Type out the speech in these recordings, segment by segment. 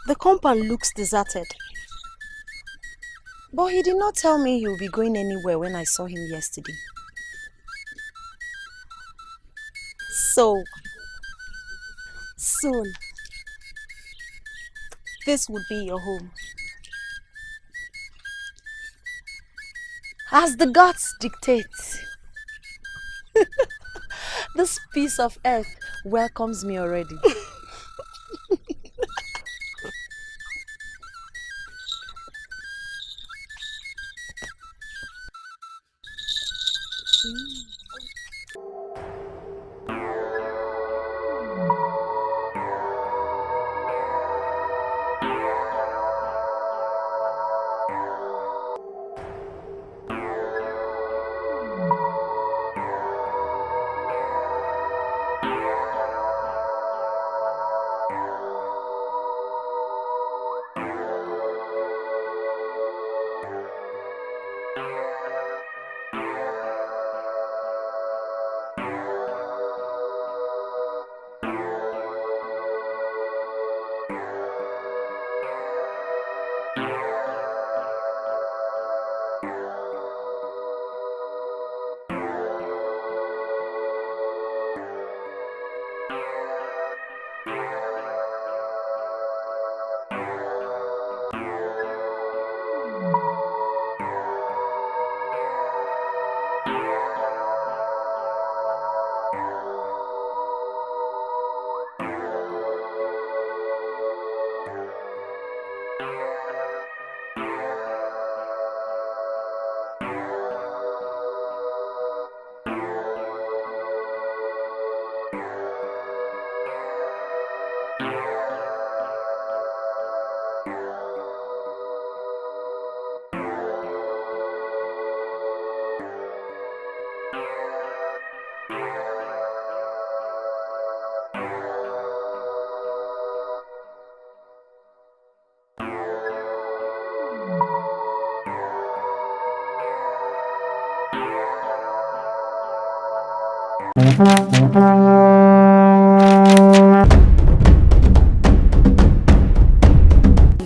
The compound looks deserted. But he did not tell me he would be going anywhere when I saw him yesterday. So, soon, this would be your home. As the gods dictate, this piece of earth welcomes me already.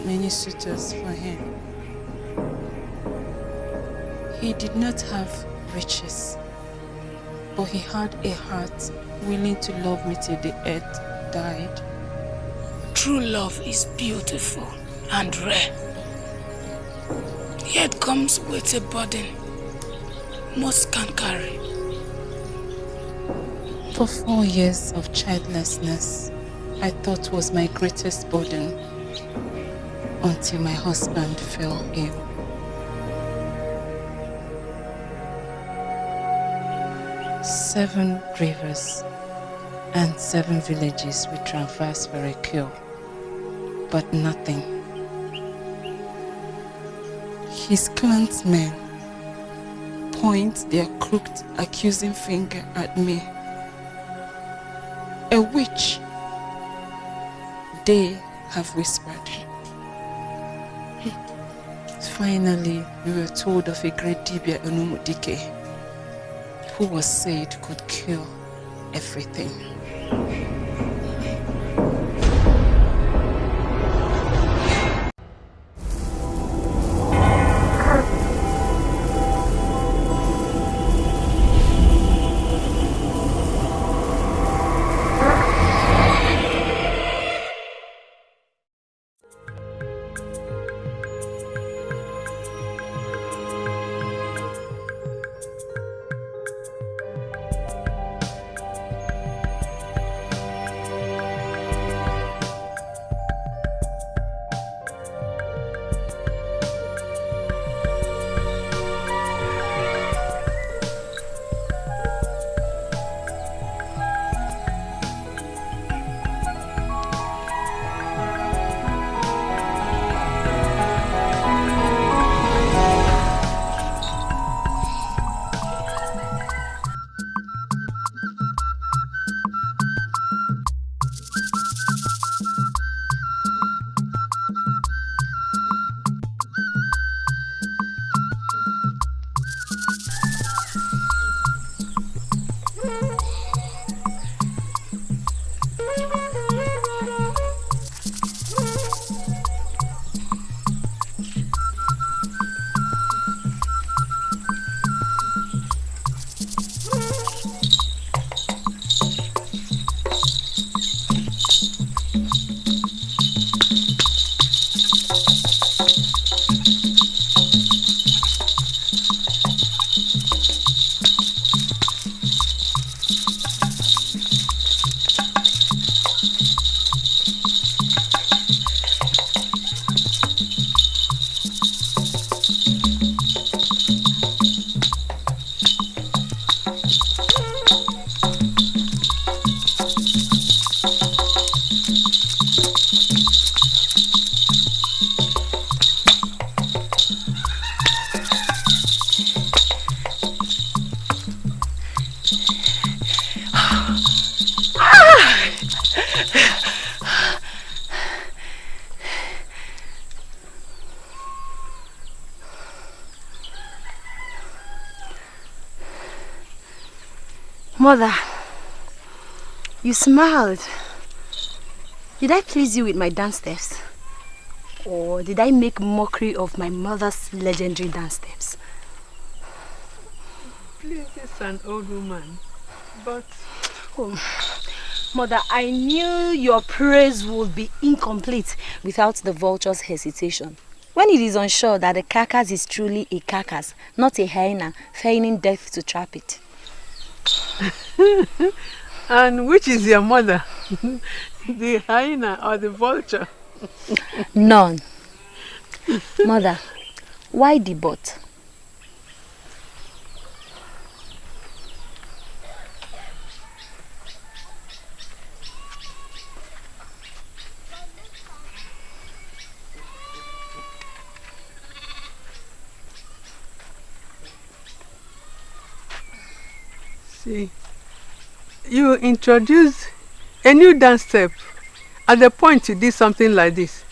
Many suitors for him. He did not have riches, but he had a heart willing to love me till the earth died. True love is beautiful and rare, yet comes with a burden most can't carry. For 4 years of childlessness, I thought was my greatest burden, until my husband fell ill. Seven rivers and 7 villages we traversed for a cure, but nothing. His clansmen point their crooked, accusing finger at me. A witch, they have whispered. Finally, we were told of a great Dibia Onumudike, who was said could cure everything. Mother, you smiled. Did I please you with my dance steps? Or did I make mockery of my mother's legendary dance steps? Please, it's an old woman, but... Oh, Mother, I knew your praise would be incomplete without the vulture's hesitation. When it is unsure that a carcass is truly a carcass, not a hyena feigning death to trap it. And which is your mother? The hyena or the vulture? None. Mother, why the but? See, you introduce a new dance step at the point you did something like this.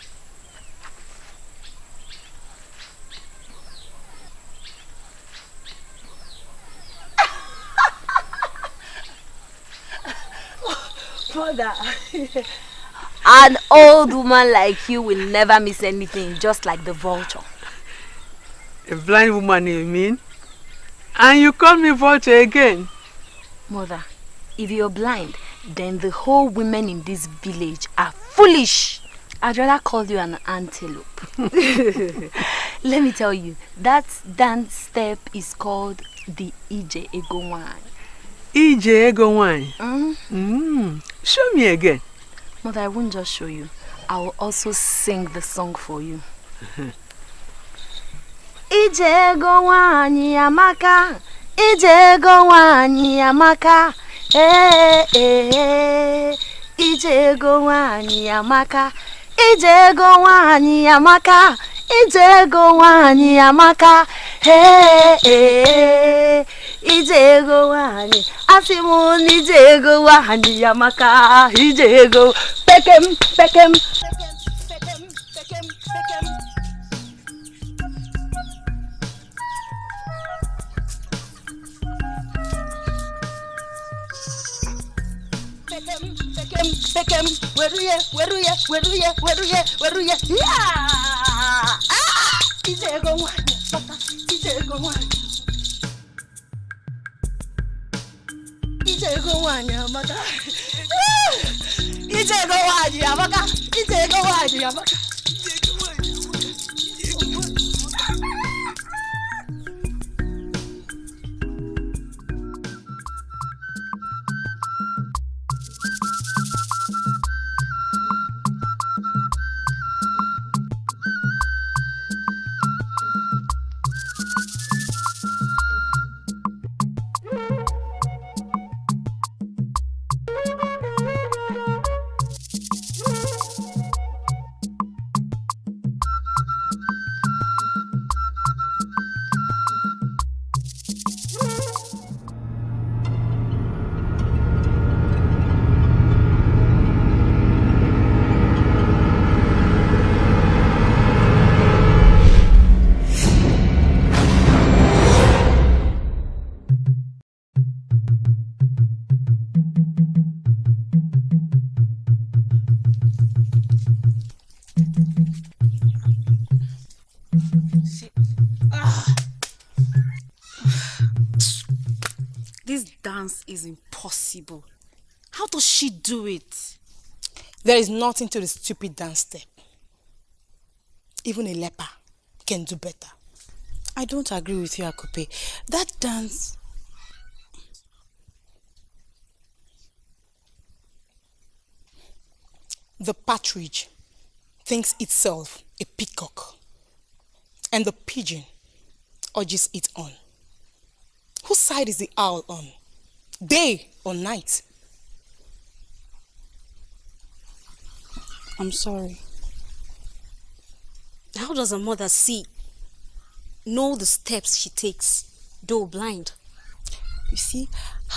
Mother, an old woman like you will never miss anything, just like the vulture. A blind woman, you mean? And you call me vulture again? Mother, if you're blind, then the whole women in this village are foolish. I'd rather call you an antelope. Let me tell you, that dance step is called the Ije Ego Wine. Ije Ego Wine? Show me again. Mother, I won't just show you. I will also sing the song for you. Ije Ego Wine Amaka, Ije Ego Wine Amaka, Ije Ego Wine Amaka, Ije Ego Wine Amaka, Ije Ego Wine Amaka, Ije Ego Wine, Asimun Ije Ego Wine Amaka, Ije Ego, Pekem, Pekem, Pekem, Pekem, Pekem. Pekem, where do you? Yeah! Ah! Ije Ego Wine, Papa, Ije Ego Wine. Ije Ego Wine, Amaka. Ije Ego Wine, Amaka. Ije Ego Wine, Amaka. This dance is impossible. How does she do it? There is nothing to the stupid dance step. Even a leper can do better. I don't agree with you, Akupe. That dance... The partridge thinks itself a peacock, and the pigeon urges it on. Whose side is the owl on? Day or night? I'm sorry. How does a mother know the steps she takes, though blind? You see,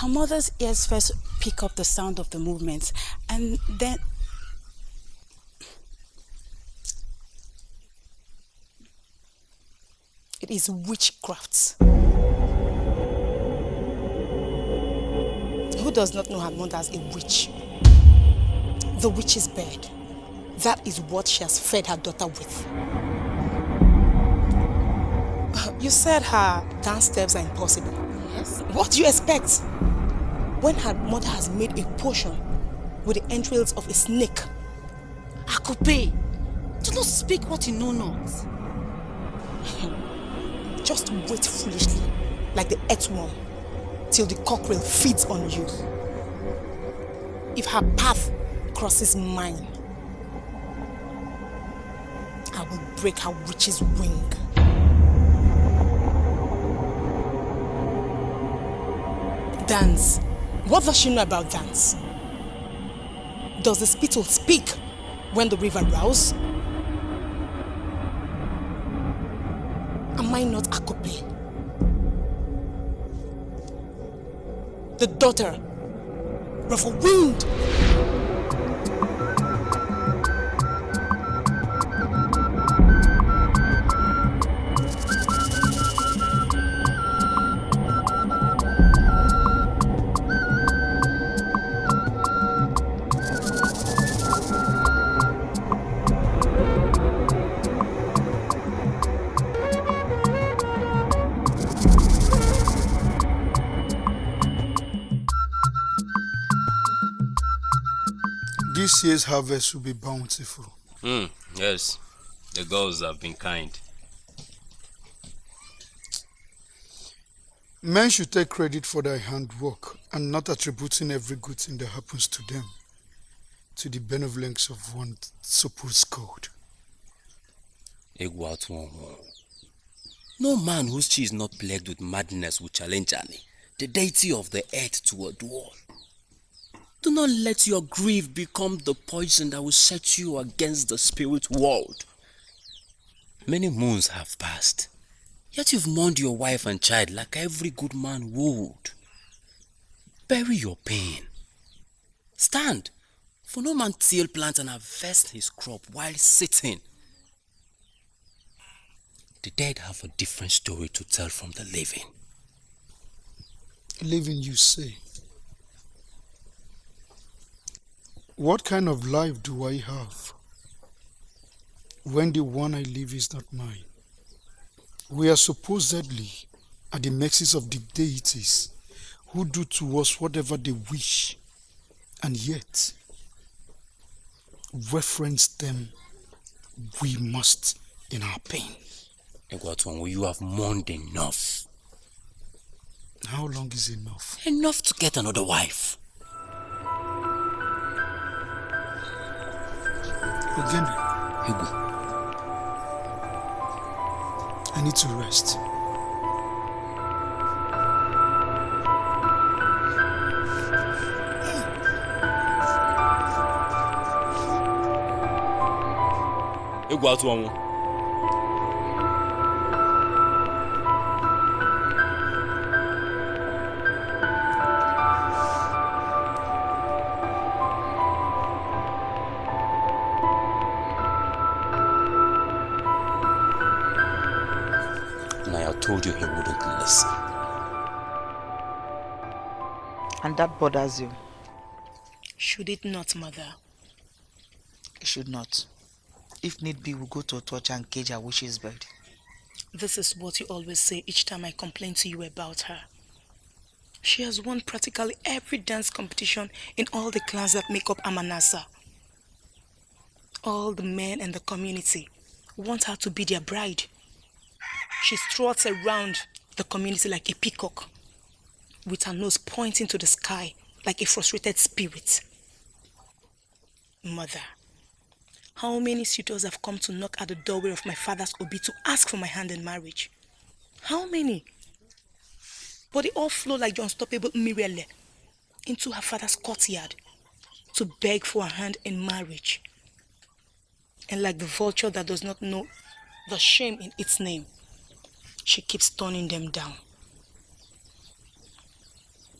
her mother's ears first pick up the sound of the movements, and then... It is witchcraft. Who does not know her mother as a witch? The witch's bed. That is what she has fed her daughter with. You said her dance steps are impossible. Yes. What do you expect? When her mother has made a potion with the entrails of a snake. Akupe, do not speak what you know not. Just wait foolishly, like the earthworm, till the cockerel feeds on you. If her path crosses mine, I will break her witch's wing. Dance. What does she know about dance? Does the spittle speak when the river roars? Am I not Akupe? The daughter of a wind. This year's harvest will be bountiful. Yes, the gods have been kind. Men should take credit for their handwork and not attributing every good thing that happens to them to the benevolence of one supposed god. No man whose chi is not plagued with madness will challenge Ani, the deity of the earth, to a duel. Do not let your grief become the poison that will set you against the spirit world. Many moons have passed, yet you've mourned your wife and child like every good man would. Bury your pain. Stand, for no man till plants and harvest his crop while sitting. The dead have a different story to tell from the living. Living, you say? What kind of life do I have when the one I live is not mine? We are supposedly at the mercy of the deities who do to us whatever they wish, and yet reference them we must in our pain. Egwatuanwu, you have mourned enough. How long is enough? Enough to get another wife. Again, Hugo, I need to rest. Egwatuanwu. Told you he wouldn't listen. And that bothers you? Should it not, mother? It should not. If need be, we'll go to a torture and cage her witch's bed. This is what you always say each time I complain to you about her. She has won practically every dance competition in all the clans that make up Amanasa. All the men in the community want her to be their bride. She struts around the community like a peacock, with her nose pointing to the sky like a frustrated spirit. Mother, how many suitors have come to knock at the doorway of my father's obi to ask for my hand in marriage? How many? But they all flow like the unstoppable Mirele into her father's courtyard to beg for her hand in marriage. And like the vulture that does not know the shame in its name, she keeps turning them down.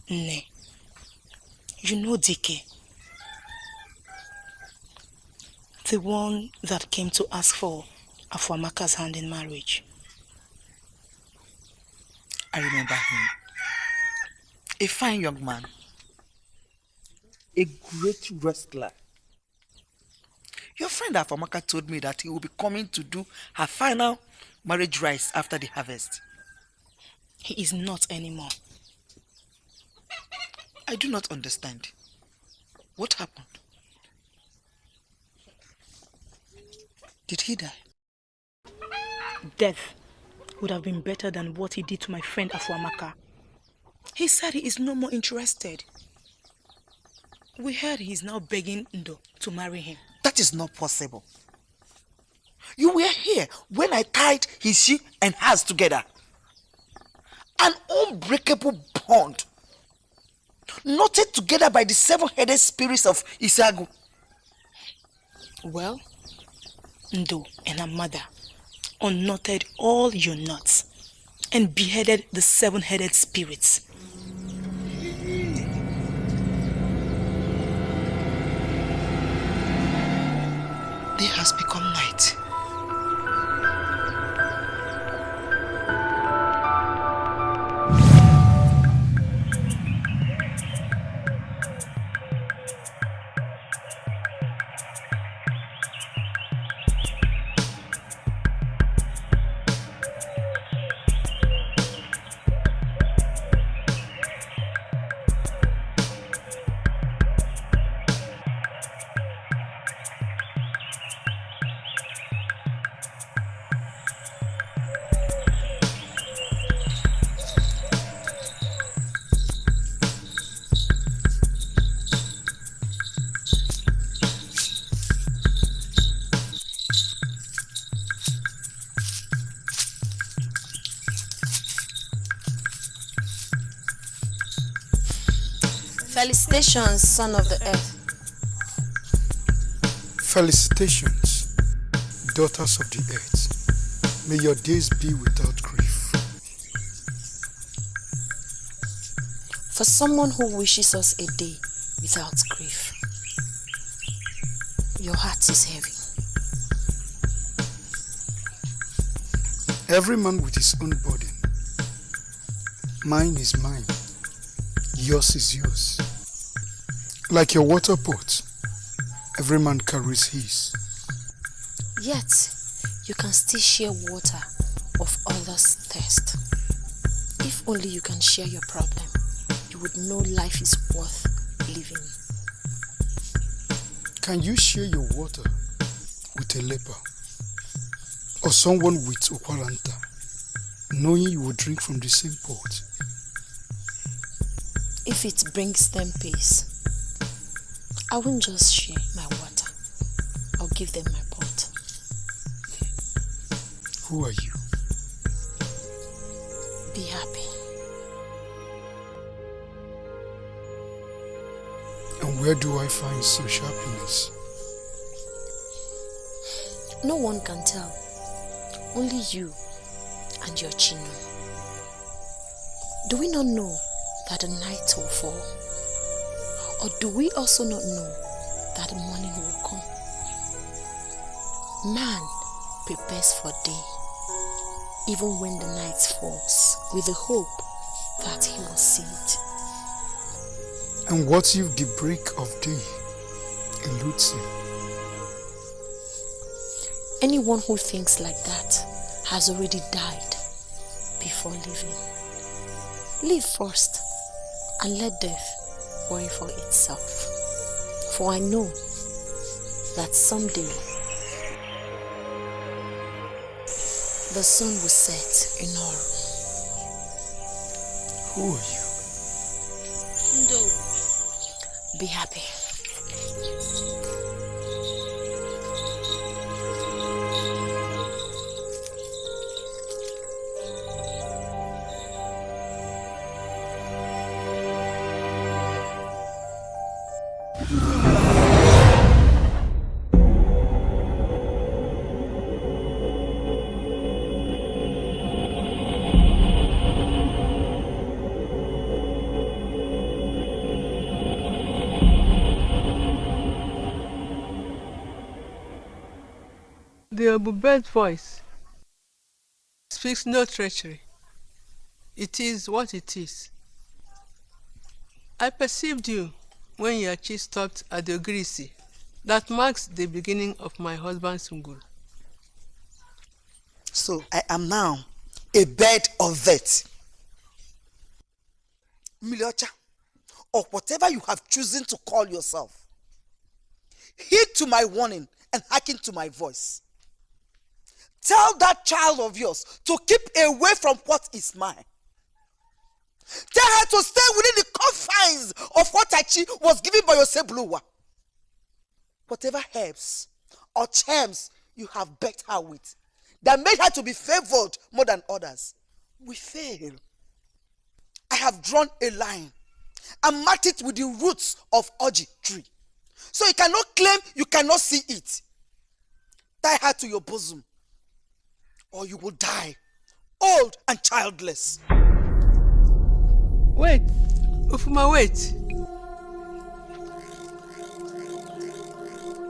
Nay, you know Dike, the one that came to ask for Afuamaka's hand in marriage. I remember him. A fine young man. a great wrestler. Your friend Afamaka told me that he will be coming to do her final marriage rites after the harvest. He is not anymore. I do not understand. What happened? Did he die? Death would have been better than what he did to my friend Afuamaka. He said he is no more interested. We heard he is now begging Ndo to marry him. That is not possible. You were here when I tied his she and hers together. An unbreakable bond, knotted together by the seven-headed spirits of Isagu. Well, Ndo and her mother unknotted all your knots and beheaded the seven-headed spirits. Day has become night. Felicitations, son of the earth. Felicitations, daughters of the earth. May your days be without grief. For someone who wishes us a day without grief, your heart is heavy. Every man with his own burden. Mine is mine. Yours is yours. Like your water pot, every man carries his. Yet, you can still share water of others' thirst. If only you can share your problem, you would know life is worth living. Can you share your water with a leper or someone with Okwaranta, knowing you will drink from the same pot? If it brings them peace, I won't just share my water. I'll give them my pot. Who are you? Be happy. And where do I find such happiness? No one can tell. Only you and your Chino. Do we not know that the night will fall? Or do we also not know that the morning will come? Man prepares for day, even when the night falls, with the hope that he will see it. And what if the break of day eludes him? Anyone who thinks like that has already died before living. Live first and let death worry for itself. For I know that someday the sun will set in Oro. Who are you? Ndo. Be happy. The Obube's voice speaks no treachery. It is what it is. I perceived you when Yachi stopped at the Grisi. That marks the beginning of my husband's ngul. So I am now a bed of vet. Miliocha, or whatever you have chosen to call yourself, heed to my warning and hearken to my voice. Tell that child of yours to keep away from what is mine. Tell her to stay within the confines of what Achi was given by your Sebluwa. Whatever herbs or charms you have begged her with that made her to be favored more than others will fail. I have drawn a line and marked it with the roots of Oji tree. So you cannot claim you cannot see it. Tie her to your bosom, or you will die, old and childless. Wait, Ufuma, wait.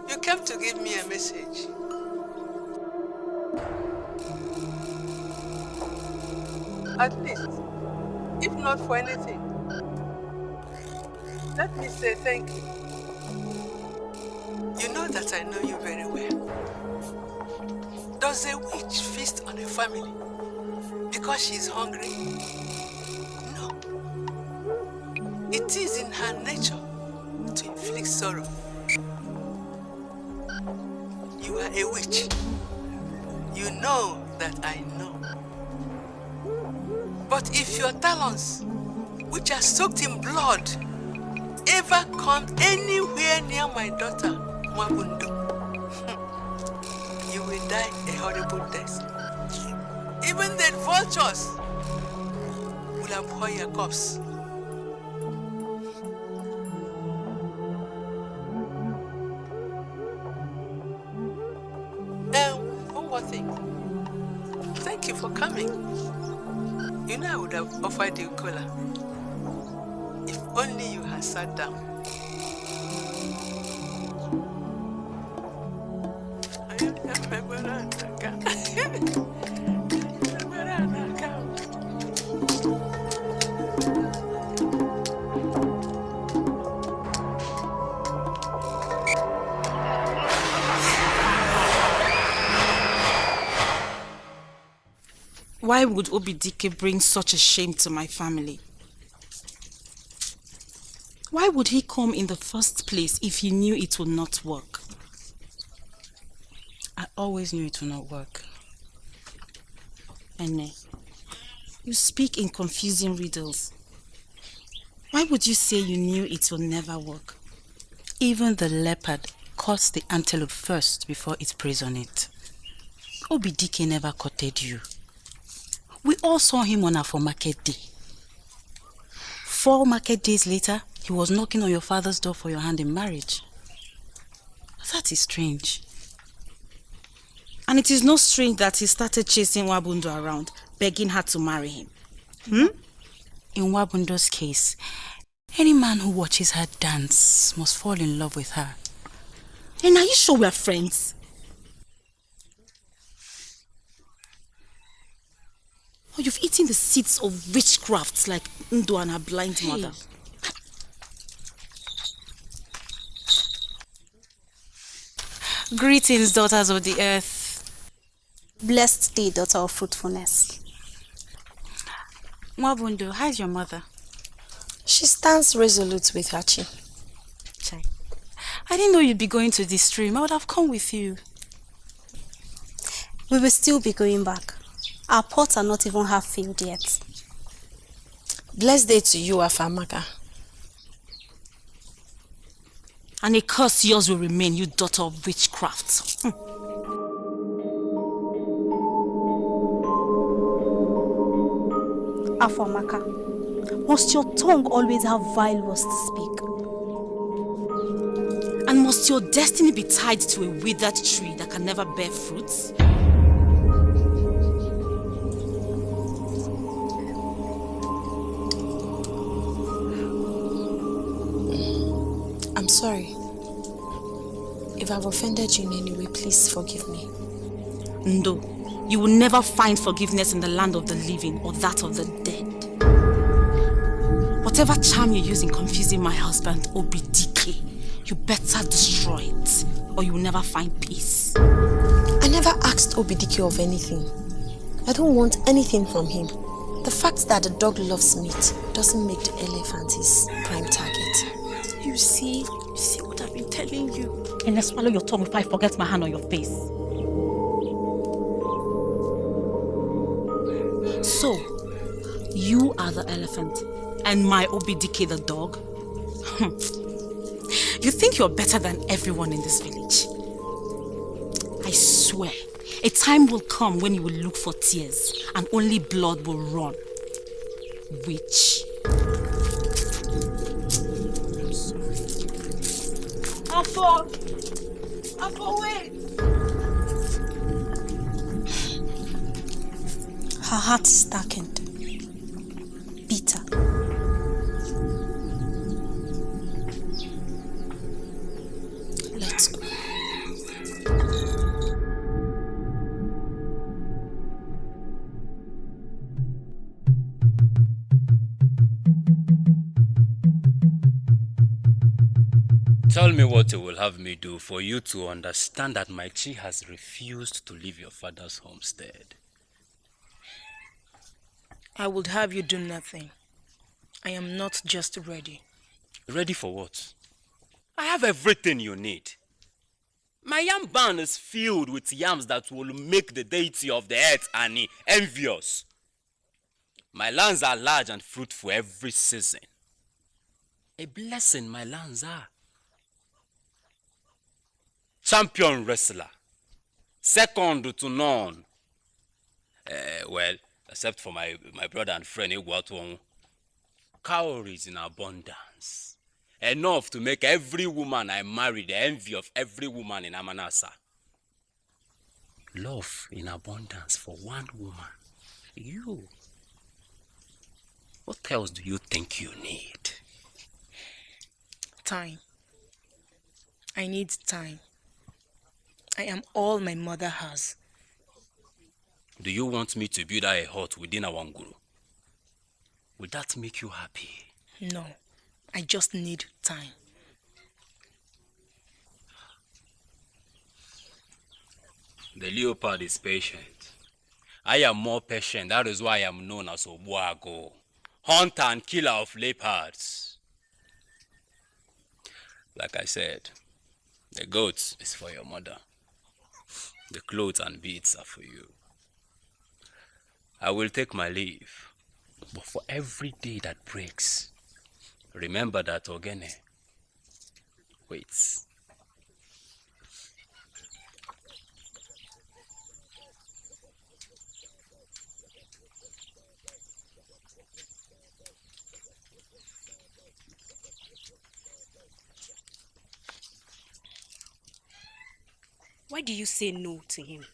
You came to give me a message. At least, if not for anything, let me say thank you. You know that I know you very well. Does a witch feast on a family because she's hungry? No. It is in her nature to inflict sorrow. You are a witch. You know that I know. But if your talons, which are soaked in blood, ever come anywhere near my daughter, Mwabundu, you will die a horrible death. Even the vultures will abhor your corpse. One more thing. Thank you for coming. You know I would have offered you cola if only you had sat down. Why would Obidike bring such a shame to my family? Why would he come in the first place if he knew it would not work? I always knew it would not work. Ene, you speak in confusing riddles. Why would you say you knew it will never work? Even the leopard caught the antelope first before it preys on it. Obidike never courted you. We all saw him on our market day. 4 market days later, he was knocking on your father's door for your hand in marriage. That is strange. And it is not strange that he started chasing Wabundu around, begging her to marry him. In Wabundo's case, any man who watches her dance must fall in love with her. And are you sure we are friends? Oh, you've eaten the seeds of witchcraft like Ndo and her blind mother. Greetings, daughters of the earth. Blessed day, daughter of fruitfulness. Mwabundo, how's your mother? She stands resolute with her chi. Chai. I didn't know you'd be going to this stream. I would have come with you. We will still be going back. Our pots are not even half filled yet. Blessed day to you, Afamaka. And a curse yours will remain, you daughter of witchcraft. Afamaka, must your tongue always have vile words to speak? And must your destiny be tied to a withered tree that can never bear fruits? I'm sorry. If I've offended you in any way, please forgive me. No, you will never find forgiveness in the land of the living or that of the dead. Whatever charm you use in confusing my husband, Obidike, you better destroy it, or you will never find peace. I never asked Obidike of anything. I don't want anything from him. The fact that the dog loves meat doesn't make the elephant his prime target. You see what I've been telling you. And I swallow your tongue if I forget my hand on your face. So, you are the elephant, and my Obidike the dog? You think you're better than everyone in this village? I swear, a time will come when you will look for tears, and only blood will run. Witch. Afo, wait! Her heart is darkened, bitter. Let's go. Tell me what you will have me do for you to understand that my chi has refused to leave your father's homestead. I would have you do nothing. I am not just ready. Ready for what? I have everything you need. My yam barn is filled with yams that will make the deity of the earth Ani envious. My lands are large and fruitful every season. A blessing my lands are. Champion wrestler. Second to none. Well, except for my brother and friend Egwatuong. Cowries in abundance. Enough to make every woman I marry the envy of every woman in Amanasa. Love in abundance for one woman. You. What else do you think you need? Time. I need time. I am all my mother has. Do you want me to build a hut within our nguru? Will that make you happy? No, I just need time. The leopard is patient. I am more patient. That is why I am known as Obuago, hunter and killer of leopards. Like I said, the goat is for your mother. The clothes and beads are for you. I will take my leave, but for every day that breaks, remember that Ogene waits. Why do you say no to him?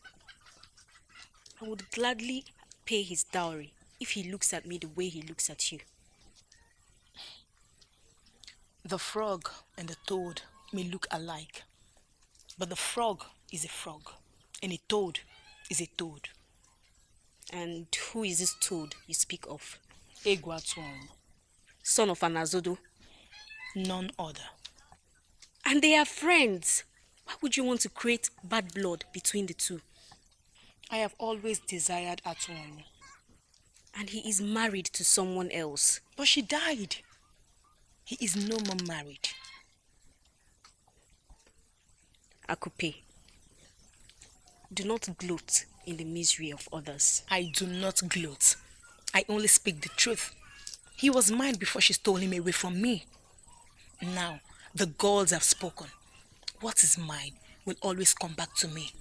I would gladly pay his dowry if he looks at me the way he looks at you. The frog and the toad may look alike, but the frog is a frog and a toad is a toad. And who is this toad you speak of? Egwatuong, Son of Anazodo? none other. And they are friends. Why would you want to create bad blood between the two? I have always desired Atuong. And he is married to someone else. But she died. He is no more married. Akupe, do not gloat in the misery of others. I do not gloat. I only speak the truth. He was mine before she stole him away from me. Now, the gods have spoken. What is mine will always come back to me.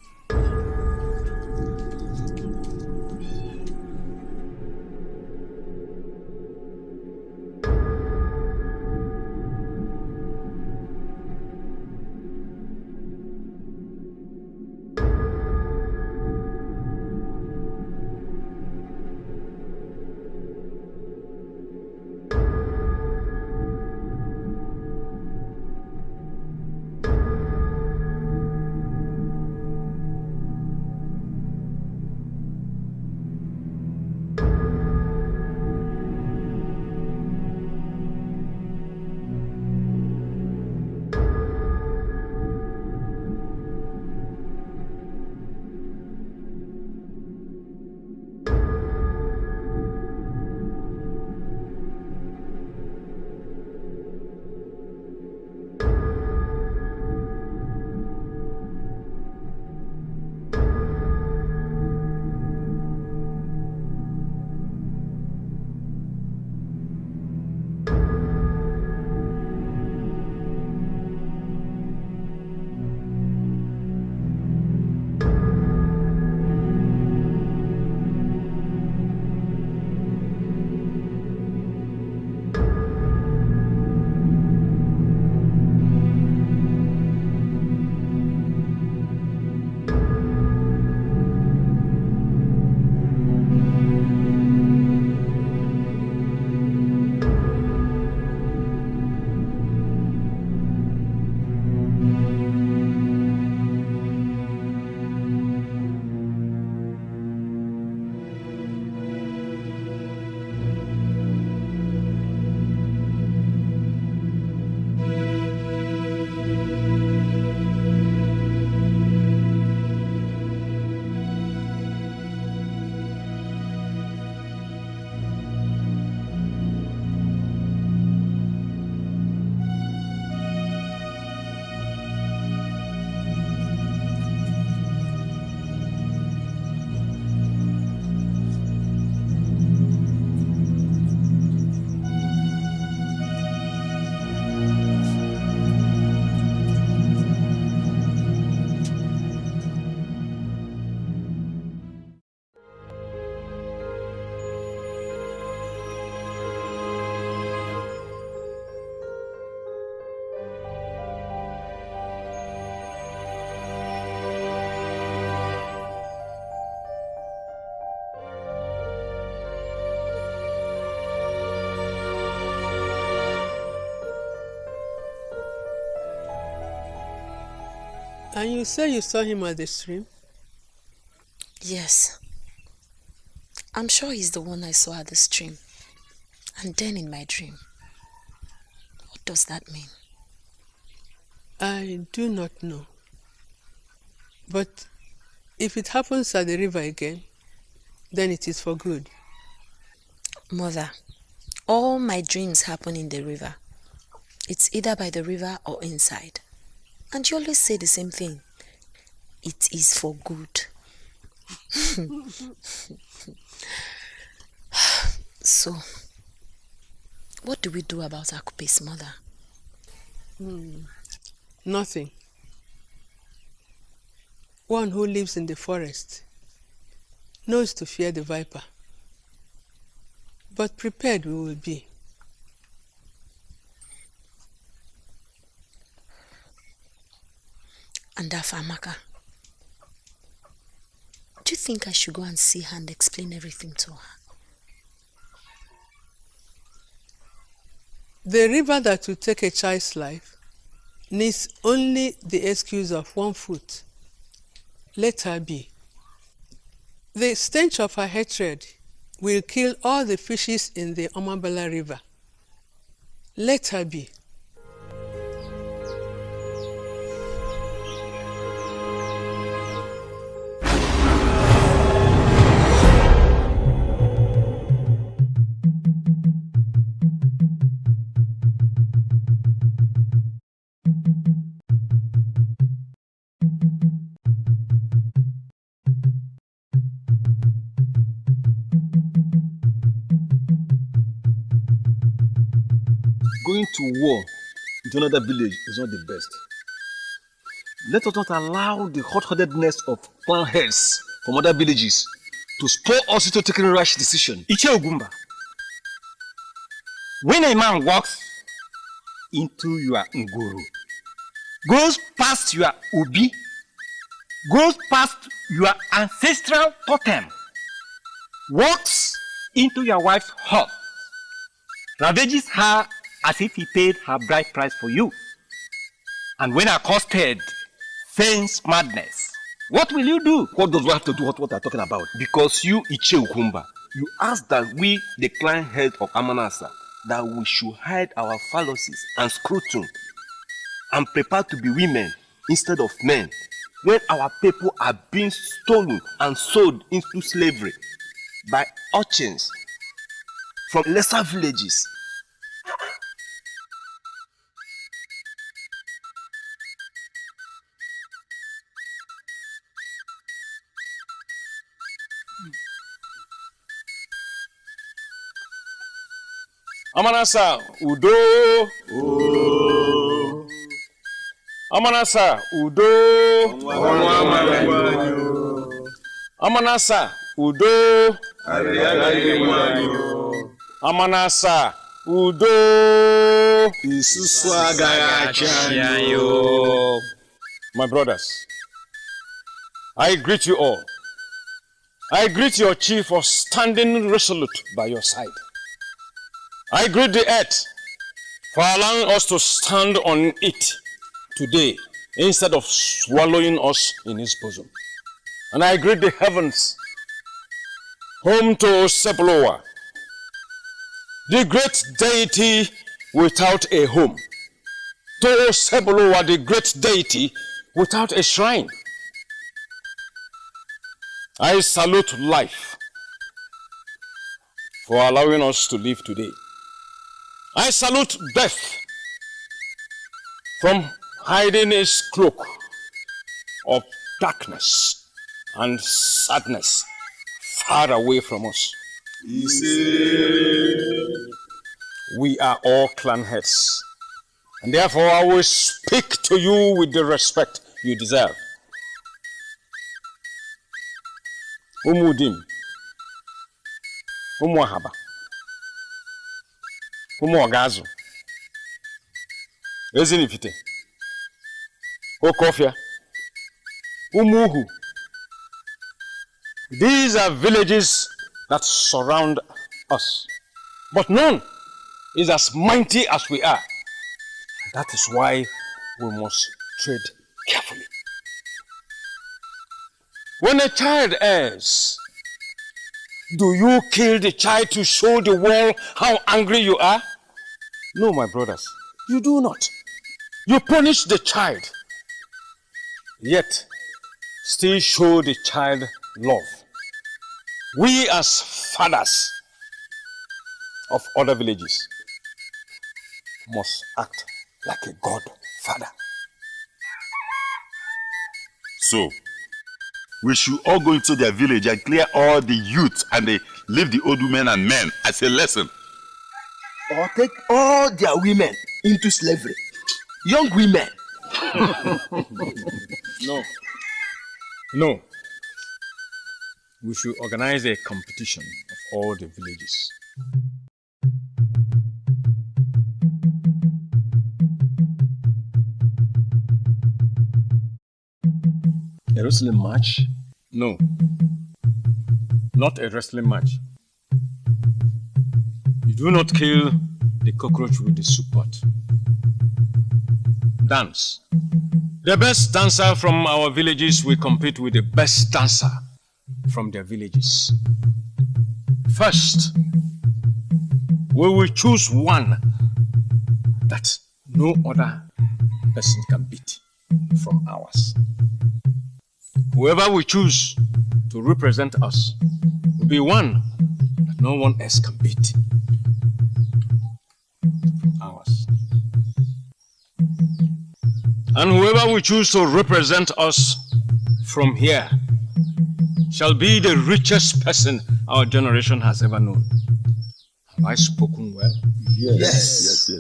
And you say you saw him at the stream? Yes. I'm sure he's the one I saw at the stream. And then in my dream. What does that mean? I do not know. But if it happens at the river again, then it is for good. Mother, all my dreams happen in the river. It's either by the river or inside. And you always say the same thing. It is for good. So, what do we do about Akupe's mother? Nothing. One who lives in the forest knows to fear the viper. But prepared we will be. And Afamaka, do you think I should go and see her and explain everything to her? The river that will take a child's life needs only the excuse of 1 foot. Let her be. The stench of her hatred will kill all the fishes in the Omabala River. Let her be. Going to war with another village is not the best. Let us not allow the hot-headedness of clan heads from other villages to spur us into taking rash decision. Iche Ogumba, when a man walks into your nguru, goes past your ubi, goes past your ancestral totem, walks into your wife's hut, ravages her as if he paid her bride price for you, and when accosted, feigns madness, what will you do? What does one have to do with what I'm talking about? Because you, Iche Ogumba, You asked that we, the clan head of Amanasa, that we should hide our fallacies and scrutum and prepare to be women instead of men when our people are being stolen and sold into slavery by urchins from lesser villages. Amanasa Udo. Amanasa Udo. Amanasa Udo. Amanasa Udo. My brothers, I greet you all. I greet your chief for standing resolute by your side. I greet the earth for allowing us to stand on it today instead of swallowing us in his bosom. And I greet the heavens, home to Sebloa, the great deity without a home, to Sebloa, the great deity without a shrine. I salute life for allowing us to live today. I salute death from hiding his cloak of darkness and sadness far away from us. We are all clan heads, and therefore I will speak to you with the respect you deserve. Umudim, Umuahaba, Umuagazu, Ezinifite, Okofia, Umuhu. These are villages that surround us, but none is as mighty as we are. That is why we must tread carefully. When a child errs, do you kill the child to show the world how angry you are? No, my brothers, you do not. You punish the child, yet still show the child love. We as fathers of other villages must act like a godfather. So, we should all go into their village and clear all the youth and leave the old women and men as a lesson. Or take all their women into slavery. Young women. No. We should organize a competition of all the villages. A wrestling match? No. Not a wrestling match. You do not kill the cockroach with the soup pot. Dance. The best dancer from our villages will compete with the best dancer from their villages. First, we will choose one that no other person can beat from ours. Whoever we choose to represent us will be one that no one else can beat from ours. And whoever we choose to represent us from here shall be the richest person our generation has ever known. Have I spoken well? Yes.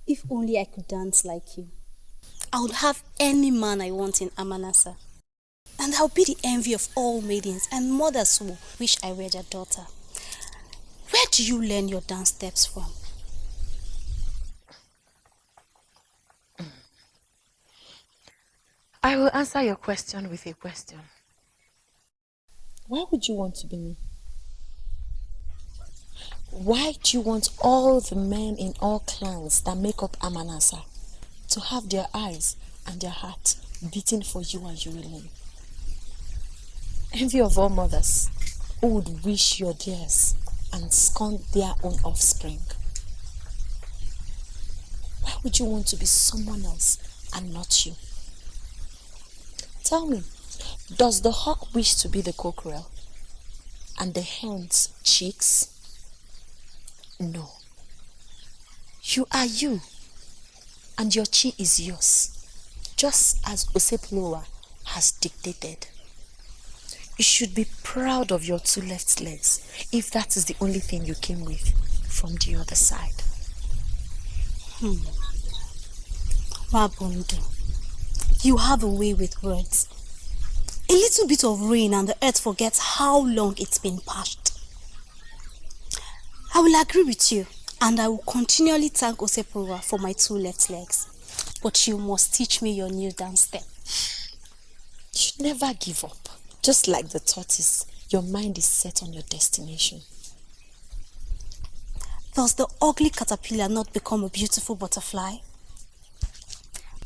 If only I could dance like you, I would have any man I want in Amanasa. And I'll be the envy of all maidens and mothers who wish I were their daughter. Where do you learn your dance steps from? I will answer your question with a question. Why would you want to be me? Why do you want all the men in all clans that make up Amanasa to have their eyes and their heart beating for you and you alone? Envy of all mothers who would wish your dears and scorn their own offspring. Why would you want to be someone else and not you? Tell me, does the hawk wish to be the cockerel and the hen's chicks? No. You are you, and your chi is yours, just as Oseploa has dictated. You should be proud of your two left legs if that is the only thing you came with from the other side. Wabundu, you have a way with words. A little bit of rain and the earth forgets how long it's been parched. I will agree with you, and I will continually thank Oseploa for my two left legs. But you must teach me your new dance step. You should never give up. Just like the tortoise, your mind is set on your destination. Does the ugly caterpillar not become a beautiful butterfly?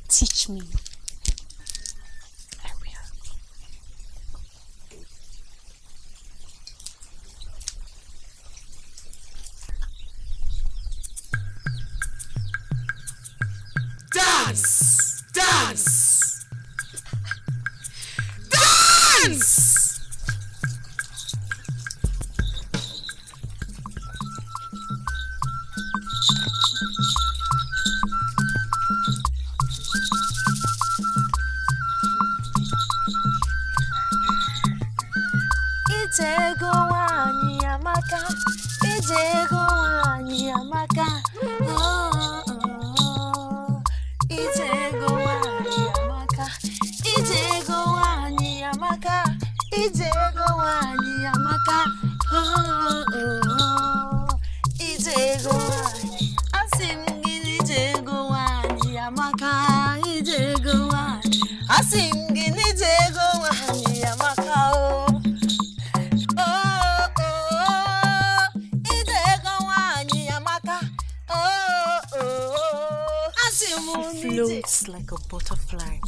Teach me. I will. Dance! Dance! Dance! Ijego wanyi amaka, ijego wanyi amaka, oh, oh. Ijego wanyi amaka, ijego wanyi amaka, ijego wanyi amaka, oh, oh. Ijego wanyi, asingini ijego wanyi amaka, ijego wanyi, asingini ijego wanyi amaka, oh. She floats like a butterfly,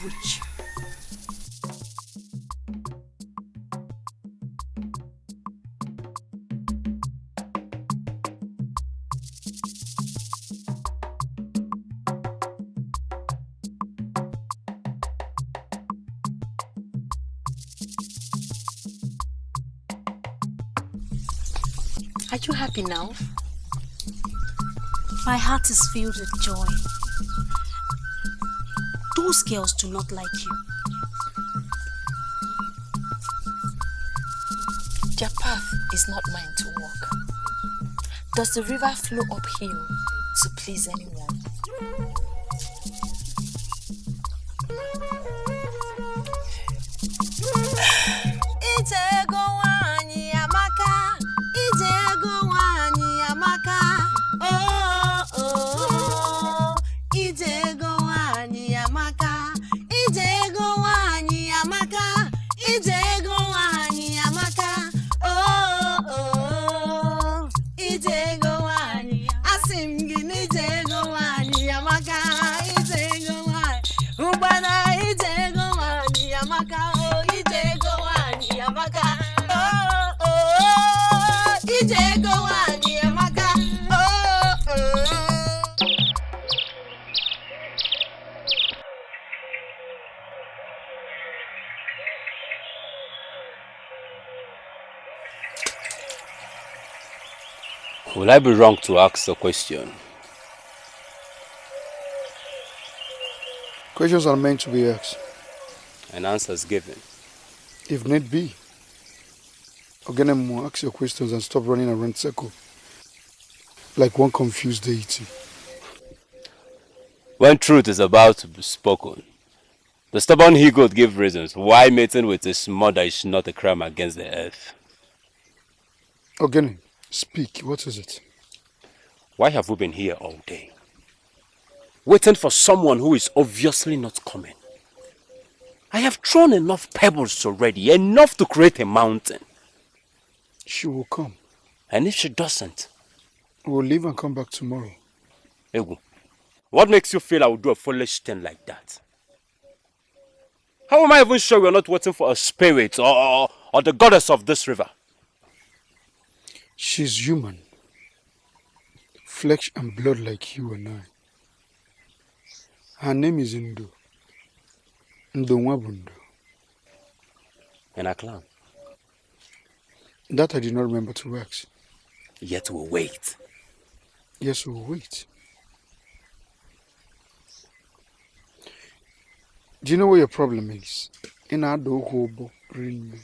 witch. Are you happy now? My heart is filled with joy. Those girls do not like you. Their path is not mine to walk. Does the river flow uphill to please anyone? Will I be wrong to ask a question? Questions are meant to be asked. And answers given. If need be. Ogenemo, ask your questions and stop running around circle like one confused deity. When truth is about to be spoken, the stubborn he-goat give reasons why mating with his mother is not a crime against the earth. Ogene, speak. What is it? Why have we been here all day? Waiting for someone who is obviously not coming. I have thrown enough pebbles already, enough to create a mountain. She will come. And if she doesn't? We'll leave and come back tomorrow. Egu, what makes you feel I would do a foolish thing like that? How am I even sure we're not waiting for a spirit or the goddess of this river? She's human. Flesh and blood like you and I. Her name is Ndo. Ndonwabundo. And a clown? That I did not remember to ask. Yet we'll wait. Yes, we'll wait. Do you know what your problem is? In our dogo ring.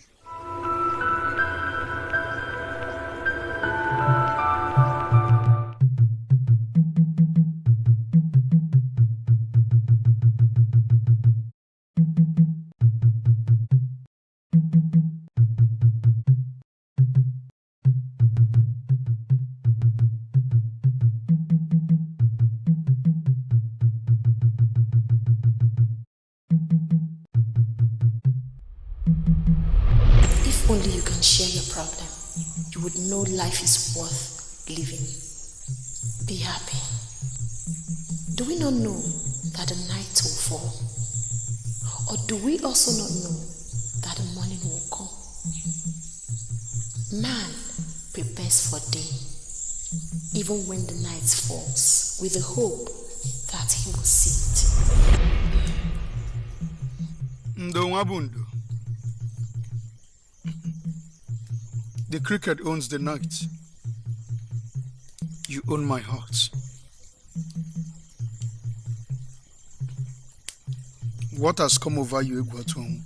If only you can share your problem, you would know life is worth living. Be happy. Do we not know that the night will fall? Or do we also not know that the morning will come? Man prepares for day, even when the night falls, with the hope that he will see it. Ndonwabundo. The cricket owns the night. You own my heart. What has come over you, Egwatuomu?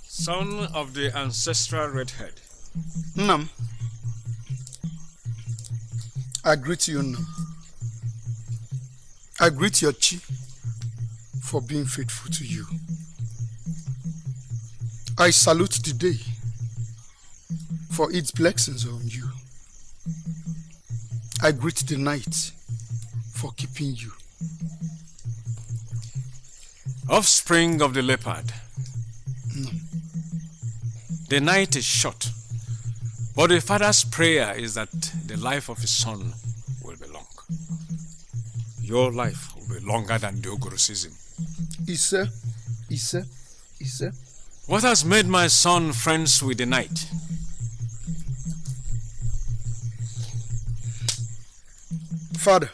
Son of the ancestral redhead. Nam. I greet you, Nam. I greet your chi for being faithful to you. I salute the day for its blessings on you. I greet the night for keeping you. Offspring of the leopard. No. The night is short, but the father's prayer is that the life of his son will be long. your life will be longer than the Ogoro season. Ise. What has made my son friends with the night? Father,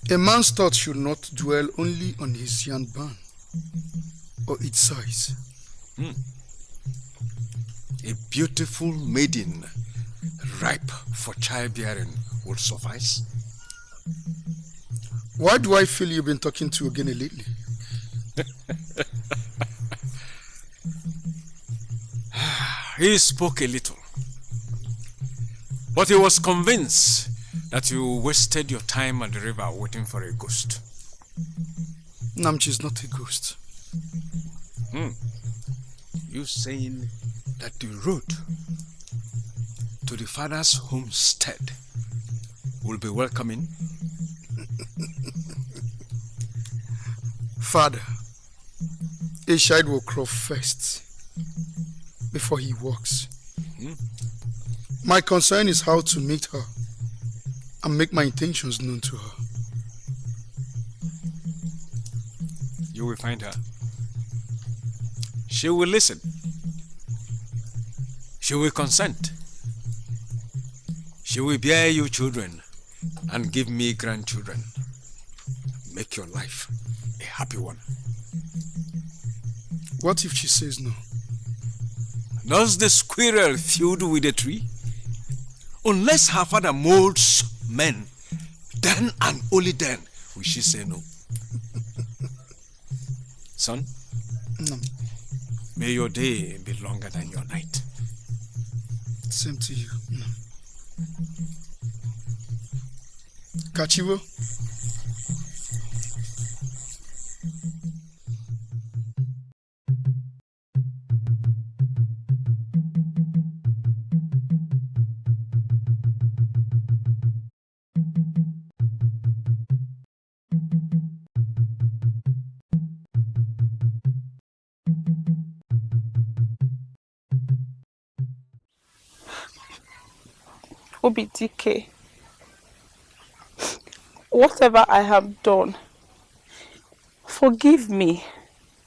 a man's thoughts should not dwell only on his young barn or its size. A beautiful maiden, ripe for childbearing, would suffice. Why do I feel you've been talking to Ogene lately? He spoke a little, but he was convinced that you wasted your time at the river waiting for a ghost. Namchi is not a ghost. You saying that the road to the father's homestead will be welcoming? Father, a child will crawl first before he walks. My concern is how to meet her and make my intentions known to her. You will find her. She will listen. She will consent. She will bear you children and give me grandchildren. Make your life a happy one. What if she says no? Does the squirrel feud with the tree? Unless her father molds men, then and only then will she say no. Son, No. may your day be longer than your night. Same to you. No. Kachivo? OBTK, whatever I have done, forgive me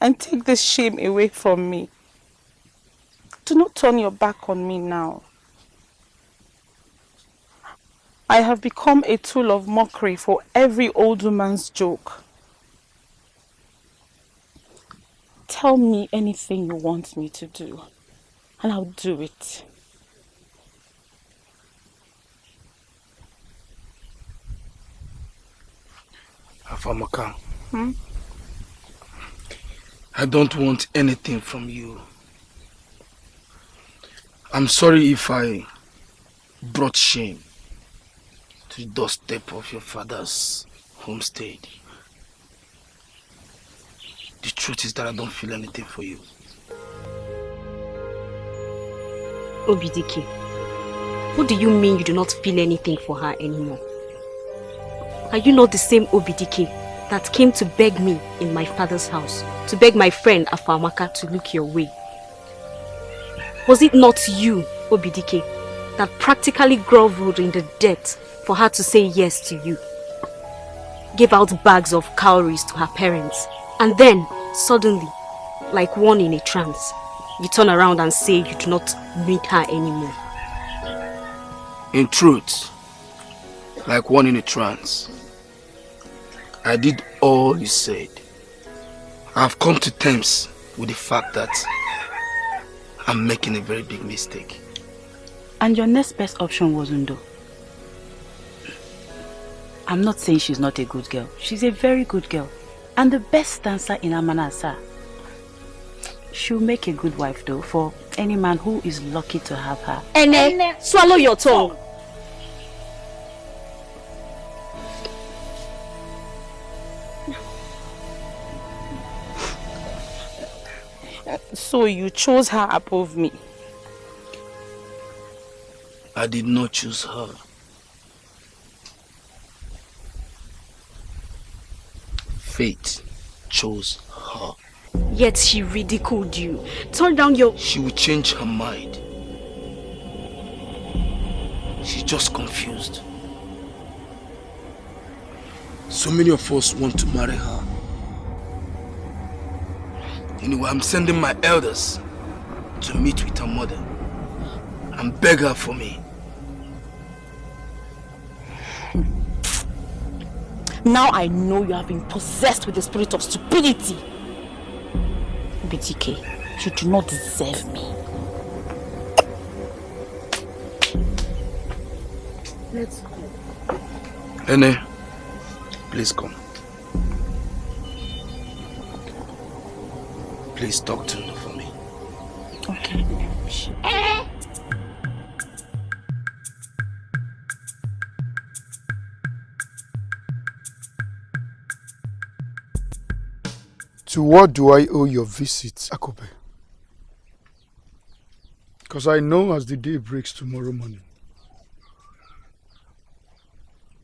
and take this shame away from me. Do not turn your back on me now. I have become a tool of mockery for every old woman's joke. Tell me anything you want me to do, and I'll do it. Afamaka, I don't want anything from you. I'm sorry if I brought shame to the doorstep of your father's homestead. The truth is that I don't feel anything for you. Obidike, what do you mean you do not feel anything for her anymore? Are you not the same Obidike that came to beg me in my father's house, to beg my friend Afamaka to look your way? Was it not you, Obidike, that practically groveled in the dirt for her to say yes to you? Gave out bags of cowries to her parents, and then, suddenly, like one in a trance, you turn around and say you do not need her anymore. In truth, like one in a trance, I did all you said. I've come to terms with the fact that I'm making a very big mistake. And your next best option was Undo. I'm not saying she's not a good girl. She's a very good girl. And the best dancer in Amanasa. She'll make a good wife though for any man who is lucky to have her. Ene, swallow your tongue. So you chose her above me? I did not choose her. Fate chose her. Yet she ridiculed you. Turned down your... She will change her mind. She's just confused. So many of us want to marry her. Anyway, I'm sending my elders to meet with her mother and beg her for me. Now I know you have been possessed with the spirit of stupidity. BTK, you do not deserve me. Let's go. Nene, please come. Please talk to her for me. Okay. To what do I owe your visit, Akobe? Because I know as the day breaks tomorrow morning,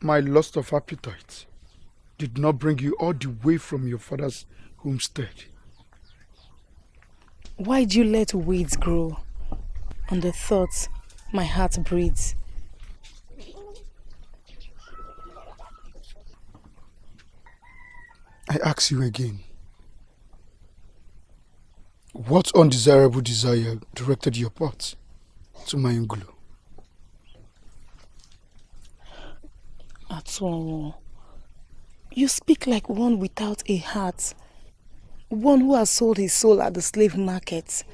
my lust of appetite did not bring you all the way from your father's homestead. Why'd you let weeds grow on the thoughts my heart breeds? I ask you again, what undesirable desire directed your path to my Ngulu? Atwonwo, you speak like one without a heart, one who has sold his soul at the slave market.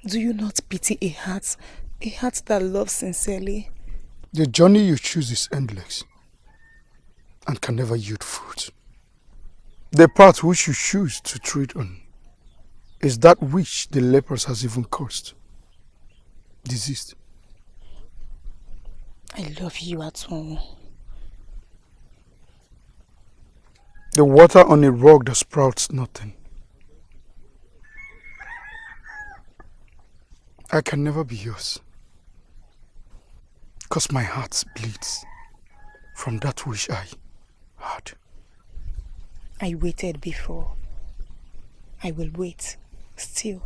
Do you not pity a heart that loves sincerely? The journey you choose is endless and can never yield fruit. The path which you choose to tread on is that which the lepers has even caused. Disease. I love you, Atwonwo. The water on a rock that sprouts nothing. I can never be yours, because my heart bleeds from that which I had. I waited before. I will wait still.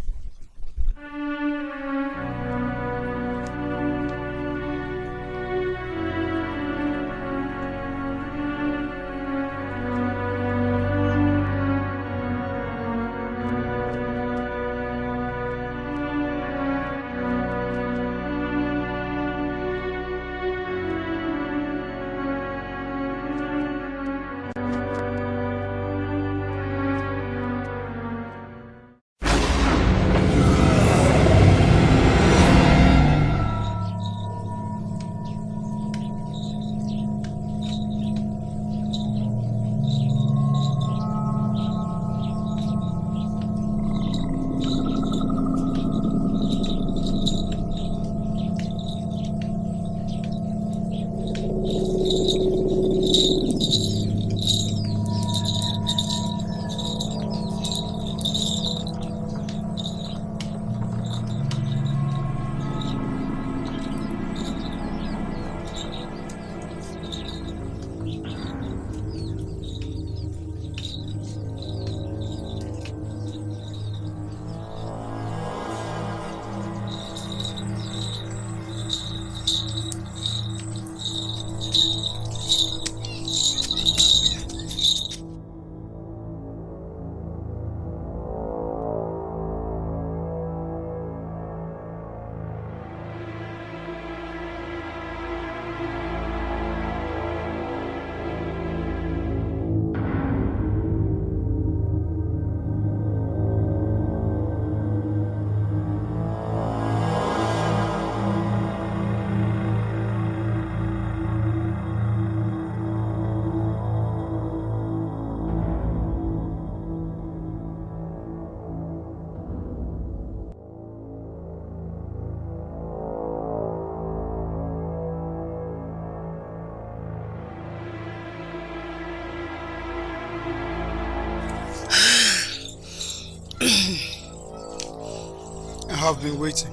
I have been waiting.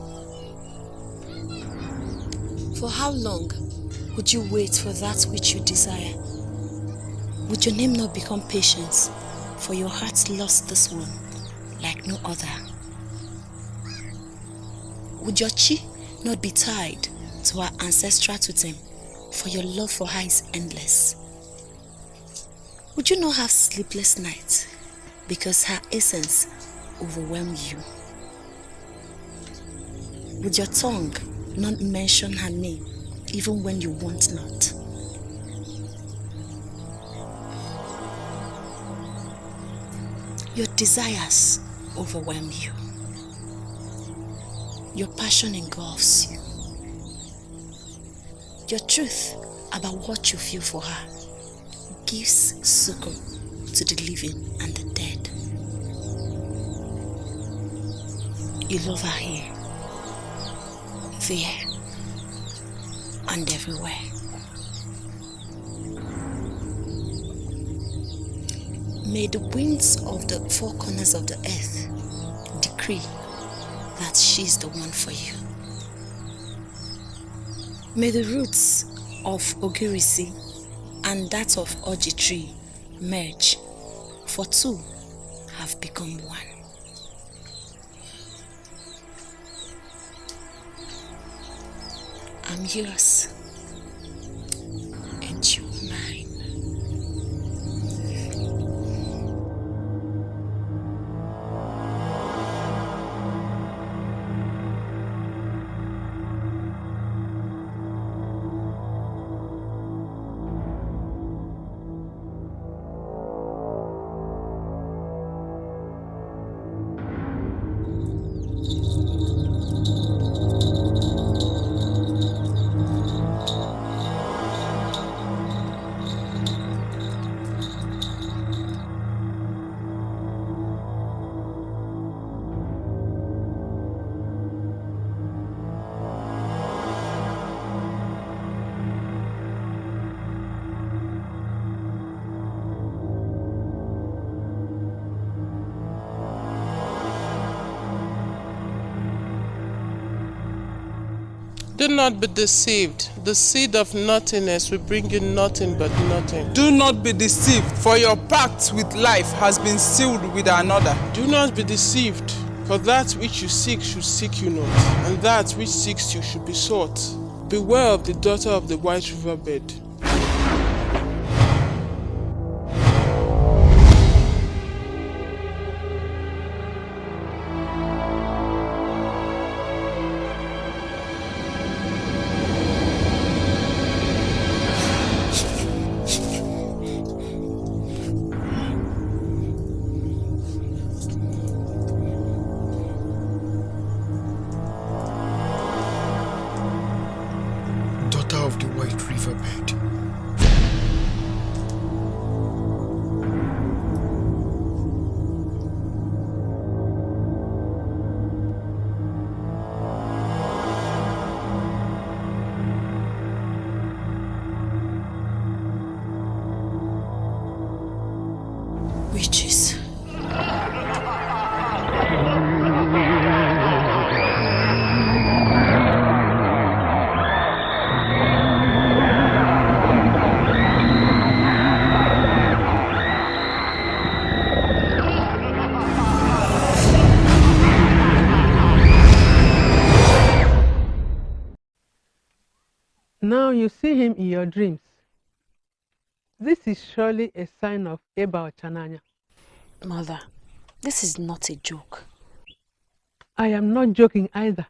For how long would you wait for that which you desire? Would your name not become Patience, for your heart lost this one like no other? Would your chi not be tied to our ancestral totem, for your love for her is endless, Would you not have sleepless nights because her essence overwhelms you? Would your tongue not mention her name even when you want not? Your desires overwhelm you. Your passion engulfs you. Your truth about what you feel for her gives succor to the living and the dead. You love her here, there, and everywhere. May the winds of the four corners of the earth decree that she's the one for you. May the roots of Ogirisi and that of Oji tree merge, for two have become one. I'm yours, and you're mine. Do not be deceived. The seed of nothingness will bring you nothing but nothing. Do not be deceived, for your pact with life has been sealed with another. Do not be deceived, for that which you seek should seek you not, and that which seeks you should be sought. Beware of the daughter of the white riverbed. Witches. Now you see him in your dreams. This is surely a sign of Eba Ochananya. Mother, this is not a joke. I am not joking either.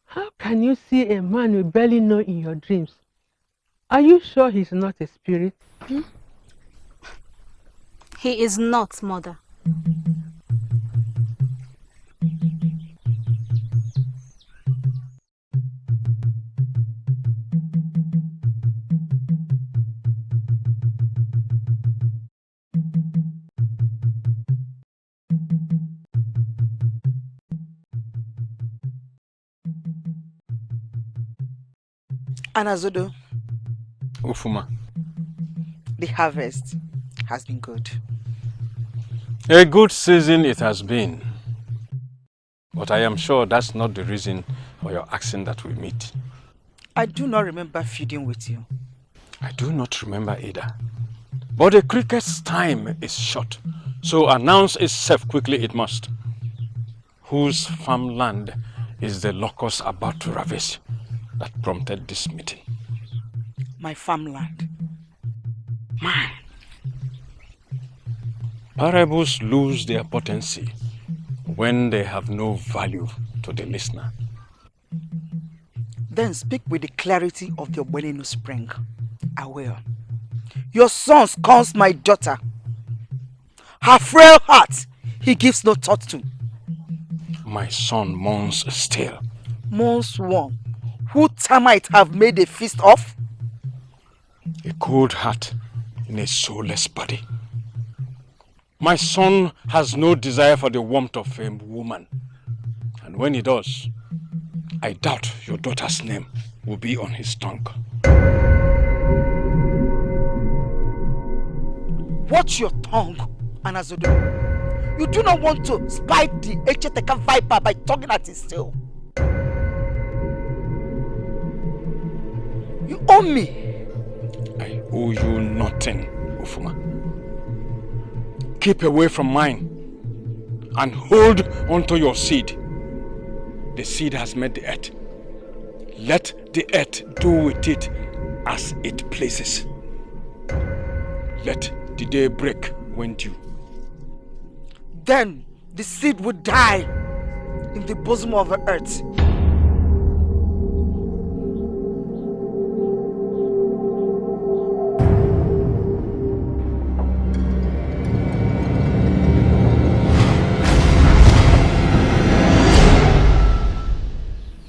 How can you see a man you barely know in your dreams? Are you sure he's not a spirit? He is not, Mother. Anazodo. Ufuma. The harvest has been good. A good season it has been. But I am sure that's not the reason for your asking that we meet. I do not remember feeding with you. I do not remember either. But the cricket's time is short, so announce itself quickly it must. Whose farmland is the locust about to ravage that prompted this meeting? My farmland. Mine. Parables lose their potency when they have no value to the listener. Then speak with the clarity of your Wenenu spring. I will. Your son scorns my daughter. Her frail heart he gives no thought to. My son mourns still. Mourns one who termites have made a feast of? A cold heart in a soulless body. My son has no desire for the warmth of a woman. And when he does, I doubt your daughter's name will be on his tongue. Watch your tongue, Anazodo. You do not want to spite the Echeteka viper by tugging at his tail. You owe me. I owe you nothing, Ufuma. Keep away from mine and hold onto your seed. The seed has met the earth. Let the earth do with it as it pleases. Let the day break when due. Then the seed would die in the bosom of the earth.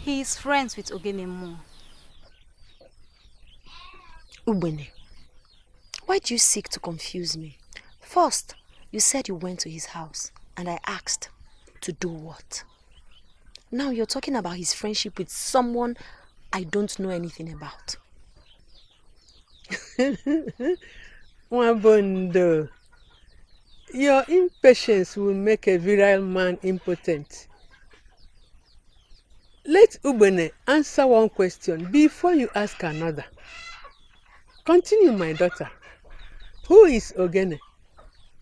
He is friends with Ogenemo. Ubene, why do you seek to confuse me? First, you said you went to his house, and I asked, to do what? Now you're talking about his friendship with someone I don't know anything about. Wabondo, your impatience will make a virile man impotent. Let Ubene answer one question before you ask another. Continue, my daughter. Who is Ogene?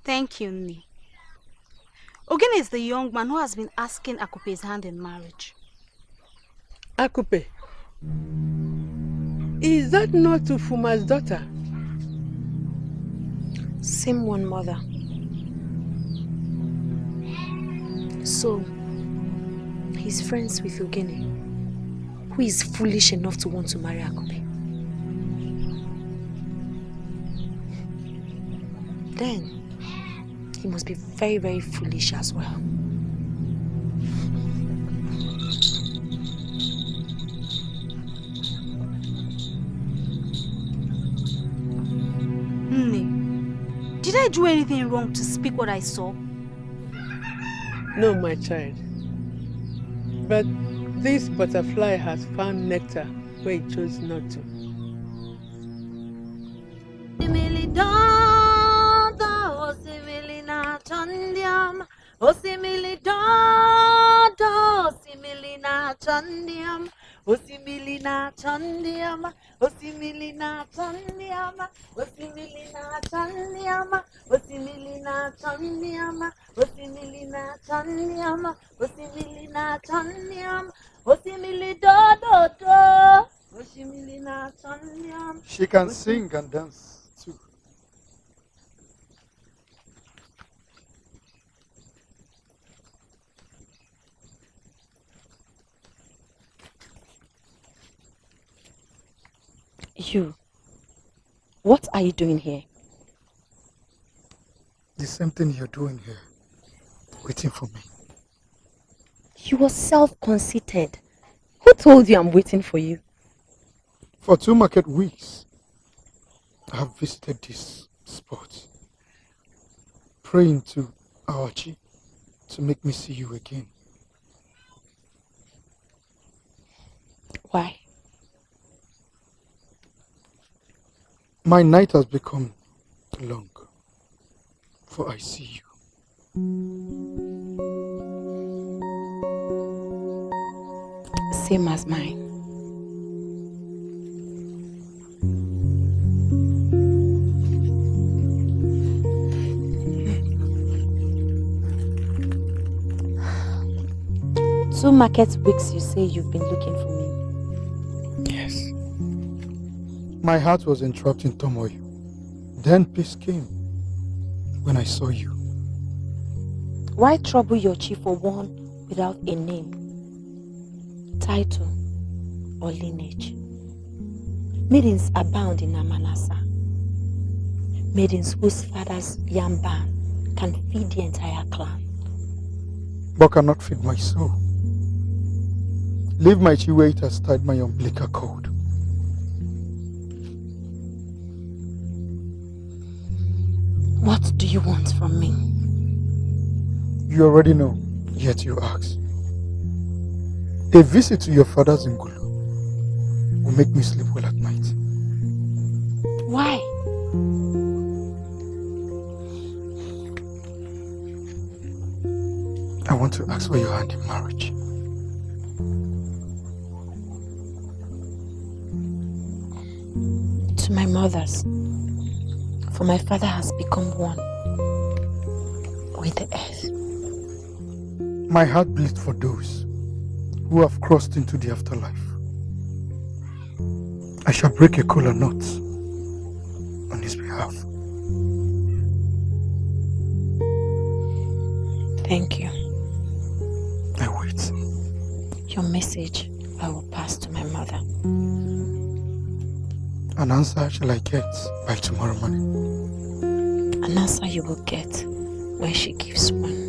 Thank you, Nni. Ogene is the young man who has been asking Akupe's hand in marriage. Akupe? Is that not Ufuma's daughter? Same one, mother. So, he's friends with Ogene, who is foolish enough to want to marry Akupe. Then, he must be very, very foolish as well. Nni, did I do anything wrong to speak what I saw? No, my child. But this butterfly has found nectar where it chose not to. Osimilina chandiama, osimilina chandiama, osimilina chandiama, osimilina chandiama, osimilina chandiama, osimilina chandiama, osimilido do do, osimilina chandiama. She can sing and dance too. You, what are you doing here? The same thing you're doing here, waiting for me. You are self-conceited. Who told you I'm waiting for you? For 2 market weeks, I have visited this spot, praying to Awachi to make me see you again. Why? My night has become long, for I see you. Same as mine. Two market weeks you say you've been looking for me. Yes. My heart was entrapped in turmoil. Then peace came when I saw you. Why trouble your chief for one without a name, title, or lineage? Maidens abound in Amanasa. Maidens whose father's yam barn can feed the entire clan. But cannot feed my soul. Leave my chief has tied my umbilical cord. What do you want from me? You already know, yet you ask. A visit to your father's Ngulu will make me sleep well at night. Why? I want to ask for your hand in marriage. To my mother's, for my father has become one with the earth. My heart bleeds for those who have crossed into the afterlife. I shall break a kola knot on his behalf. Thank you. I wait. Your message I will pass to my mother. An answer shall I get by tomorrow morning? An answer you will get when she gives one.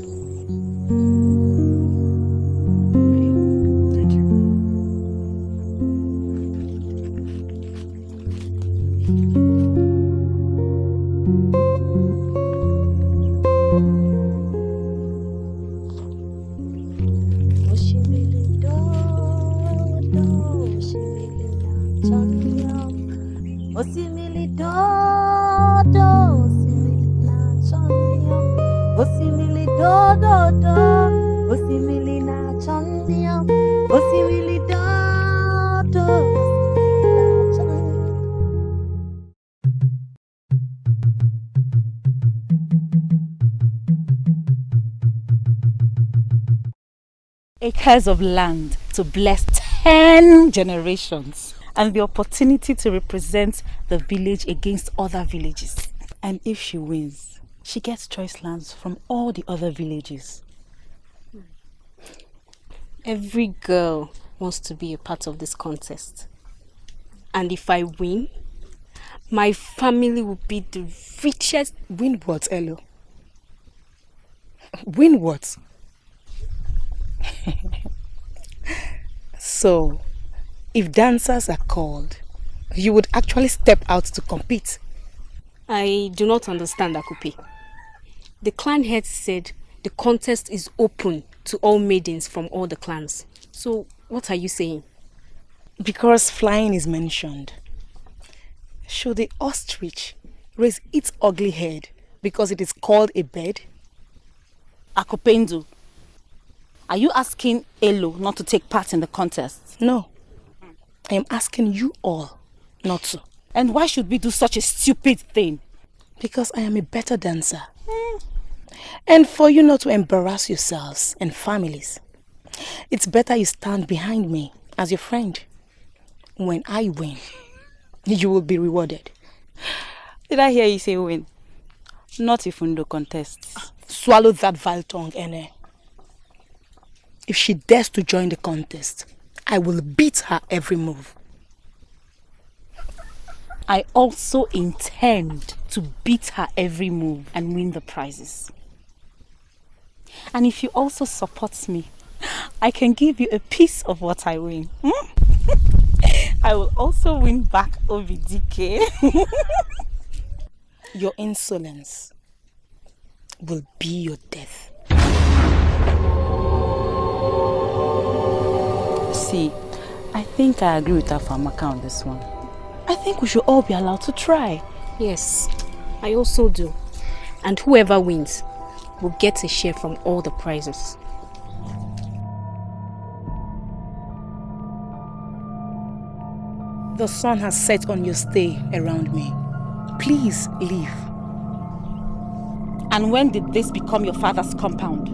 Acres of land to bless 10 generations and the opportunity to represent the village against other villages. And if she wins, she gets choice lands from all the other villages. Every girl wants to be a part of this contest. And if I win, my family will be the richest. Win what, Elo? Win what? So, if dancers are called, you would actually step out to compete? I do not understand, Akupe. The clan head said the contest is open to all maidens from all the clans. So, what are you saying? Because flying is mentioned. Should the ostrich raise its ugly head because it is called a bird? Akupendo, are you asking Elo not to take part in the contest? No. I am asking you all not to. And why should we do such a stupid thing? Because I am a better dancer. And for you not to embarrass yourselves and families, it's better you stand behind me as your friend. When I win, you will be rewarded. Did I hear you say win? Not if Undo contests. Swallow that vile tongue, Ene. If she dares to join the contest, I will beat her every move. I also intend to beat her every move and win the prizes. And if you also support me, I can give you a piece of what I win. I will also win back OBDK. Your insolence will be your death. See, I think I agree with Afamaka on this one. I think we should all be allowed to try. Yes, I also do. And whoever wins will get a share from all the prizes. The sun has set on your stay around me. Please leave. And when did this become your father's compound?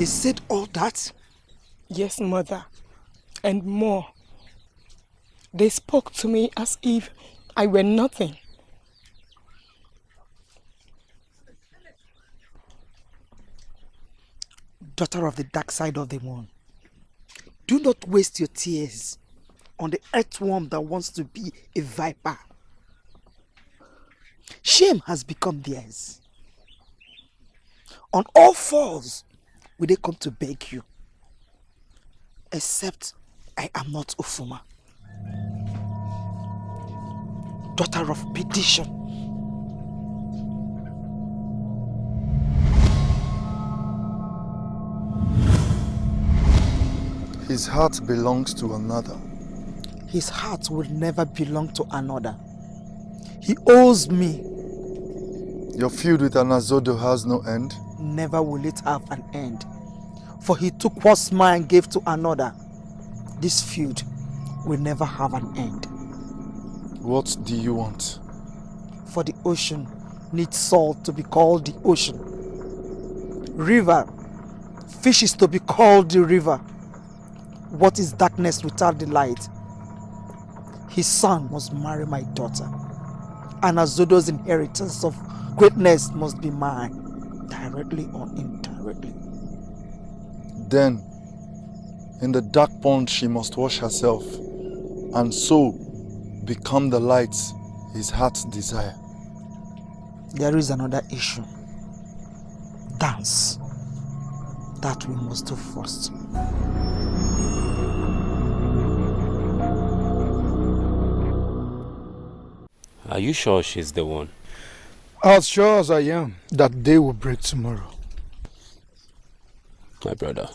They said all that? Yes, mother. And more. They spoke to me as if I were nothing. Daughter of the dark side of the moon, do not waste your tears on the earthworm that wants to be a viper. Shame has become theirs. On all fours will they come to beg you. Except I am not Ufuma. Daughter of perdition. His heart belongs to another. His heart will never belong to another. He owes me. Your feud with Anazodo has no end? Never will it have an end. For he took what's mine and gave to another. This feud will never have an end. What do you want? For the ocean needs salt to be called the ocean. River, fishes to be called the river. What is darkness without the light? His son must marry my daughter. Anazodo's inheritance of greatness must be mine, directly or indirectly. Then, in the dark pond she must wash herself, and so become the light his heart's desire. There is another issue. Dance. That we must do first. Are you sure she's the one? As sure as I am that day will break tomorrow. My brother,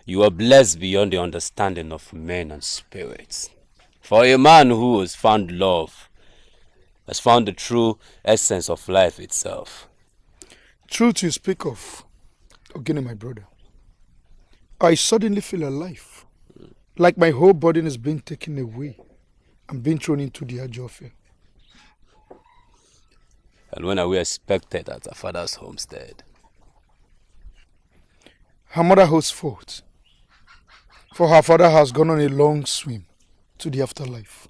you are blessed beyond the understanding of men and spirits. For a man who has found love, has found the true essence of life itself. Truth you speak of, Ogene, my brother. I suddenly feel alive. Like my whole body is being taken away and being thrown into the Ajofia. And when are we expected at her father's homestead? Her mother holds forth, for her father has gone on a long swim to the afterlife.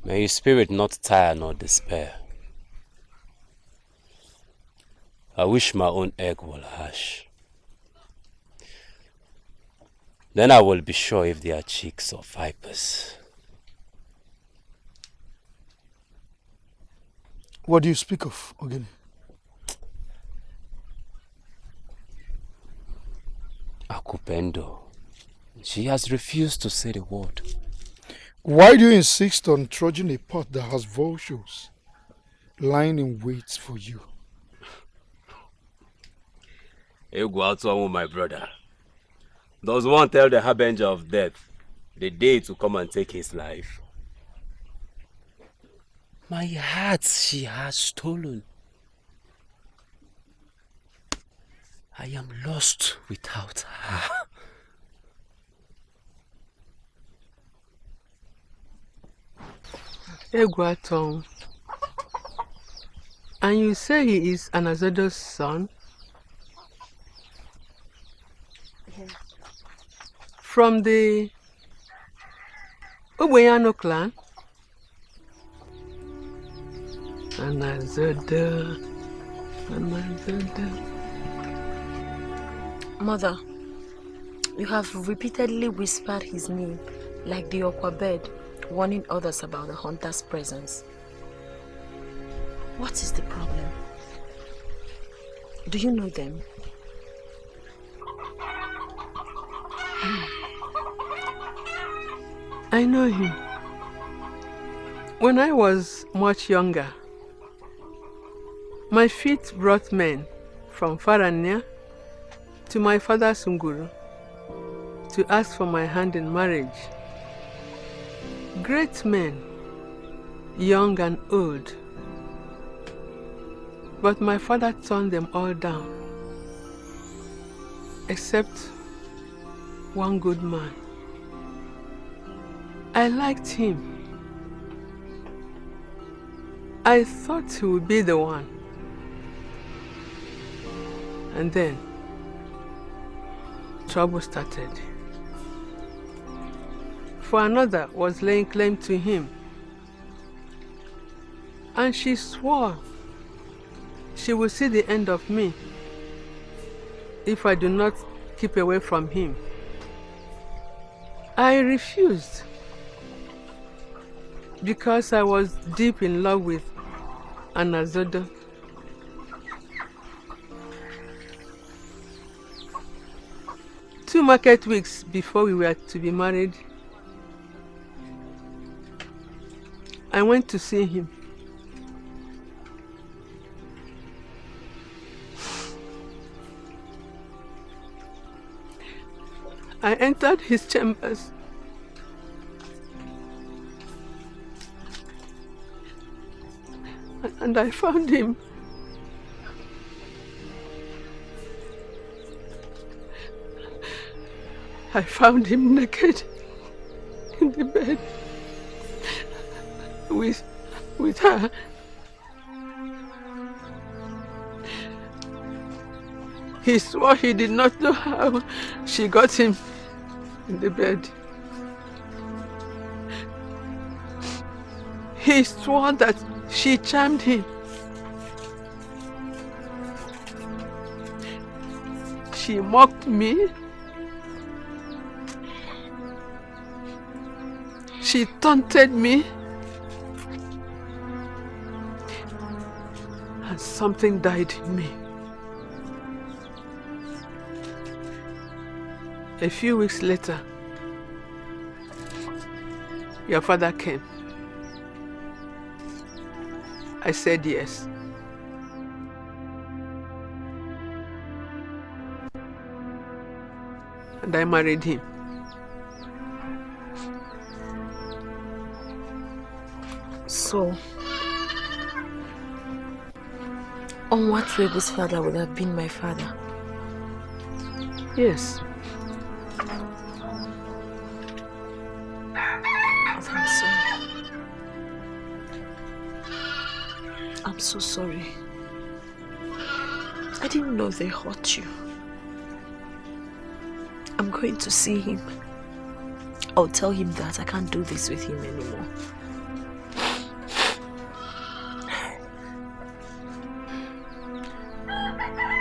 May his spirit not tire nor despair. I wish my own egg will hatch. Then I will be sure if they are chicks or vipers. What do you speak of, Ogene? Akupendo. She has refused to say the word. Why do you insist on trudging a pot that has vultures lying in wait for you? Egwatuamu, my brother. Does one tell the harbinger of death the day to come and take his life? My heart she has stolen. I am lost without her. Egwatong. And you say he is Anazodo's son? Yes. From the Ubeyano clan? Anazodo. Mother, you have repeatedly whispered his name like the aqua bird, warning others about the hunter's presence. What is the problem? Do you know them? I know him. When I was much younger, my feet brought men from far and near to my father's Nguru to ask for my hand in marriage. Great men, young and old. But my father turned them all down, except one good man. I liked him. I thought he would be the one. And then, trouble started. For another was laying claim to him, and she swore she will see the end of me if I do not keep away from him. I refused because I was deep in love with Anazodo. Two market weeks before we were to be married, I went to see him. I entered his chambers. And I found him. I found him naked in the bed with her. He swore he did not know how she got him in the bed. He swore that she charmed him. She mocked me. She taunted me. And something died in me. A few weeks later, your father came. I said yes. And I married him. So, Onwatwebu's father would have been my father? Yes. I'm so sorry. I didn't know they hurt you. I'm going to see him. I'll tell him that I can't do this with him anymore.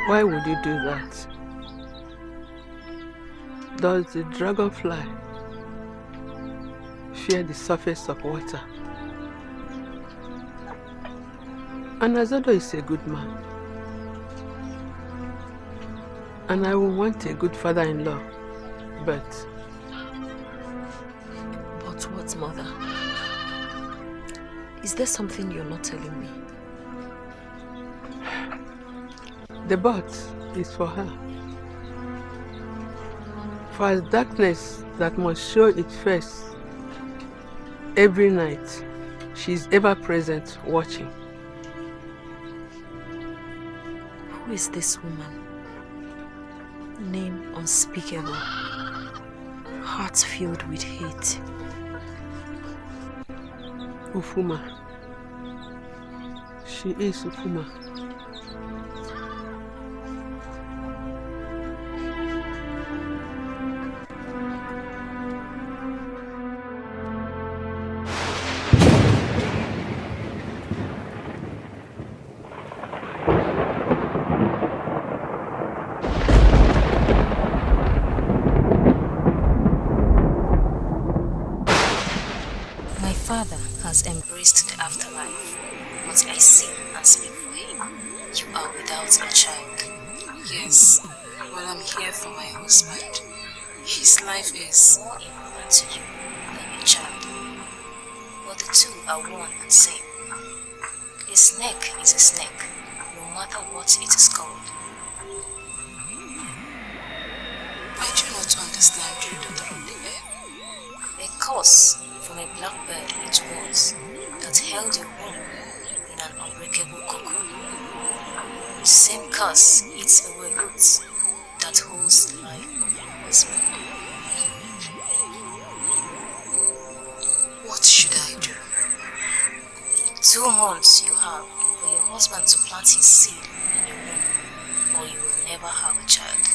Why would you do that? Does the dragonfly fear the surface of water? Anazodo is a good man. And I will want a good father-in-law. But what, mother? Is there something you're not telling me? The but is for her. For as darkness that must show its face every night, she is ever present watching. Who is this woman? Name unspeakable, heart filled with hate. Ufuma. She is Ufuma. Has embraced the afterlife, but I see and speak for him. You are without a child. Yes, but I'm here for my husband. His life is more important to you than a child. But the two are one and same. A snake is a snake, no matter what it is called. I do not understand you, daughter of the air. A curse from a blackbird it was that held you home in an unbreakable cocoon. The same curse eats away roots that holds the life of your husband. What should I do? 2 months you have for your husband to plant his seed in your womb, or you will never have a child.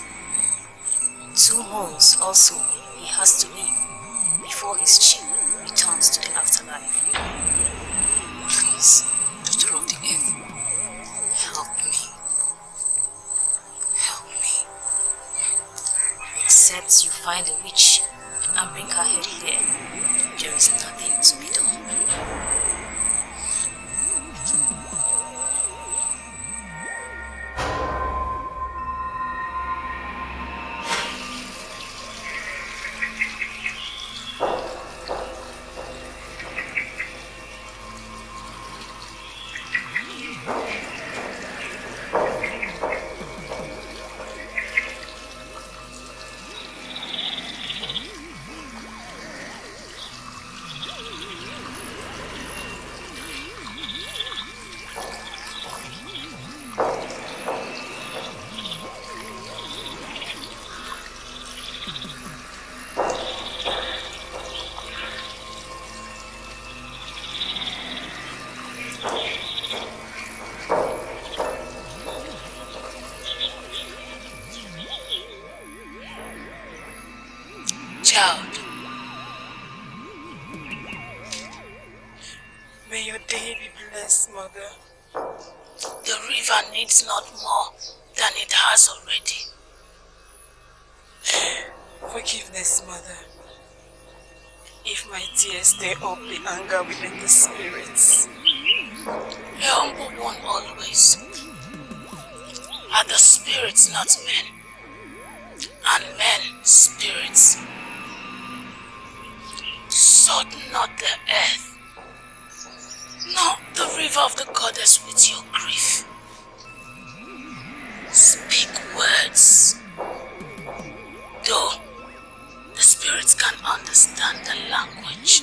2 months also he has to live before his chief returns to the afterlife. Please, daughter of the earth, help me. Help me. Except you find a witch and bring her head here, there is nothing to be done. Child, may your day be blessed, Mother. The river needs not more than it has already. Forgiveness, Mother. If my tears stir up the anger within the spirits. A humble one always. Are the spirits not men? And men spirits. Sod not the earth, nor the river of the goddess with your grief. Speak words. Though the spirits can understand the language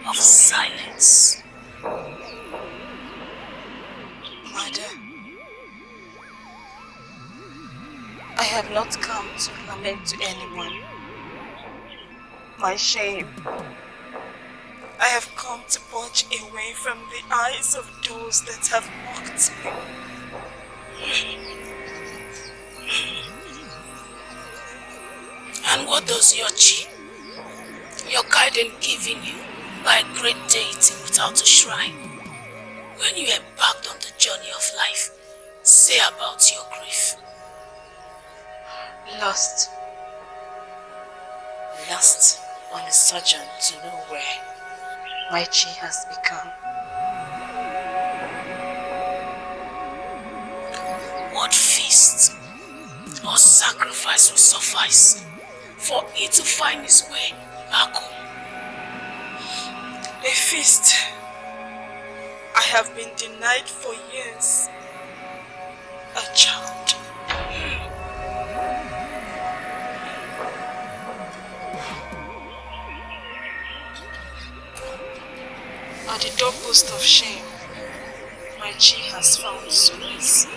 of silence. Mother, I have not come to lament to anyone. My shame. I have come to purge away from the eyes of those that have mocked me. And what does your chi, your guidance given you by a great deity without a shrine, when you embarked on the journey of life, say about your grief? Lost on a sojourn to nowhere, my chi has become. What feast or sacrifice will suffice for it to find its way back home? A feast I have been denied for years. A child. At the doorpost of shame, my chi has found solace.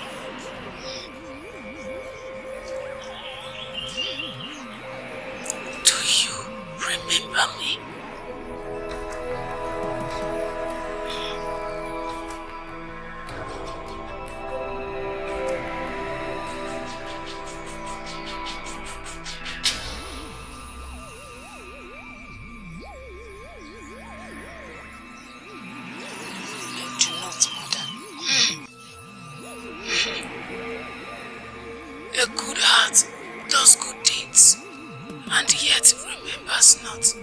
Do you remember me? A good heart does good deeds, and yet remembers not.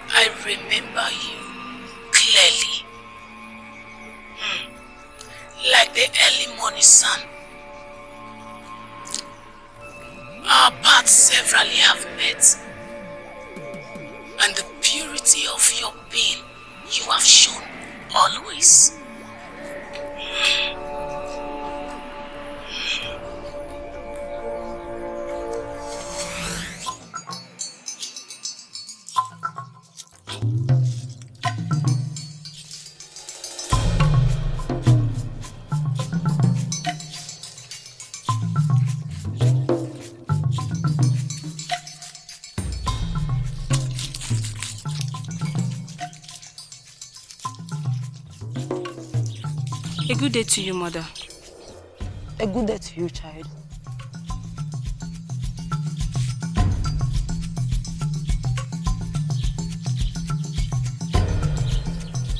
I remember you clearly, like the early morning sun. Our paths severally have met, and the purity of your being you have shown always. A good day to you, Mother. A good day to you, child.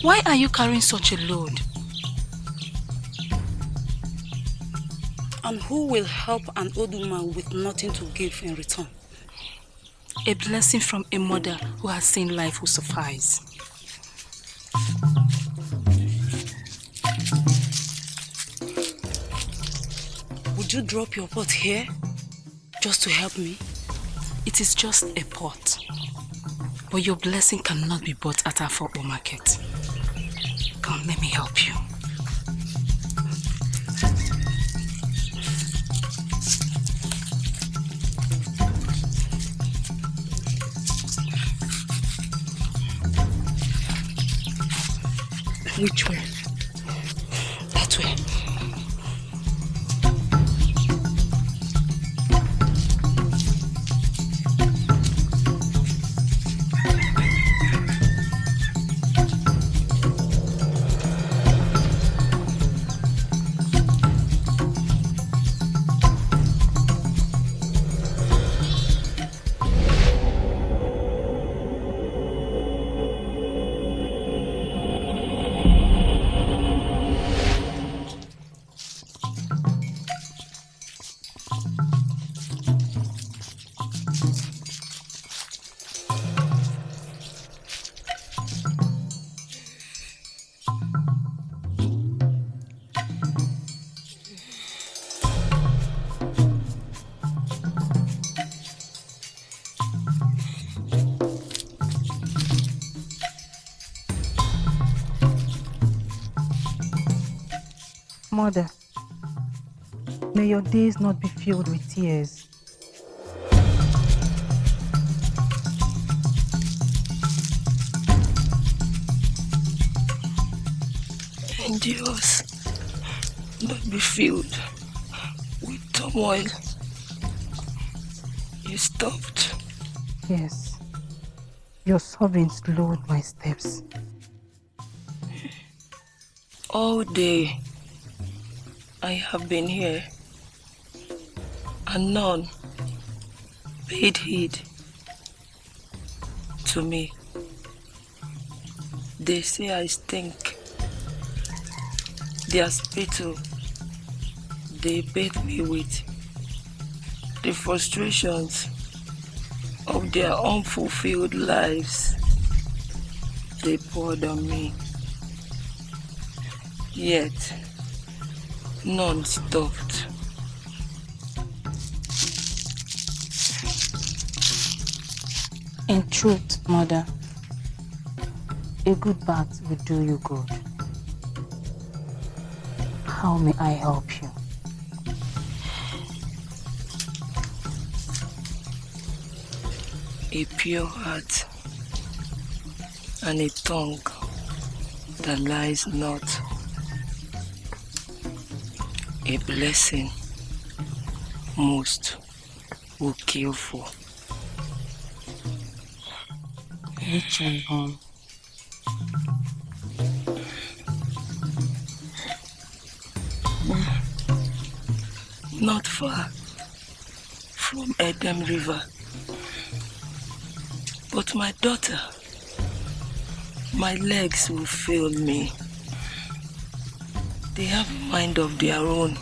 Why are you carrying such a load? And who will help an old woman with nothing to give in return? A blessing from a mother who has seen life will suffice. Would you drop your pot here just to help me? It is just a pot. But your blessing cannot be bought at our Afro market. Come, let me help you. Which way? That way. Mother, may your days not be filled with tears. And yours not be filled with turmoil. You stopped. Yes, your sobbing slowed my steps. All day I have been here, and none paid heed to me. They say I stink. Their spittle they bathe me with. The frustrations of their unfulfilled lives they poured on me. Yet none stopped. In truth, Mother, a good bath will do you good. How may I help you? A pure heart and a tongue that lies not. A blessing most will kill for. Which one, home? Not far from Edem River. But my daughter, my legs will fail me. They have a mind of their own.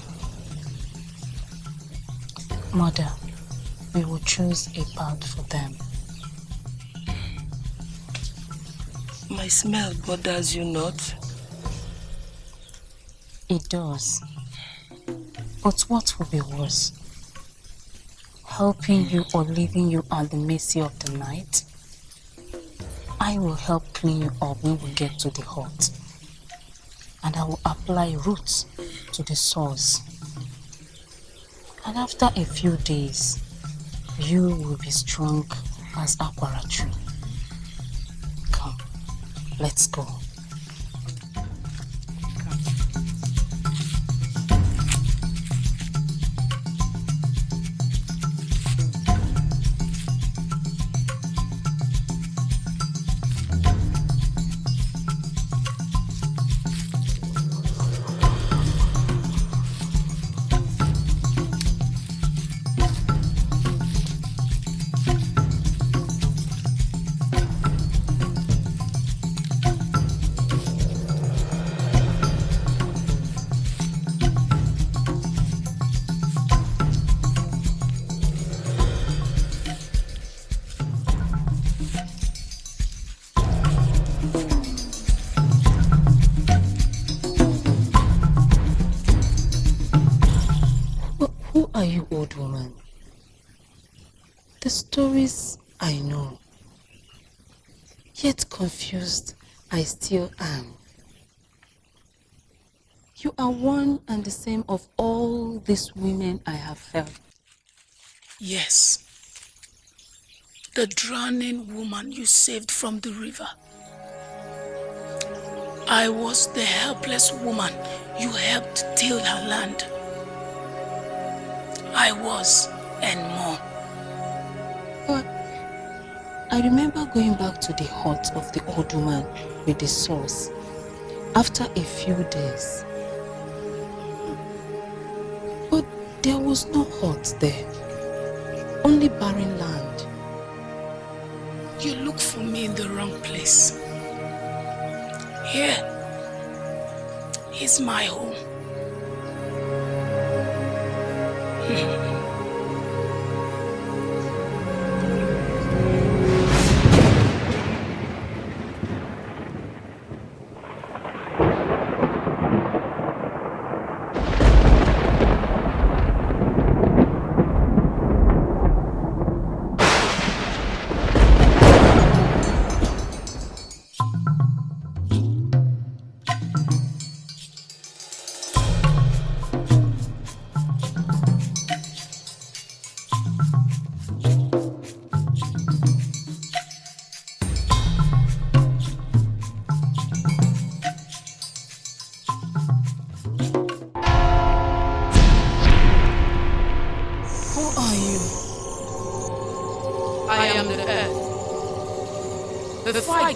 Mother, we will choose a path for them. My smell bothers you not? It does. But what will be worse? Helping you or leaving you at the mercy of the night? I will help clean you up when we get to the hut. And I will apply roots to the sores. And after a few days, you will be strong as aquara tree. Come, let's go. The stories I know, yet confused I still am. You are one and the same of all these women I have felt. Yes. The drowning woman you saved from the river. I was the helpless woman you helped till her land. I was, and more. But I remember going back to the hut of the old woman with the source after a few days. But there was no hut there, only barren land. You look for me in the wrong place. Here is my home.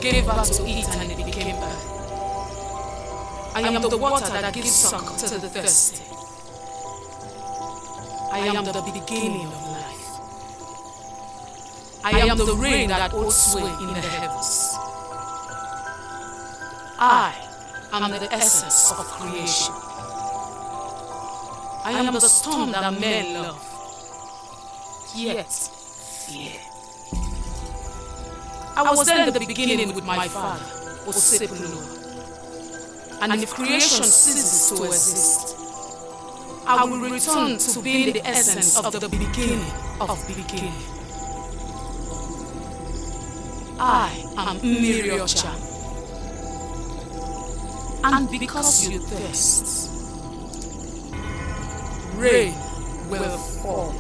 Gave birth to it and it became earth. I am the water that gives suck to the thirsty. I am the beginning of life. I am the rain that holds sway in the heavens. I am the essence of creation. I am the storm that men love, yet fear. I was then the beginning with my father, Osepulu. And if creation ceases to exist, I will return to being the essence of the beginning of the beginning. I am Miriocha. And because you thirst, rain will fall.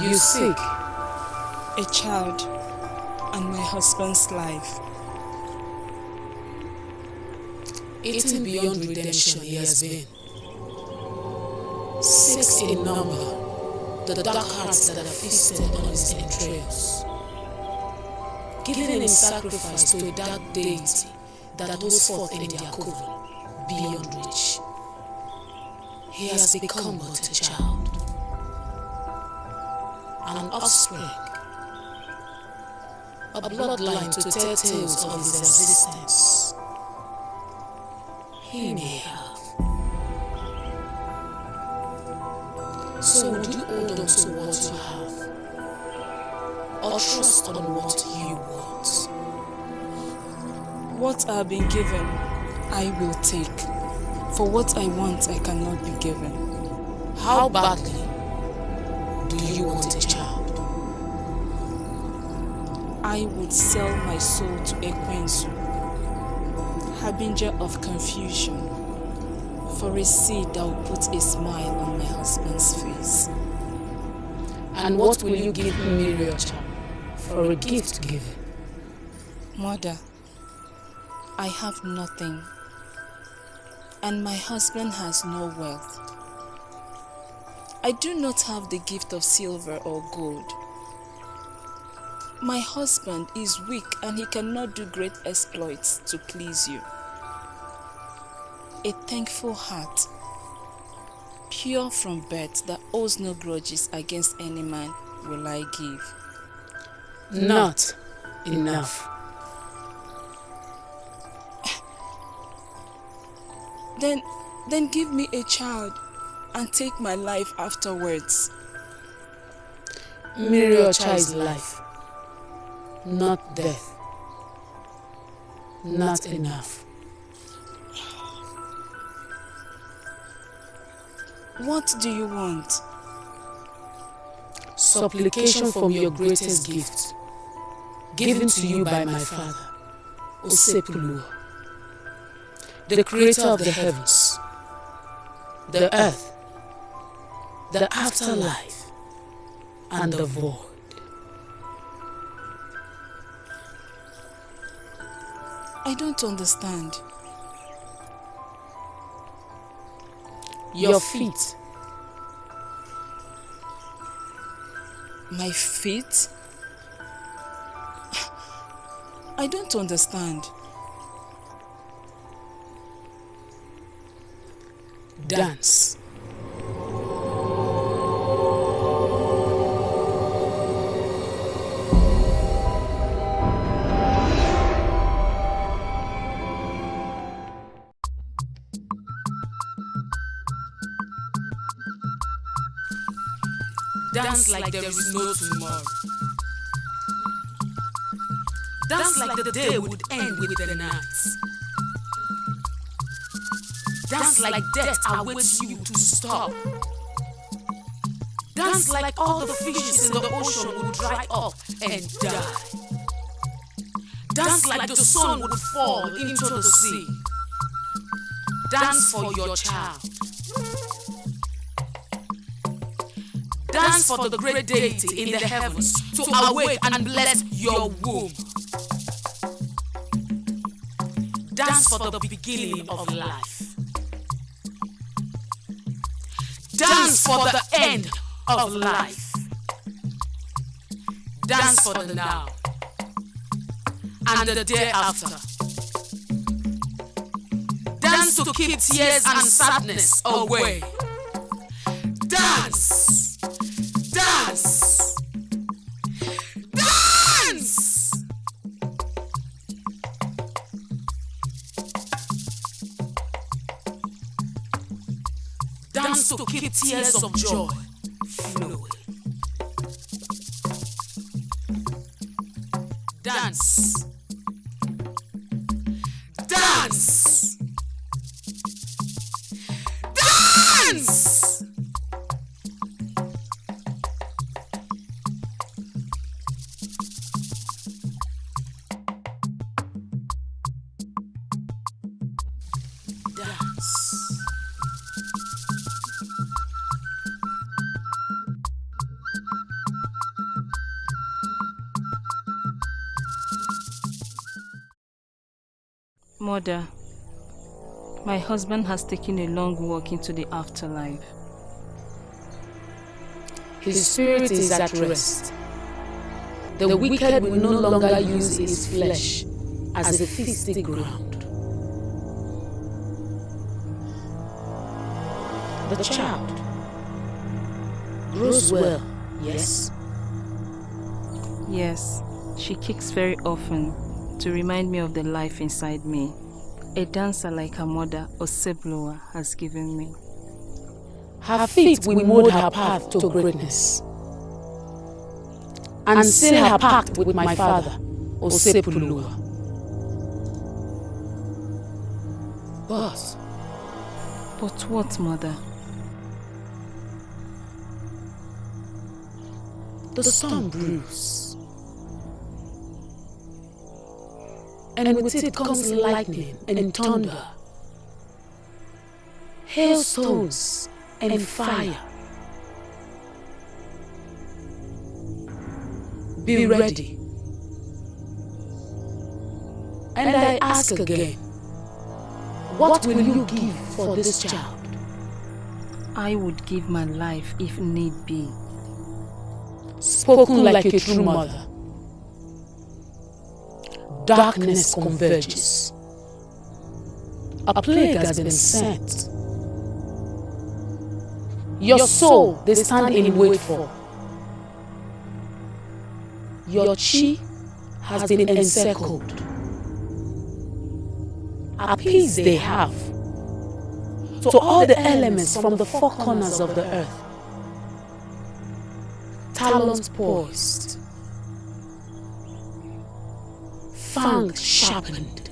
You seek a child and my husband's life. Eaten beyond redemption he has been. 6 in number, the dark hearts that have feasted on his entrails. Given in sacrifice to a dark deity that holds forth in their coven, beyond reach. He has become but a child. An offspring, a bloodline to tell tales of his existence. He may have. So would you hold on to what you have, or trust on what you want? What I've been given, I will take. For what I want, I cannot be given. How badly do you want a child? I would sell my soul to Ekwensu, harbinger of confusion, for a seed that will put a smile on my husband's face. And what will you give Miriocha for a gift given? Mother, I have nothing, and my husband has no wealth. I do not have the gift of silver or gold, My husband is weak and he cannot do great exploits to please you. A thankful heart, pure from birth, that owes no grudges against any man, will I give. Not enough. Then give me a child and take my life afterwards. Marry your child's life, not death. Not enough. What do you want? Supplication from your greatest gift, given to you by my father, Osepulu, the creator of the heavens, the earth, the afterlife, and the void. I don't understand. Your feet. My feet? I don't understand. Dance. Dance like there is no tomorrow. Dance like the day would end with the night. Dance like death awaits you to stop. Dance like all the fishes in the ocean would dry up and die. Dance like the sun would fall into the sea. Dance for your child. Dance for the great deity in the heavens to awake and bless your womb. Dance for the beginning of life. Dance for the end of life. Dance for the now and the day after. Dance to keep tears and sadness away. Dance! Dance! Dance! Dance to keep tears of joy flowing. Dance! Dance! Dance! Mother, my husband has taken a long walk into the afterlife. His spirit is at rest. The wicked will no longer use his flesh as a feasting ground. The child grows well, yes? Yes, she kicks very often to remind me of the life inside me. A dancer like her mother, Osebloa, has given me. Her feet will mold her path to greatness and seal her pact with my father, Osepulua. But what, Mother? The storm brews, and with it comes lightning and thunder, hailstones and fire. Be ready. And I ask again, what will you give for this child? I would give my life if need be. Spoken like a true mother. darkness converges. A plague has been sent. Your soul they stand in wait for. Your chi has been encircled. A peace they have to all the elements from the four corners of the earth. Talons poised, fangs sharpened,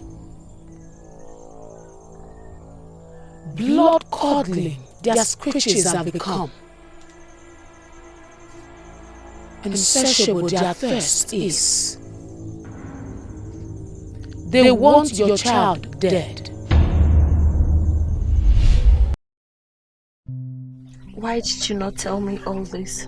blood curdling, their screeches have become. Insatiable their thirst is. They want your child dead. Why did you not tell me all this?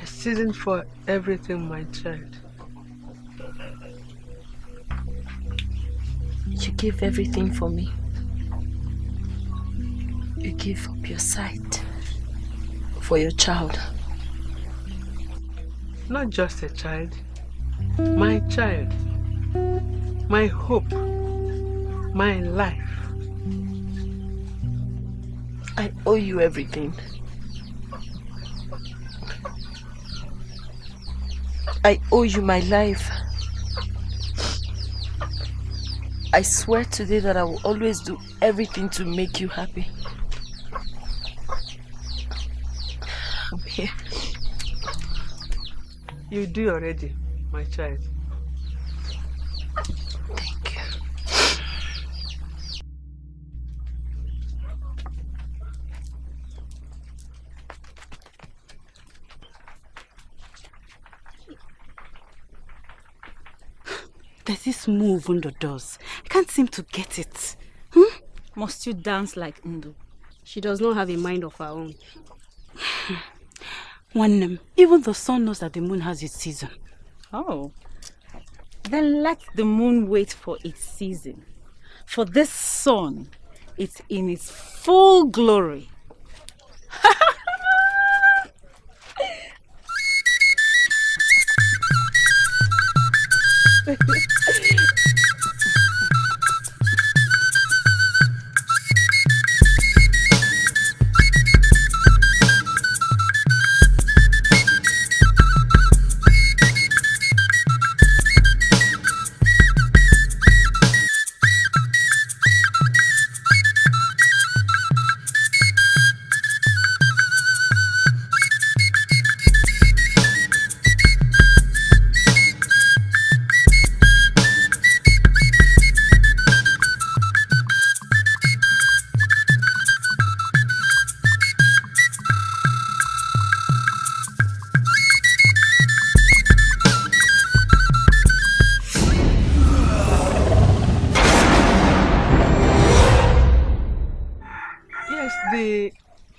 A season for everything, my child. You give everything for me. You give up your sight for your child. Not just a child, my child, my hope, my life. I owe you everything. I owe you my life. I swear today that I will always do everything to make you happy. I'm here. You do already, my child. Thank you. There's this move Ndo does. I can't seem to get it. Must you dance like Ndo? She does not have a mind of her own. Even the sun knows that the moon has its season. Oh. Then let the moon wait for its season. For this sun, it's in its full glory.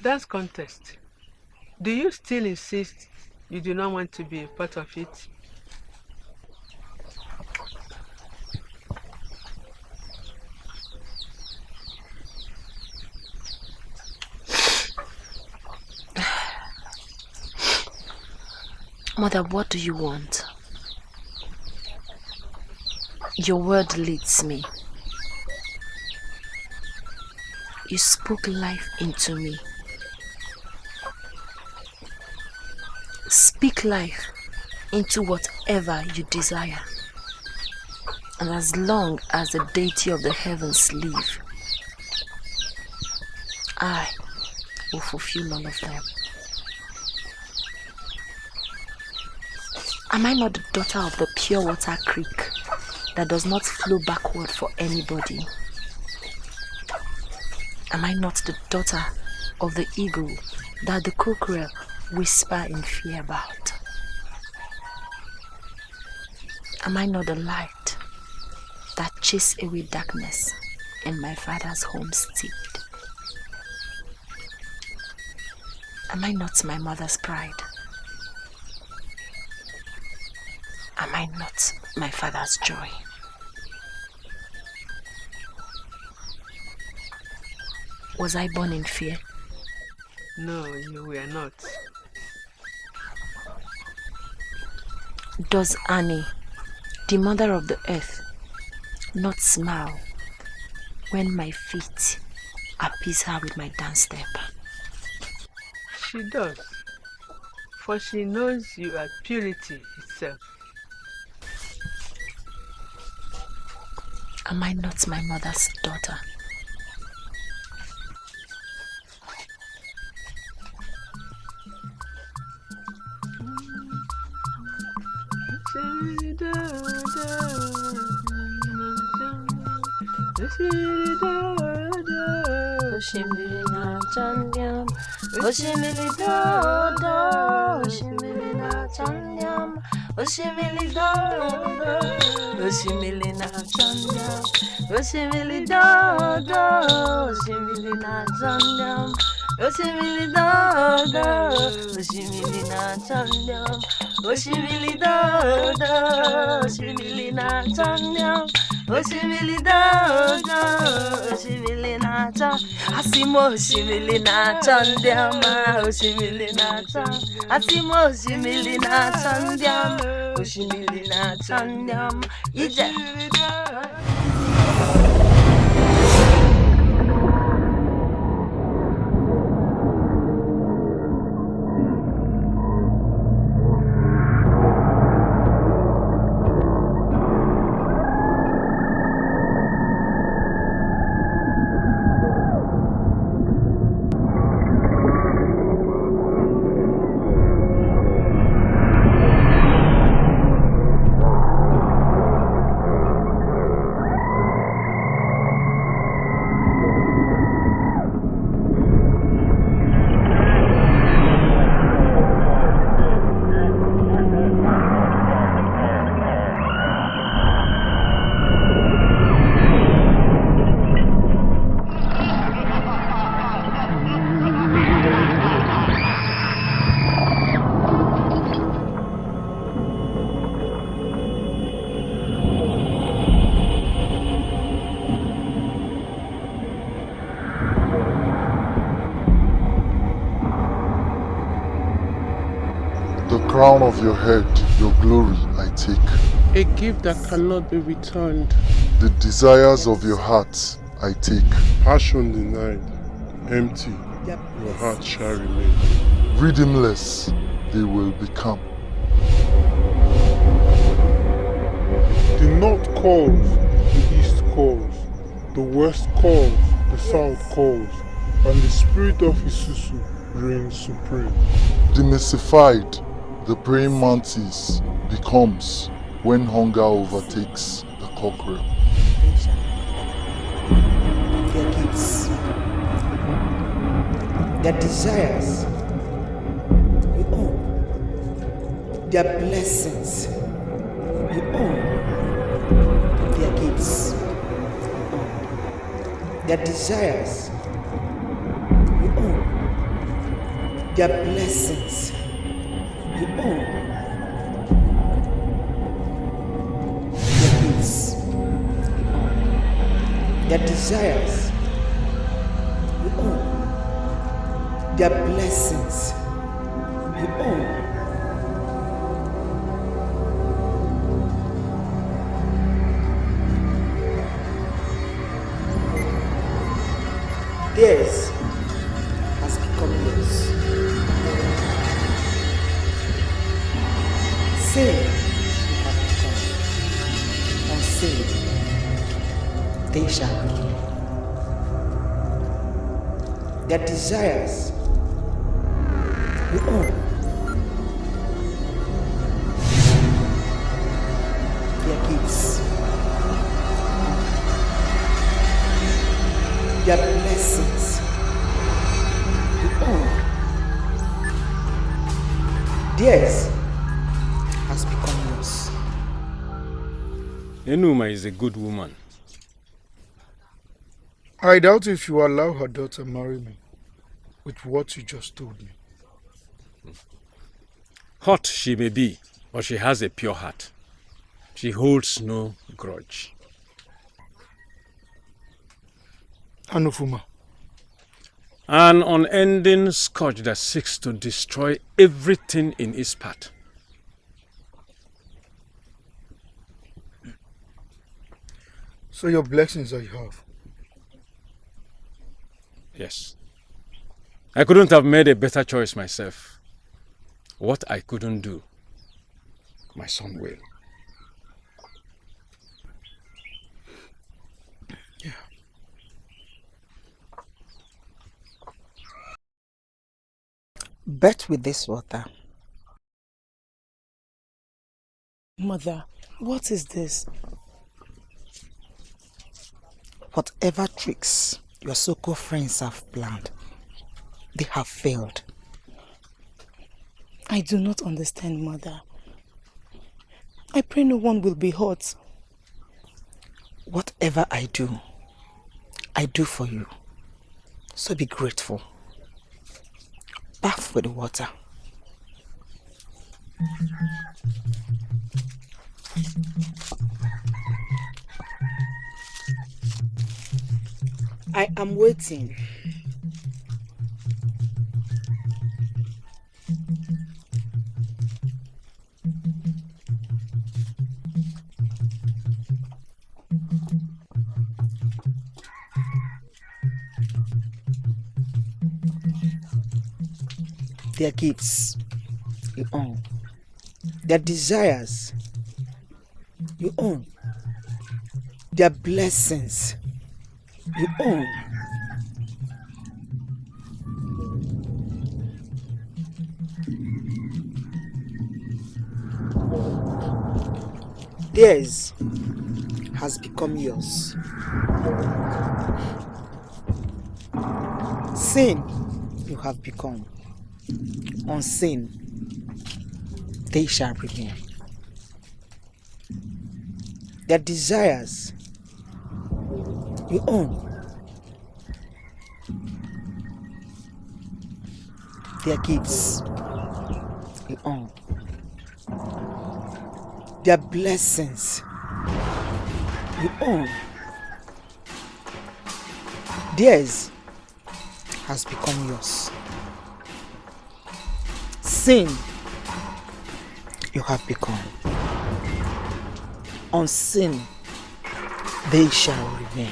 Dance contest. Do you still insist you do not want to be a part of it? Mother, what do you want? Your word leads me. You spoke life into me. Speak life into whatever you desire. And as long as the deity of the heavens live, I will fulfill all of them. Am I not the daughter of the pure water creek that does not flow backward for anybody? Am I not the daughter of the eagle that the cockerel whisper in fear about? Am I not the light that chase away darkness in my father's homestead? Am I not my mother's pride? Am I not my father's joy? Was I born in fear? No, you were not. Does Annie, the mother of the earth, not smile when my feet appease her with my dance step? She does, for she knows you are purity itself. Am I not my mother's daughter? Oshimilina Chandyam, Oshimilida, Oshimilina Chandyam, Oshimilida, Oshimilina Chandyam, Oshimilida, Oshimilina Chandyam, Oshimilida, Oshimilina Chandyam, Oshimilida, Oshimilina Chandyam. Oshimilida, Oshimilina Chan, Asimo Oshimilina Chandyama, Oshimilina Chan, Asimo Oshimilina Chandyama, Oshimilina Chandyama, Ije. Crown of your head, your glory I take. A gift that cannot be returned. The desires of your heart I take. Passion denied, empty, your heart shall remain. Redeemless they will become. The north calls, the east calls, the west calls, the south calls, and the spirit of Isusu reigns supreme. Demystified, the praying mantis becomes when hunger overtakes the cockerel. Their gifts, their desires, we own. Their blessings, we own. Their gifts, we own. Their desires, we own. Their blessings, we own. Their gifts, we own. Their desires, we own. Their blessings, we own. Theirs has become yours. Same you have become, and same they shall be. Their desires we own. Their gifts, their blessings, we own. Theirs has become yours. Enuma is a good woman. I doubt if you allow her daughter marry me with what you just told me. Hot she may be, but she has a pure heart. She holds no grudge. Anufuma. An unending scourge that seeks to destroy everything in its path. So your blessings I have. Yes. I couldn't have made a better choice myself. What I couldn't do, my son will. Yeah. Bet with this water. Mother, what is this? Whatever tricks your so-called friends have planned, they have failed. I do not understand, Mother. I pray no one will be hurt. Whatever I do for you. So be grateful. Bath with the water. I am waiting. Their gifts, you own. Their desires, you own. Their blessings, you own. Theirs has become yours. Sin you have become. On sin they shall remain. Their desires you own. Their gifts you own. Their blessings you own. Theirs has become yours. Sin you have become. On sin they shall remain.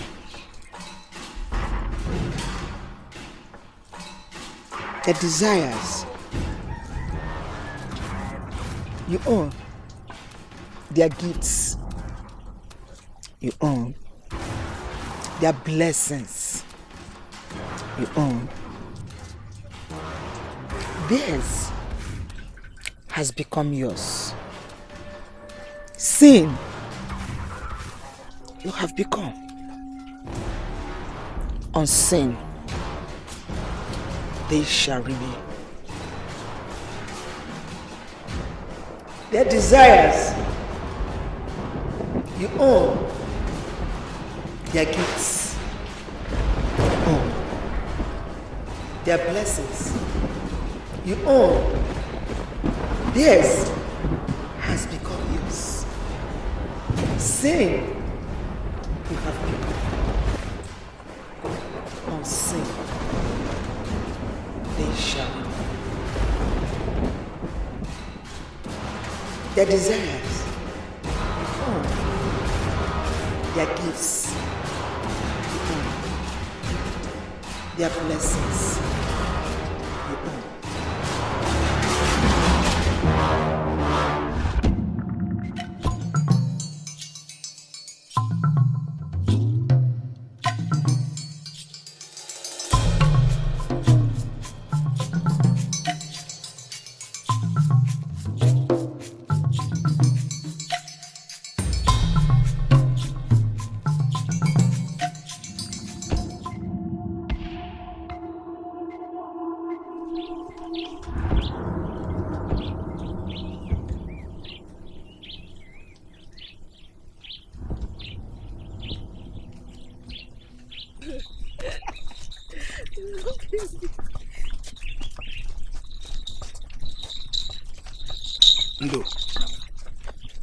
Their desires you own. Their gifts you own. Their blessings you own. Theirs has become yours. Sin you have become. On sin they shall remain. Their desires you own. Their gifts you own. Their blessings you own. Theirs has become yours. Sin you have become. On sin they shall remain. Their desires you own. Their gifts you own. Their blessings you own.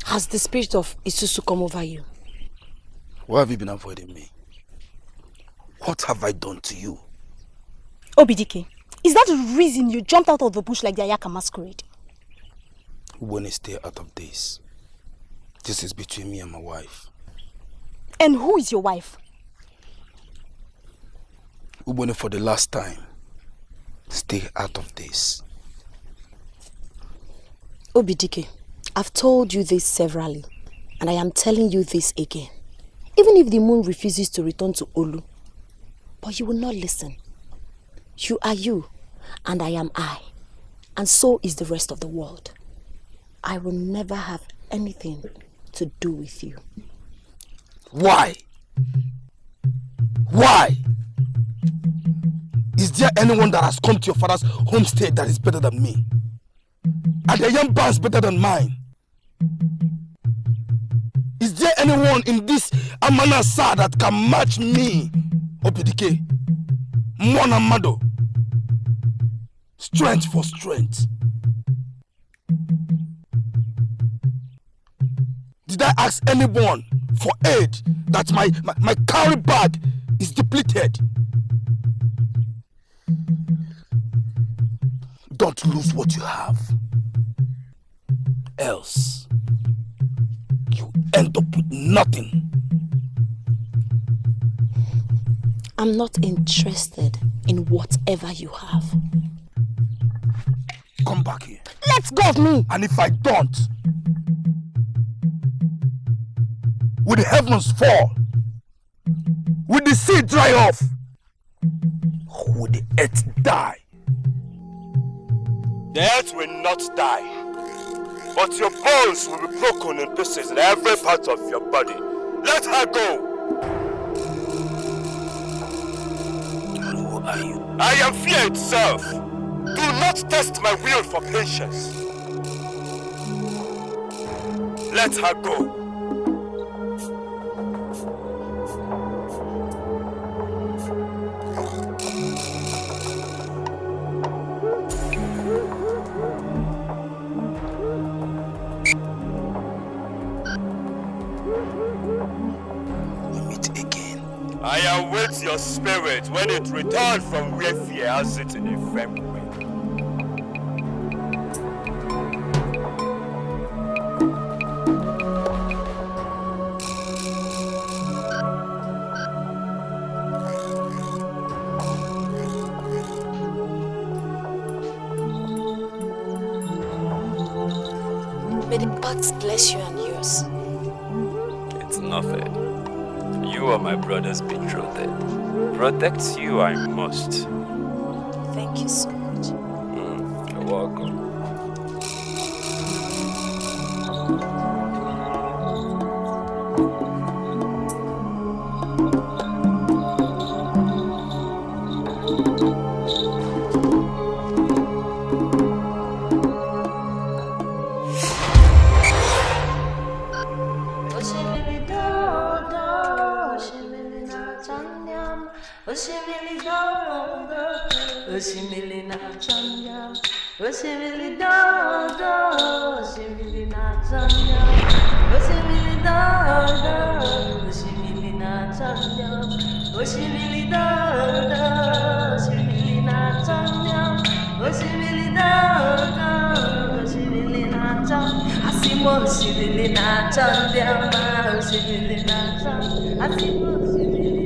Has the spirit of Isusu come over you? Why have you been avoiding me? What have I done to you? Obidike, is that the reason you jumped out of the bush like the Ayaka masquerade? When I stay out of this, this is between me and my wife. And who is your wife? Ubone, for the last time, stay out of this. Obidike, I've told you this severally, and I am telling you this again. Even if the moon refuses to return to Olu, but you will not listen. You are you, and I am I, and so is the rest of the world. I will never have anything to do with you. Why? Why? Is there anyone that has come to your father's homestead that is better than me? Are the young bands better than mine? Is there anyone in this Amanasa that can match me? Obidike, Mwana Mado. Strength for strength. Did I ask anyone for aid that my carry bag is depleted? Don't lose what you have. Else, you end up with nothing. I'm not interested in whatever you have. Come back here. Let go of me! And if I don't, will the heavens fall? Will the sea dry off? Or will the earth die? The earth will not die, but your bones will be broken in pieces in every part of your body. Let her go! Who are you? I am fear itself. Do not test my will for patience. Let her go. I await your spirit when it returns from where fear has it in a firm way. May the gods bless you and yours. It's nothing. You are my brother's betrothed. Protect you I must. Thank you so much. You're welcome.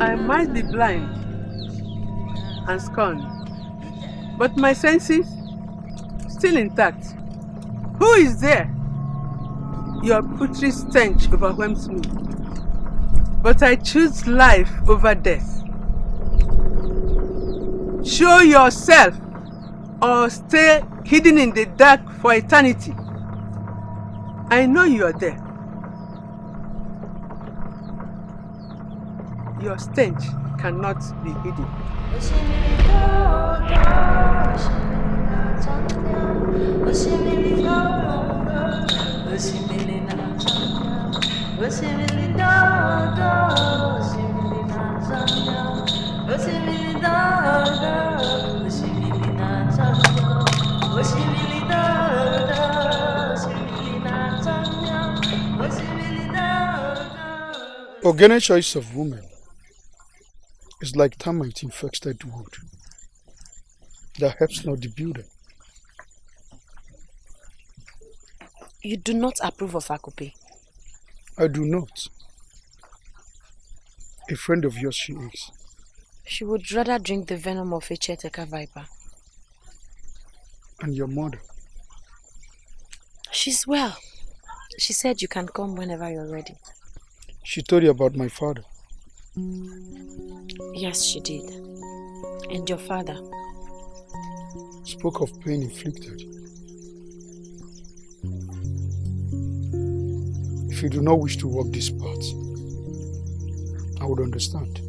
I might be blind and scorned, but my senses still intact. Who is there? Your putrid stench overwhelms me, but I choose life over death. Show yourself or stay hidden in the dark for eternity. I know you are there. Your stench cannot be hidden. Organic choice of woman is like termite infested wood that helps not the builder. You do not approve of Akupe? I do not. A friend of yours she is. She would rather drink the venom of a Cheteka viper. And your mother? She's well. She said you can come whenever you're ready. She told you about my father? Yes, she did. And your father? Spoke of pain inflicted. If you do not wish to walk this path, I would understand.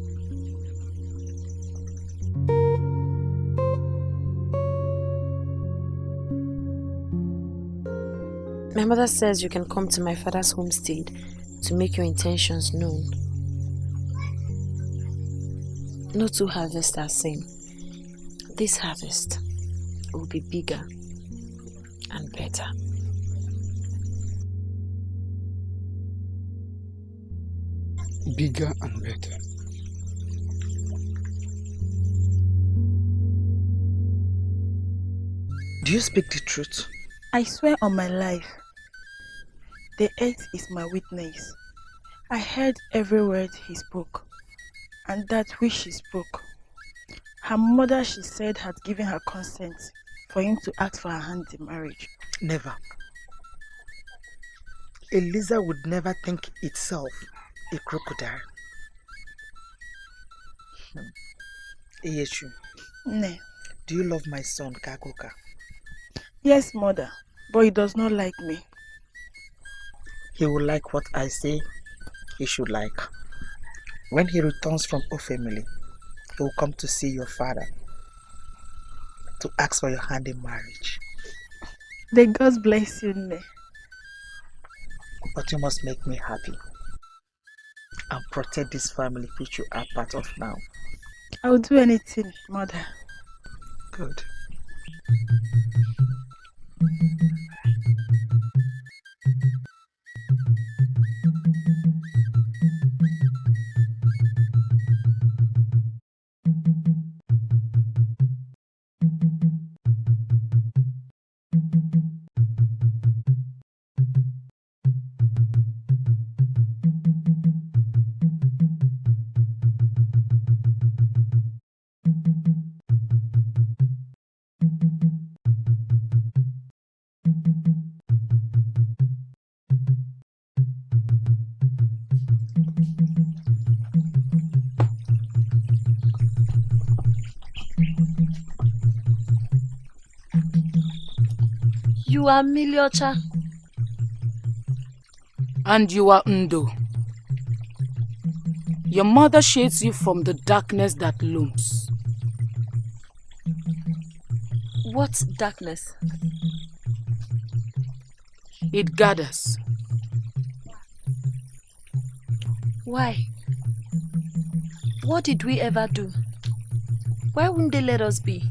My mother says you can come to my father's homestead to make your intentions known. No two harvests are same. This harvest will be bigger and better. Bigger and better. Do you speak the truth? I swear on my life. The earth is my witness. I heard every word he spoke, and that which she spoke. Her mother, she said, had given her consent for him to ask for her hand in marriage. Never. A lizard would never think itself a crocodile. Iyeshu, Ne. do you love my son, Kakoka? Yes, mother, but he does not like me. He will like what I say he should like. When he returns from Ofemili, he will come to see your father to ask for your hand in marriage. May God bless you, Ne. But you must make me happy and protect this family which you are part of now. I will do anything, mother. Good. You are Miliocha. And you are Ndo. Your mother shades you from the darkness that looms. What darkness? It gathers. Why? What did we ever do? Why wouldn't they let us be?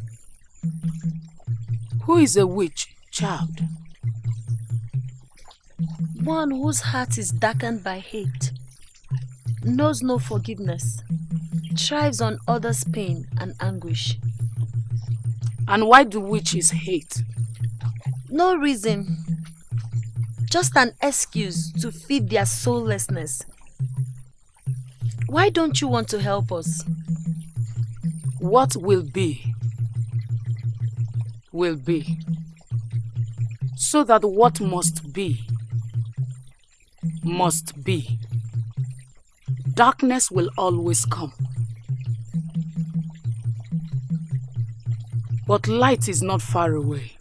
Who is a witch, child? One whose heart is darkened by hate, knows no forgiveness, thrives on others' pain and anguish. And why do witches hate? No reason. Just an excuse to feed their soullessness. Why don't you want to help us? What will be, will be. So that what must be, must be. Darkness will always come. But light is not far away.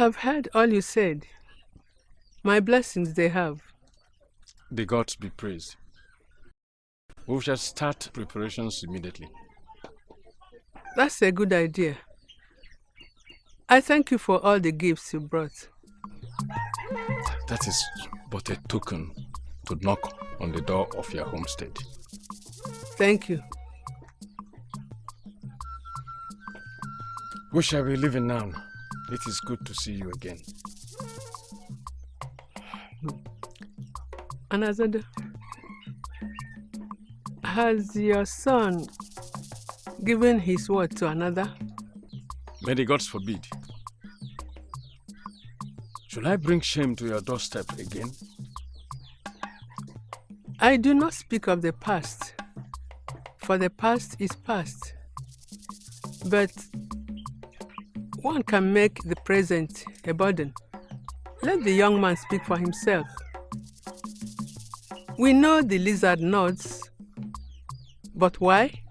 have heard all you said. My blessings they have. The gods be praised. We shall start preparations immediately. That's a good idea. I thank you for all the gifts you brought. That is but a token to knock on the door of your homestead. Thank you. We shall be leaving now. It is good to see you again. Anazada, has your son given his word to another? May the gods forbid. Should I bring shame to your doorstep again? I do not speak of the past, for the past is past. But one can make the present a burden. Let the young man speak for himself. We know the lizard nods, but why?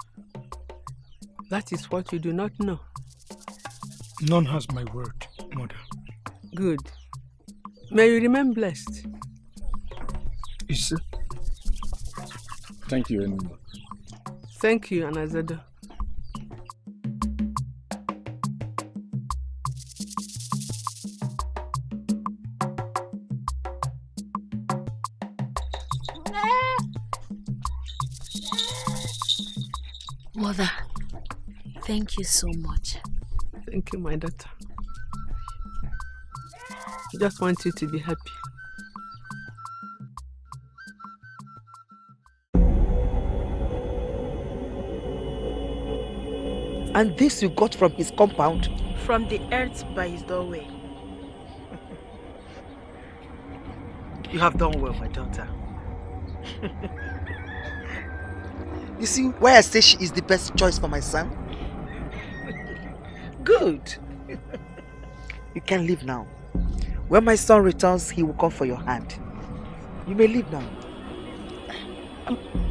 That is what you do not know. None has my word, Mother. Good. May you remain blessed. Is it? Thank you, Enuma. Thank you, Anazada. Mother, thank you so much. Thank you, my daughter. I just want you to be happy. And this you got from his compound? From the earth by his doorway. You have done well, my daughter. You see why I say she is the best choice for my son? Good. You can leave now. When my son returns, he will come for your hand. You may leave now.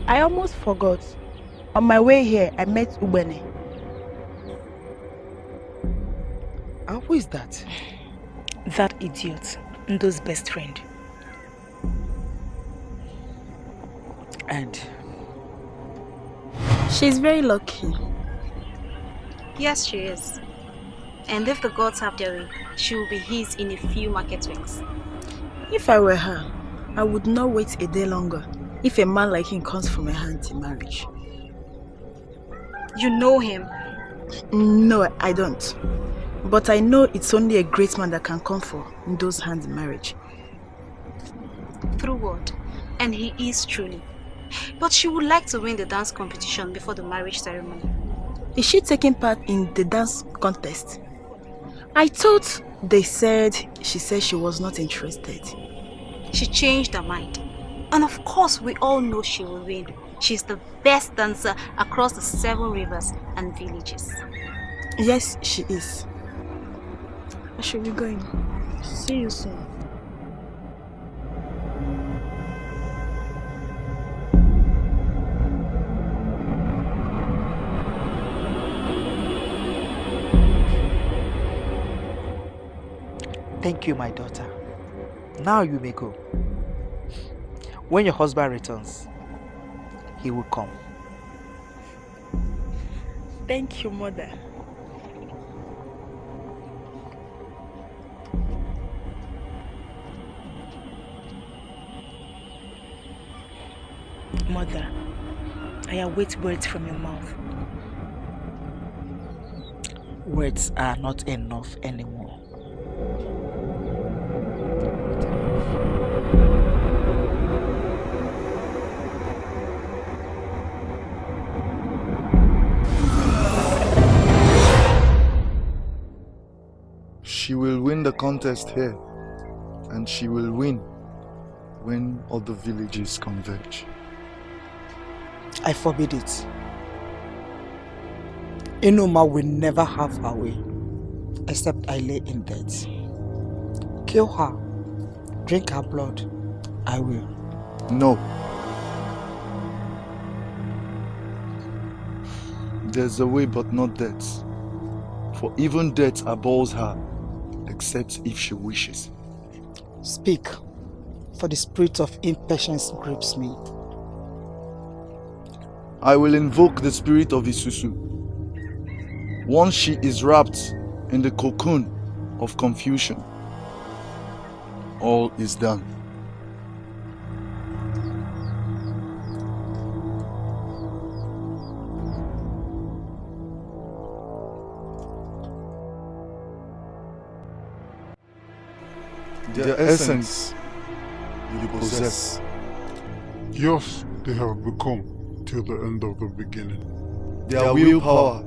I almost forgot. On my way here, I met Ubene. And who is that? That idiot, Ndo's best friend. And? She's very lucky. Yes, she is. And if the gods have their way, she will be his in a few market weeks. If I were her, I would not wait a day longer if a man like him comes from my hand in marriage. You know him? No, I don't. But I know it's only a great man that can come for Ndo's hand in marriage. Through word. And he is truly. But she would like to win the dance competition before the marriage ceremony. Is she taking part in the dance contest? I thought they said she said she was not interested. She changed her mind. And of course we all know she will win. She's the best dancer across the 7 rivers and villages. Yes, she is. I should be going. See you soon. Thank you, my daughter. Now you may go. When your husband returns, he will come. Thank you, Mother. Mother, I await words from your mouth. Words are not enough anymore. She will win the contest here, and she will win when all the villages converge. I forbid it. Enuma will never have her way, except I lay in death. Kill her, drink her blood, I will. No. There's a way, but not death. For even death abhors her, except if she wishes. Speak, for the spirit of impatience grips me. I will invoke the spirit of Isusu. Once she is wrapped in the cocoon of confusion, all is done. Their essence you possess. Yours they have become till the end of the beginning. Their willpower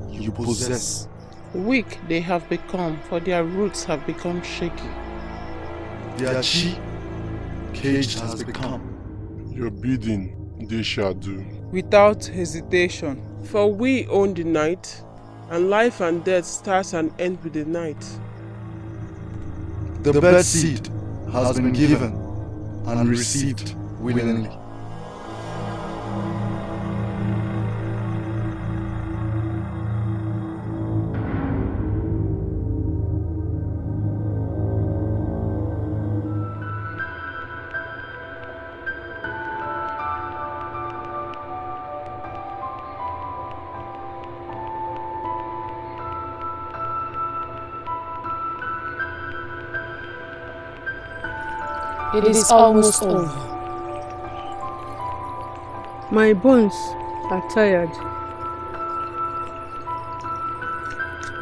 you possess. Weak they have become, for their roots have become shaky. Their chi caged has become. Your bidding they shall do. Without hesitation, for we own the night, and life and death starts and ends with the night. The bird seed has been given and received willingly. It is almost over. My bones are tired.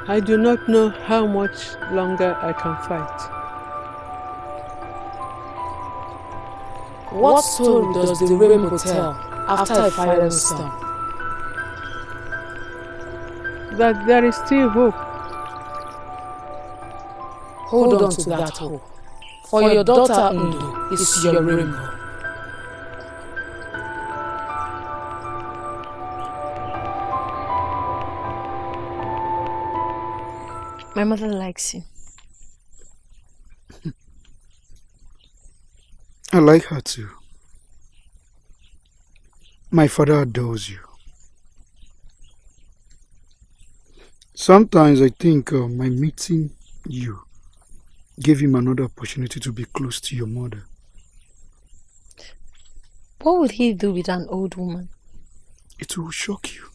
I do not know how much longer I can fight. What story does the rainbow tell after a fiery storm? That there is still hope. Hold on to that hope. For your daughter Ndo is your rainbow. My mother likes you. I like her too. My father adores you. Sometimes I think my meeting you gave him another opportunity to be close to your mother. What would he do with an old woman? It will shock you.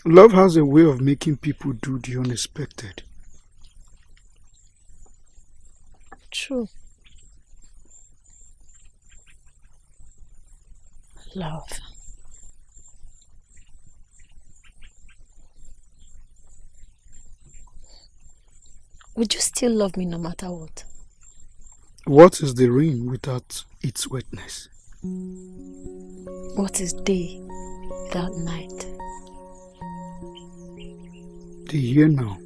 Love has a way of making people do the unexpected. True. Love. Would you still love me no matter what? What is the rain without its wetness? What is day without night? The here now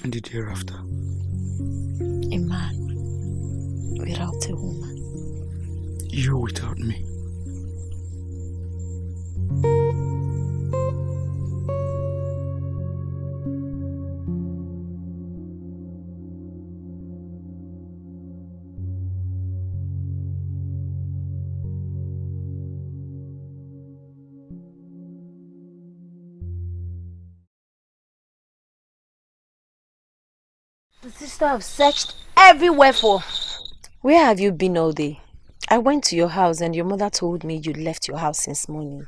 and the hereafter. A man without a woman. You without me. The sister have searched everywhere for. Where have you been all day? I went to your house and your mother told me you left your house since morning.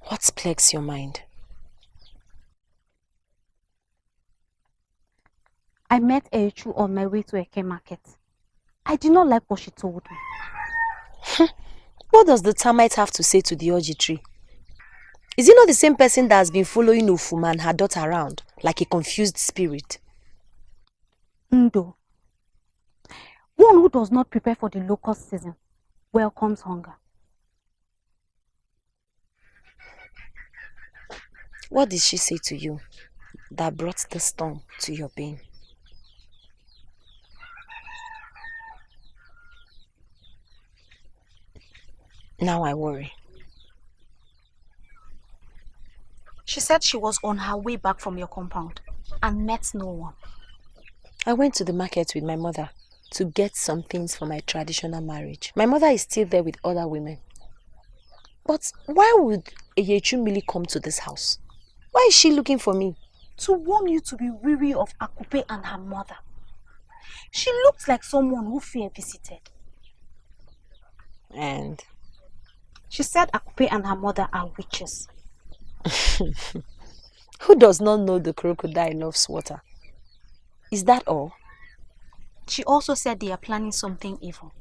What plagues your mind? I met Echu on my way to Eke Market. I did not like what she told me. What does the termite have to say to the orgy tree? Is he not the same person that has been following Ufuma and her daughter around, like a confused spirit? Ndo. One who does not prepare for the locust season welcomes hunger. What did she say to you that brought the storm to your being? Now I worry. She said she was on her way back from your compound and met no one. I went to the market with my mother to get some things for my traditional marriage. My mother is still there with other women. But why would Yechumili come to this house? Why is she looking for me? To warn you to be weary of Akupe and her mother. She looked like someone who fear visited. And? She said Akupe and her mother are witches. Who does not know the crocodile loves water? Is that all? She also said they are planning something evil.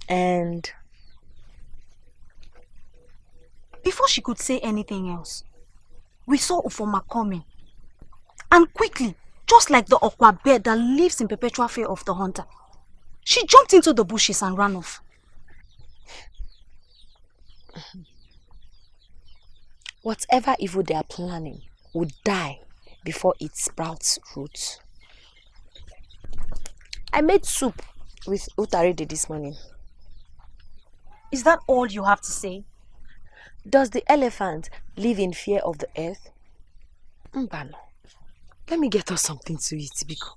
And? Before she could say anything else, we saw Ufoma coming. And quickly, just like the Okwa bird that lives in perpetual fear of the hunter, she jumped into the bushes and ran off. Whatever evil they are planning would die before it sprouts roots. I made soup with utarede this morning. Is that all you have to say? Does the elephant live in fear of the earth? Mbano. Let me get us something to eat, Biko.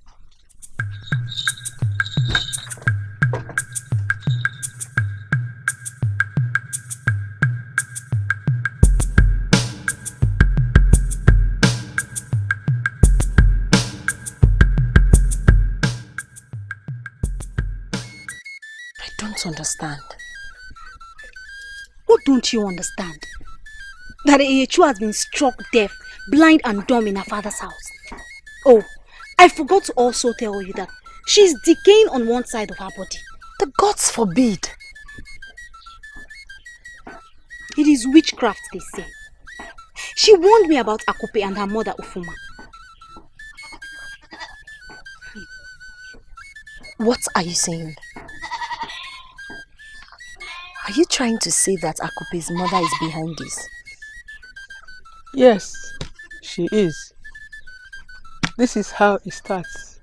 I don't understand. What don't you understand? That Eyechu has been struck deaf, blind and dumb in her father's house. Oh, I forgot to also tell you that she's decaying on one side of her body. The gods forbid. It is witchcraft, they say. She warned me about Akupe and her mother Ufuma. What are you saying? Are you trying to say that Akupe's mother is behind this? Yes, she is. This is how it starts.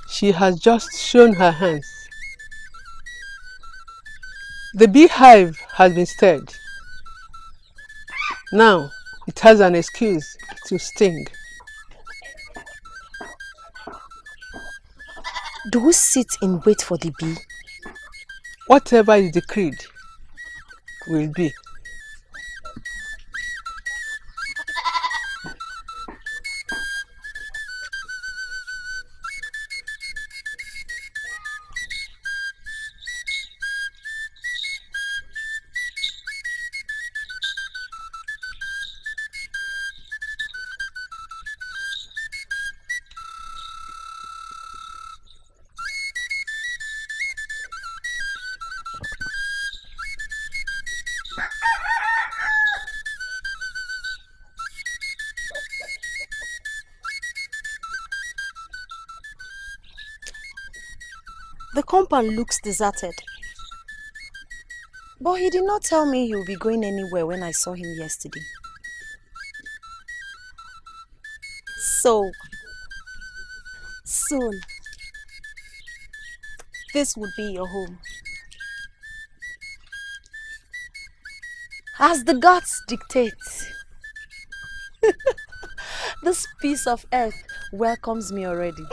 She has just shown her hands. The beehive has been stirred. Now it has an excuse to sting. Do we sit in wait for the bee? Whatever is decreed will be. The compound looks deserted. But he did not tell me he would be going anywhere when I saw him yesterday. So, soon, this would be your home. As the gods dictate. This piece of earth welcomes me already.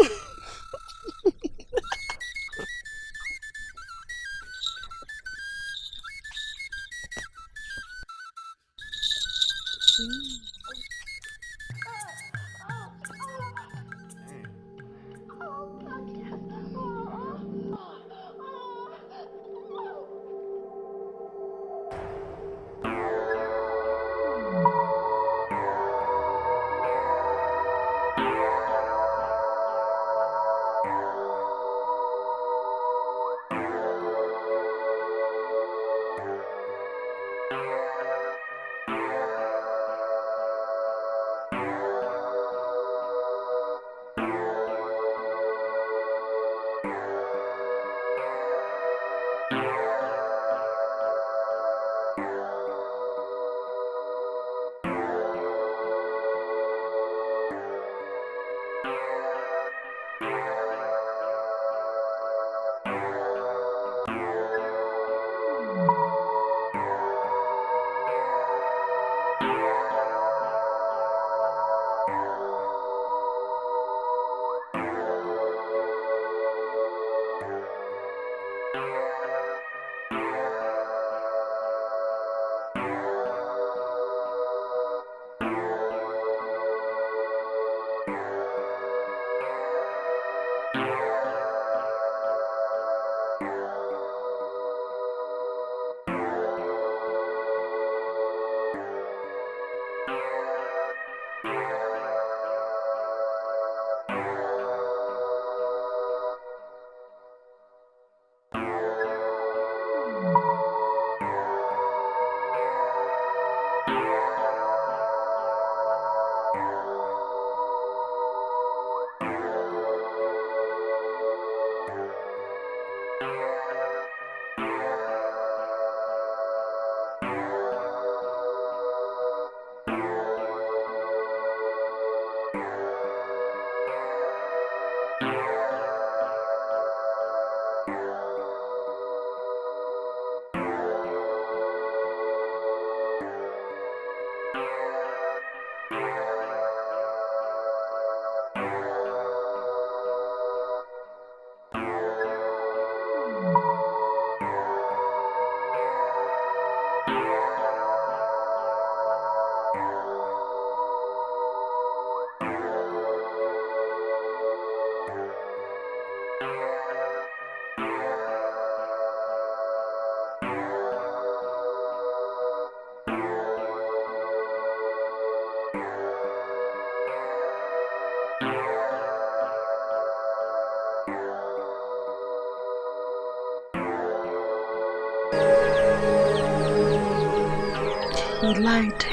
He lied.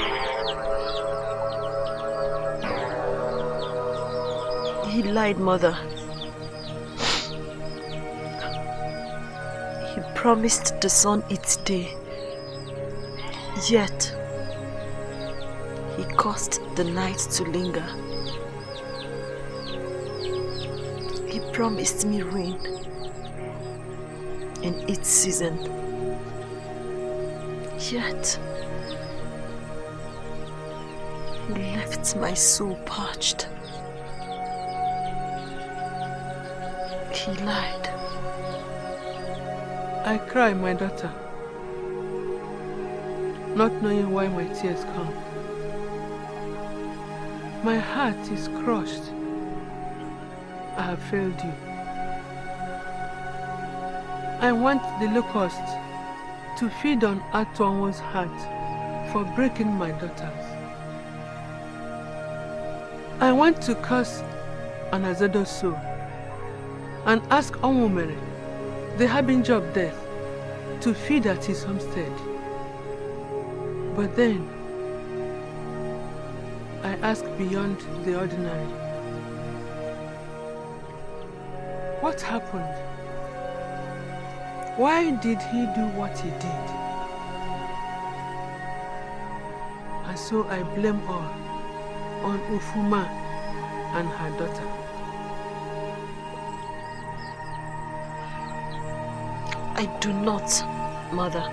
He lied, Mother. He promised the sun its day, yet he caused the night to linger. He promised me rain in its season, yet he left my soul parched. He lied. I cry, my daughter, not knowing why my tears come. My heart is crushed. I have failed you. I want the locust to feed on Atwanwo's heart for breaking my daughters. I want to curse Anazado's soul and ask Onwumere, the harbinger of death, to feed at his homestead. But then, I ask beyond the ordinary. What happened? Why did he do what he did? And so I blame all on Ufuma and her daughter. I do not, Mother.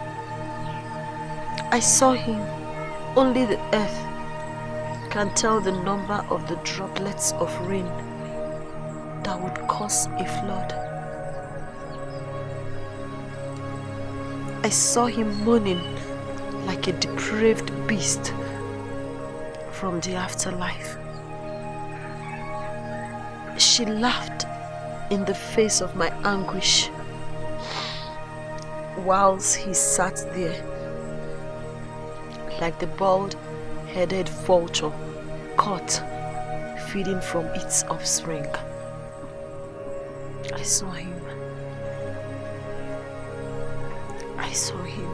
I saw him. Only the earth can tell the number of the droplets of rain that would cause a flood. I saw him moaning like a depraved beast from the afterlife. She laughed in the face of my anguish, whilst he sat there like the bald-headed vulture caught feeding from its offspring. I saw him. I saw him.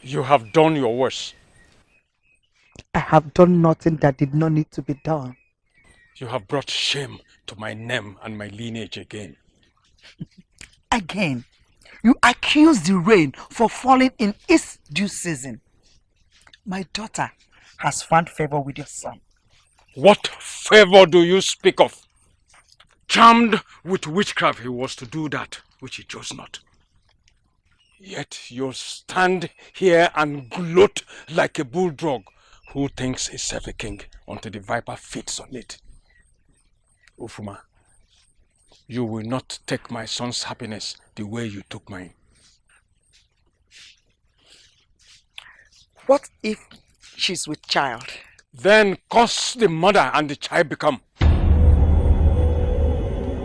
You have done your worst. I have done nothing that did not need to be done. You have brought shame to my name and my lineage again. Again, you accuse the rain for falling in its due season. My daughter has found favor with your son. What favor do you speak of? Charmed with witchcraft, he was to do that which he chose not. Yet you stand here and gloat like a bulldog who thinks himself a king until the viper feeds on it. Ufuma, you will not take my son's happiness the way you took mine. What if she's with child? Then curse the mother and the child become.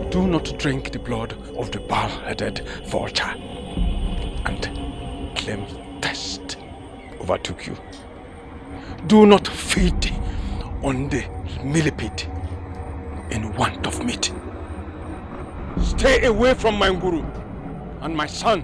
Do not drink the blood of the bald-headed vulture and claim thirst overtook you. Do not feed on the millipede in want of meat. Stay away from my guru and my son.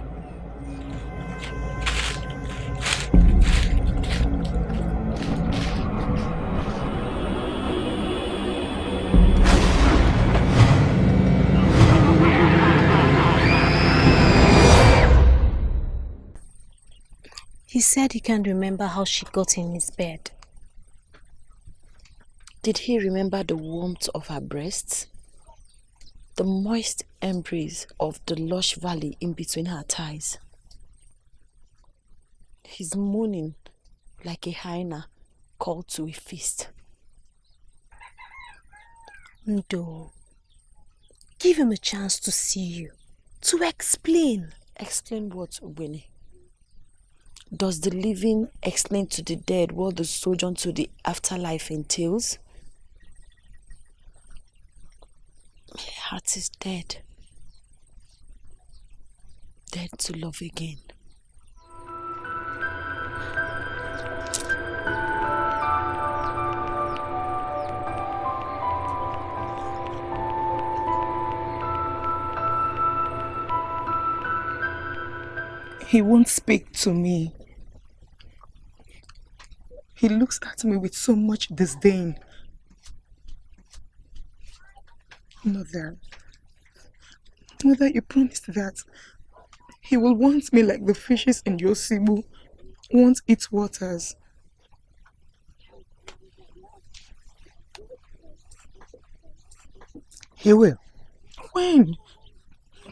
He said he can't remember how she got in his bed. Did he remember the warmth of her breasts? The moist embrace of the lush valley in between her thighs? He's moaning like a hyena called to a feast. Ndo, give him a chance to see you, to explain. Explain what, Ubene? Does the living explain to the dead what the sojourn to the afterlife entails? My heart is dead. Dead to love again. He won't speak to me. He looks at me with so much disdain. Mother, you promised that he will want me like the fishes in your Sibu want its waters. He will. When?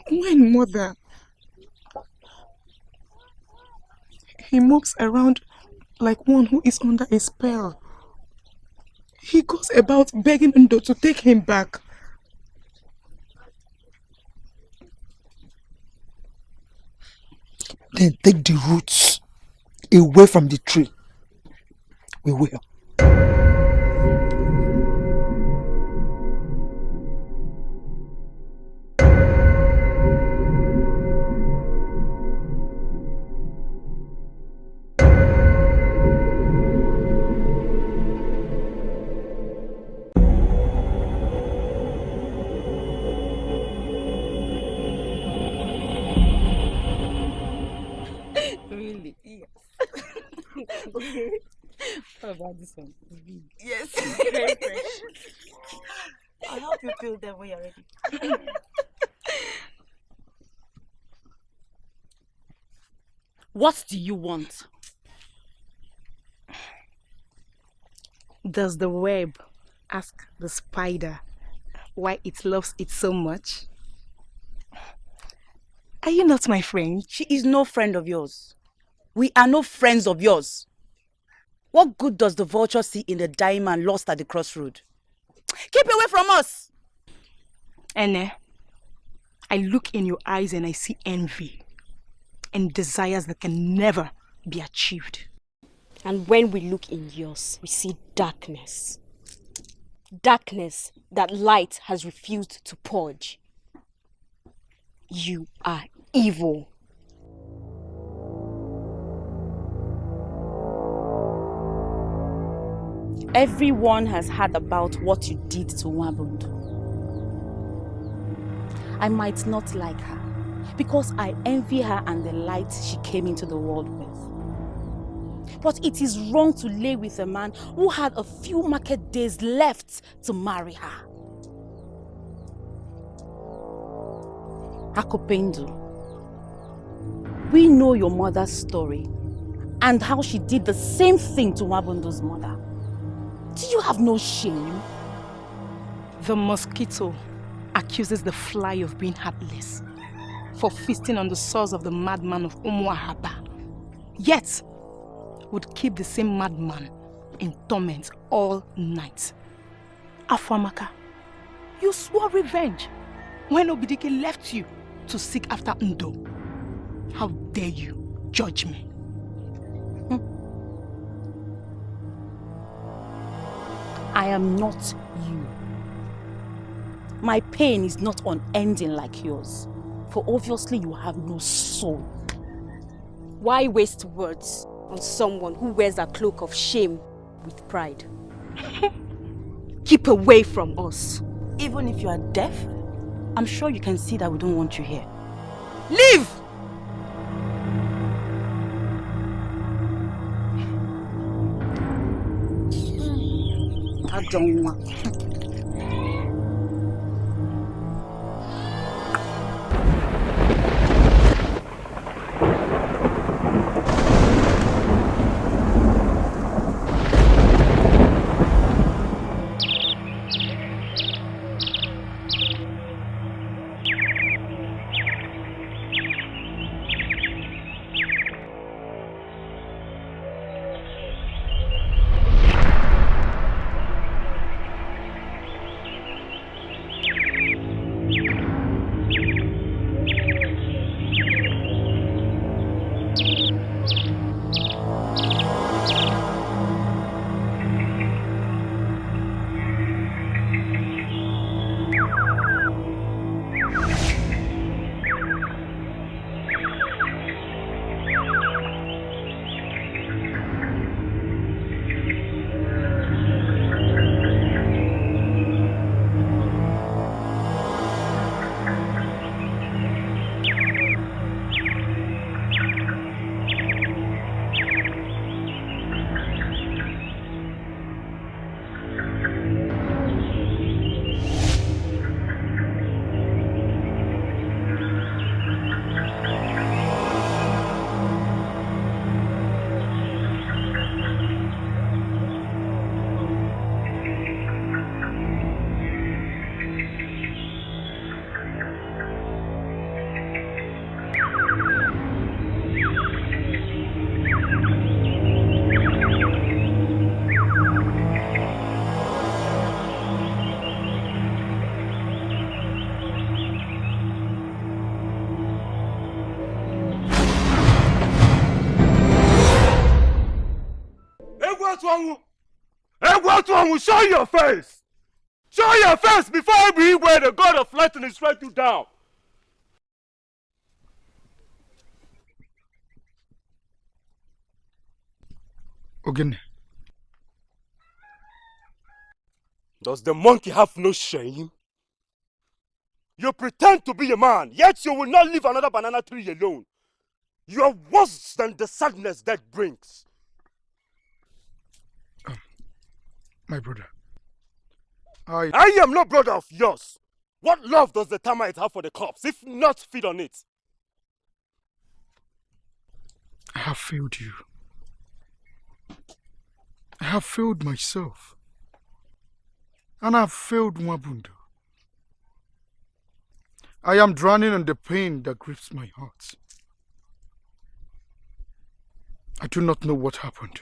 When, Mother? He moves around like one who is under a spell. He goes about begging Ndo to take him back. Then take the roots away from the tree. We will. Really? Yes. Okay. What about this one? It's big. Yes. Very fresh. I'll help you peel them when you're ready. What do you want? Does the web ask the spider why it loves it so much? Are you not my friend? She is no friend of yours. We are no friends of yours. What good does the vulture see in the dying man lost at the crossroad? Keep away from us! Ene, I look in your eyes and I see envy and desires that can never be achieved. And when we look in yours, we see darkness. Darkness that light has refused to purge. You are evil. Everyone has heard about what you did to Wabundu. I might not like her because I envy her and the light she came into the world with. But it is wrong to lay with a man who had a few market days left to marry her. Akopendu, we know your mother's story and how she did the same thing to Wabundu's mother. Do you have no shame? The mosquito accuses the fly of being heartless for feasting on the sores of the madman of Umuahaba. Yet, would keep the same madman in torment all night. Afamaka, you swore revenge when Obidike left you to seek after Ndo. How dare you judge me? I am not you. My pain is not unending like yours, for obviously you have no soul. Why waste words on someone who wears a cloak of shame with pride? Keep away from us. Even if you are deaf, I'm sure you can see that we don't want you here. Leave! I don't want. Show your face! Show your face before I be where the God of lightning strike you down! Ogene. Does the monkey have no shame? You pretend to be a man, yet you will not leave another banana tree alone. You are worse than the sadness that brings. My brother, I am no brother of yours. What love does the termite have for the corpse, if not feed on it? I have failed you. I have failed myself. And I have failed Mwabundo. I am drowning in the pain that grips my heart. I do not know what happened,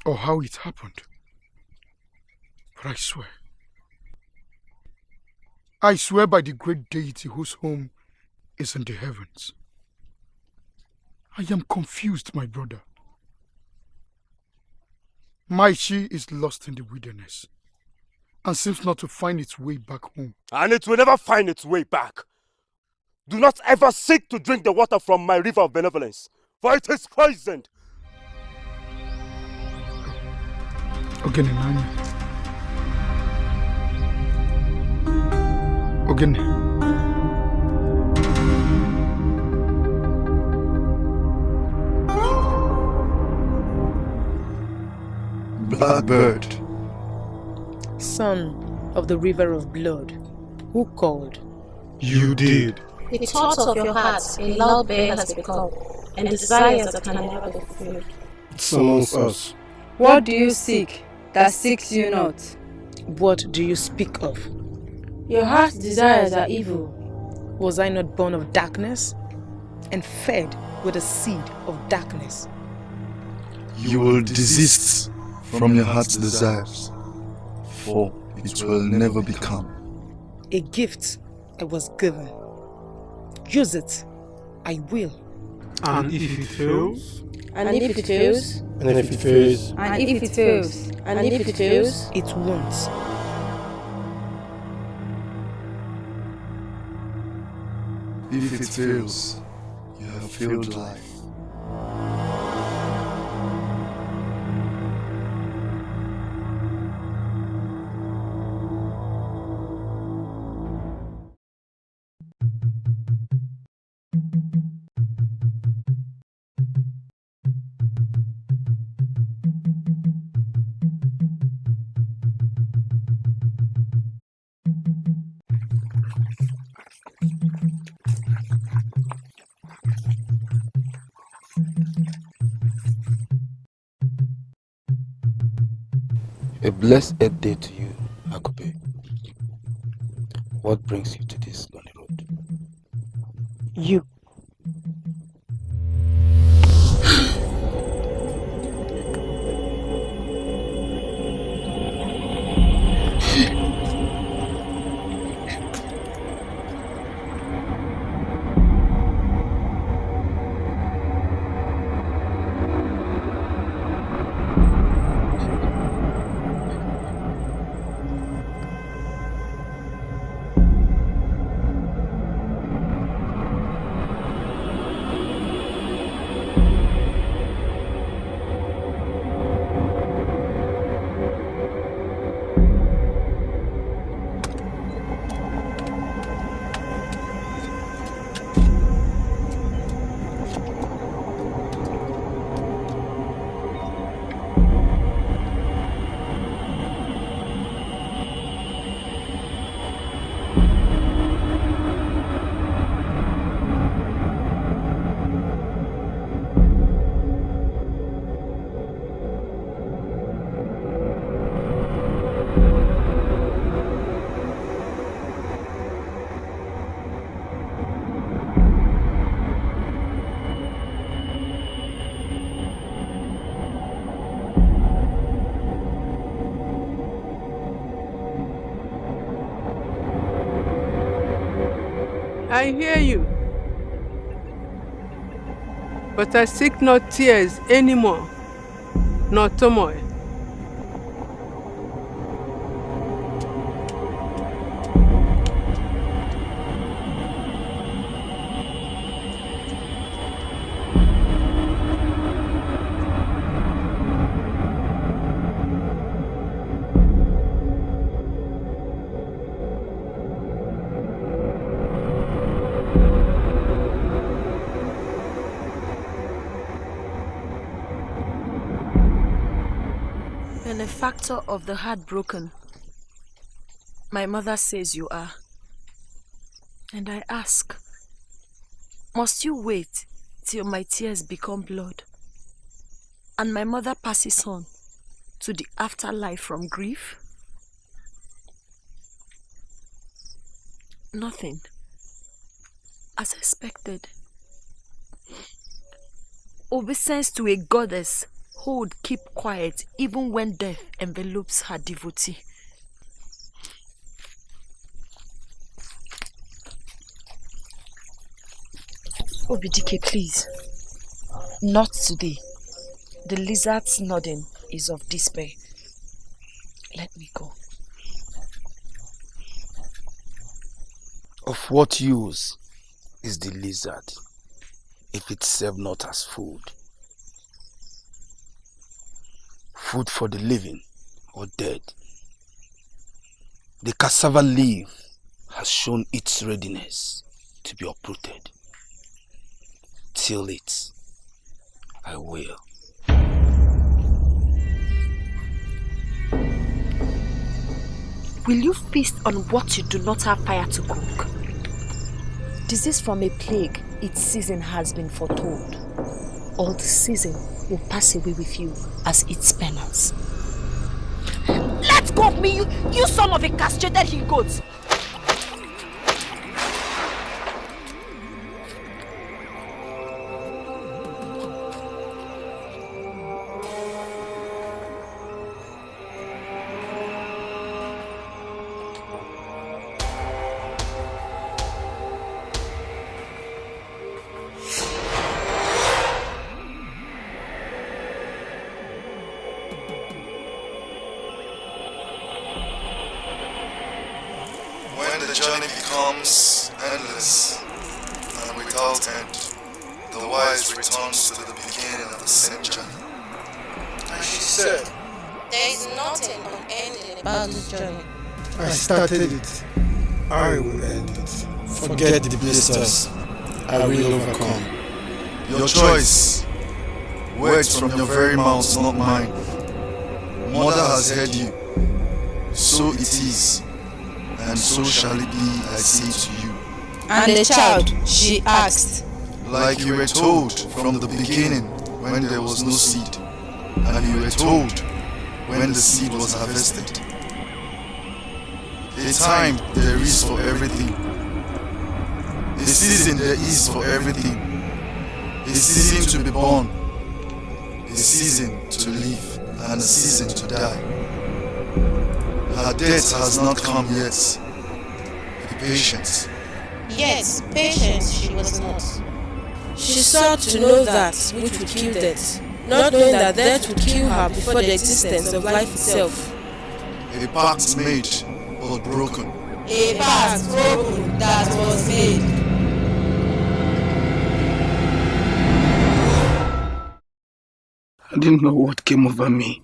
or how it happened, but I swear by the great deity whose home is in the heavens. I am confused, my brother. My she is lost in the wilderness and seems not to find its way back home. And it will never find its way back. Do not ever seek to drink the water from my river of benevolence, for it is poisoned. Ogene Nanya. Ogene. Blackbird. Son of the river of blood, who called? You did. The thoughts of your heart a loud bear has become, and desires that can never be fulfilled. It summons us. What do you seek that seeks you not? What do you speak of? Your heart's desires are evil. Was I not born of darkness and fed with the seed of darkness? You will desist from your heart's desires, for it will never become. A gift I was given. Use it. I will. And if it fails? And if it fails? And if it fails? And if it fails? And if it fails? It won't. If it fails, you have failed life. A blessed day to you, Akube. What brings you to this lonely road? You. I hear you, but I seek not tears anymore. nor turmoil. Benefactor of the heartbroken, my mother says you are. And I ask, must you wait till my tears become blood and my mother passes on to the afterlife from grief? Nothing. As expected. Obeisance to a goddess who would keep quiet even when death envelopes her devotee. Obidike, please. Not today. The lizard's nodding is of despair. Let me go. Of what use is the lizard if it serve not as food? Food for the living or dead. The cassava leaf has shown its readiness to be uprooted. Till it, I will. Will you feast on what you do not have fire to cook? Disease from a plague, its season has been foretold. All the season will pass away with you as its penance. Let go of me, you son of a castrated he-goat! The journey becomes endless and without end. The wise returns to the beginning of the same journey. And she said, There is nothing unending about this journey. I started it. I will end it. Forget the blisters. I will overcome. Your choice. Words from your very mouth, not mine. Mother has heard you. So it is. And so shall it be, I say to you. And the child, she asked, like you were told from the beginning when there was no seed, and you were told when the seed was harvested. A time there is for everything. A season there is for everything. A season to be born. A season to live, and a season to die. Her death has not come yet. Be patient. Yes, patient she was not. She sought to know that which would kill death, not knowing that death would kill her before the existence of life itself. A pact made, but broken. A pact broken that was made. I didn't know what came over me.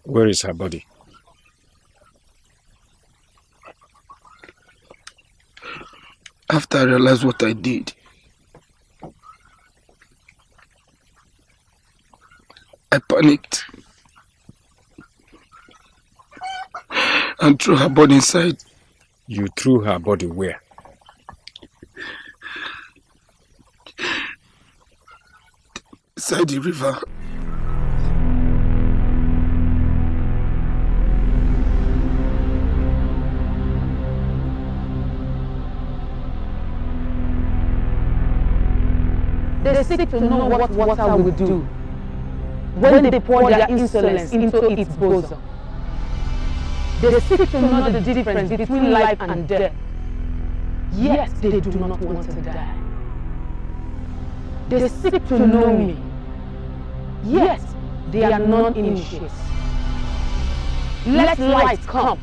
Where is her body? After I realized what I did, I panicked and threw her body inside. You threw her body where? Inside the river. They seek to know what water will do when they pour their insolence into its bosom. They seek to know the difference between life and death, yet they do not want to die. They seek to know me, Yes, they are non-initiates. Let light come,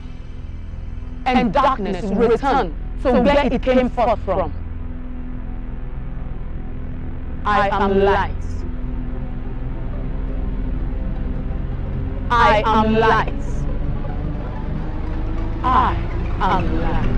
and darkness return to where it came forth from. I am light. I am light. I am light.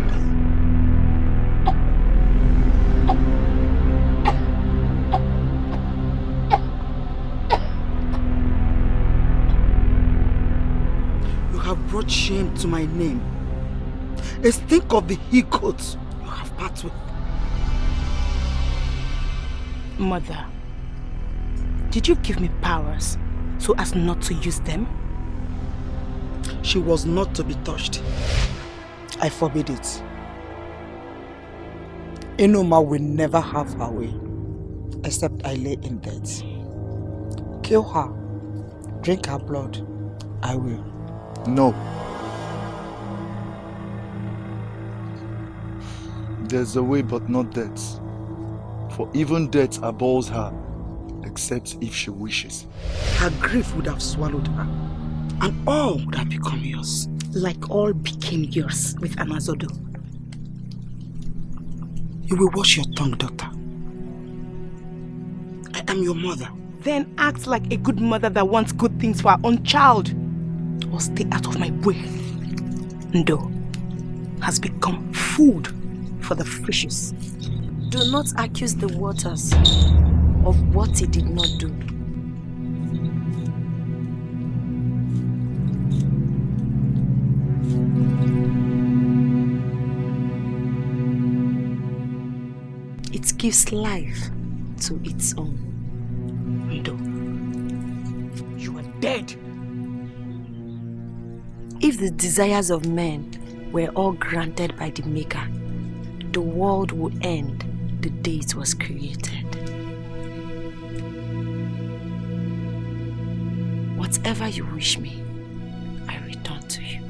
You have brought shame to my name. A stink of the he-goats you have part with. Mother, did you give me powers so as not to use them? She was not to be touched. I forbid it. Enoma will never have her way, except I lay in death. Kill her, drink her blood, I will. No. There's a way but not death. For even death abhors her, except if she wishes. Her grief would have swallowed her, and all would have become yours. Like all became yours with Amazodo. You will wash your tongue, daughter. I am your mother. Then act like a good mother that wants good things for her own child. Or stay out of my way. Ndo has become food for the fishes. Do not accuse the waters of what he did not do. It gives life to its own. Ndo, you are dead. If the desires of men were all granted by the Maker, the world would end the day it was created. Whatever you wish me, I return to you.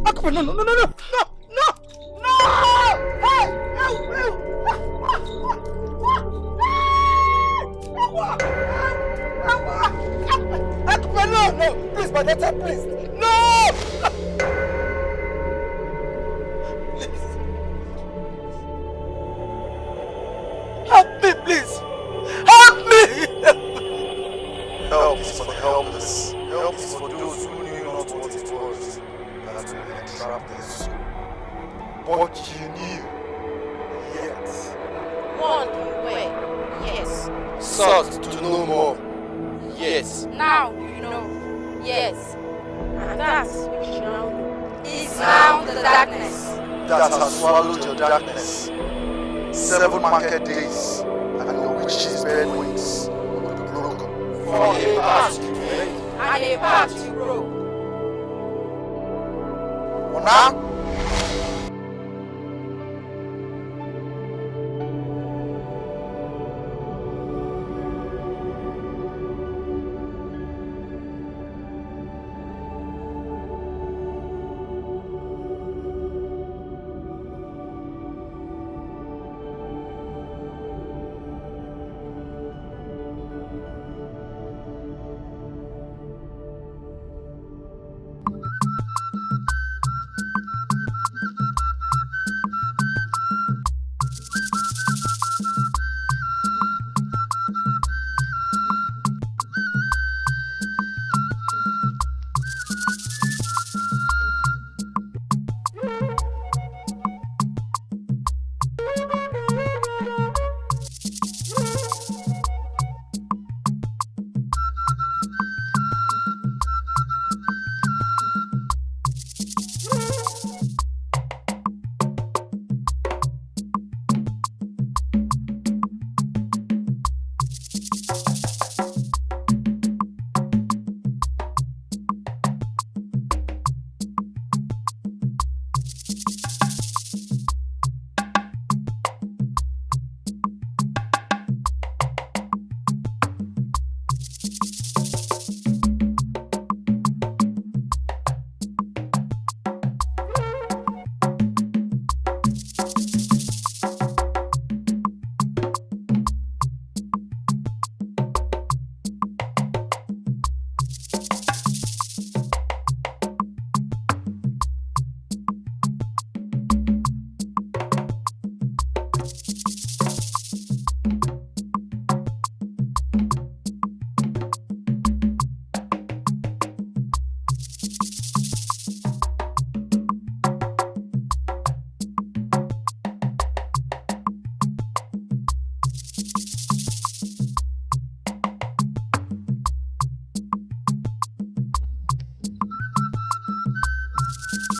Akupe, no! Hey! Akupe, no! Please, my daughter, please! No! Help me, please! Help me! Help is for the helpless. Help is for those who knew not what it was that will entrap their soul. But you knew, yet Warned you were, yes. sought to know more. Yes. Now you know, yes. And that which you now know is now the darkness. That has swallowed your darkness. 7 market days, and your witch's bed wings will be broken. For a path you made, And a path you broke. For now,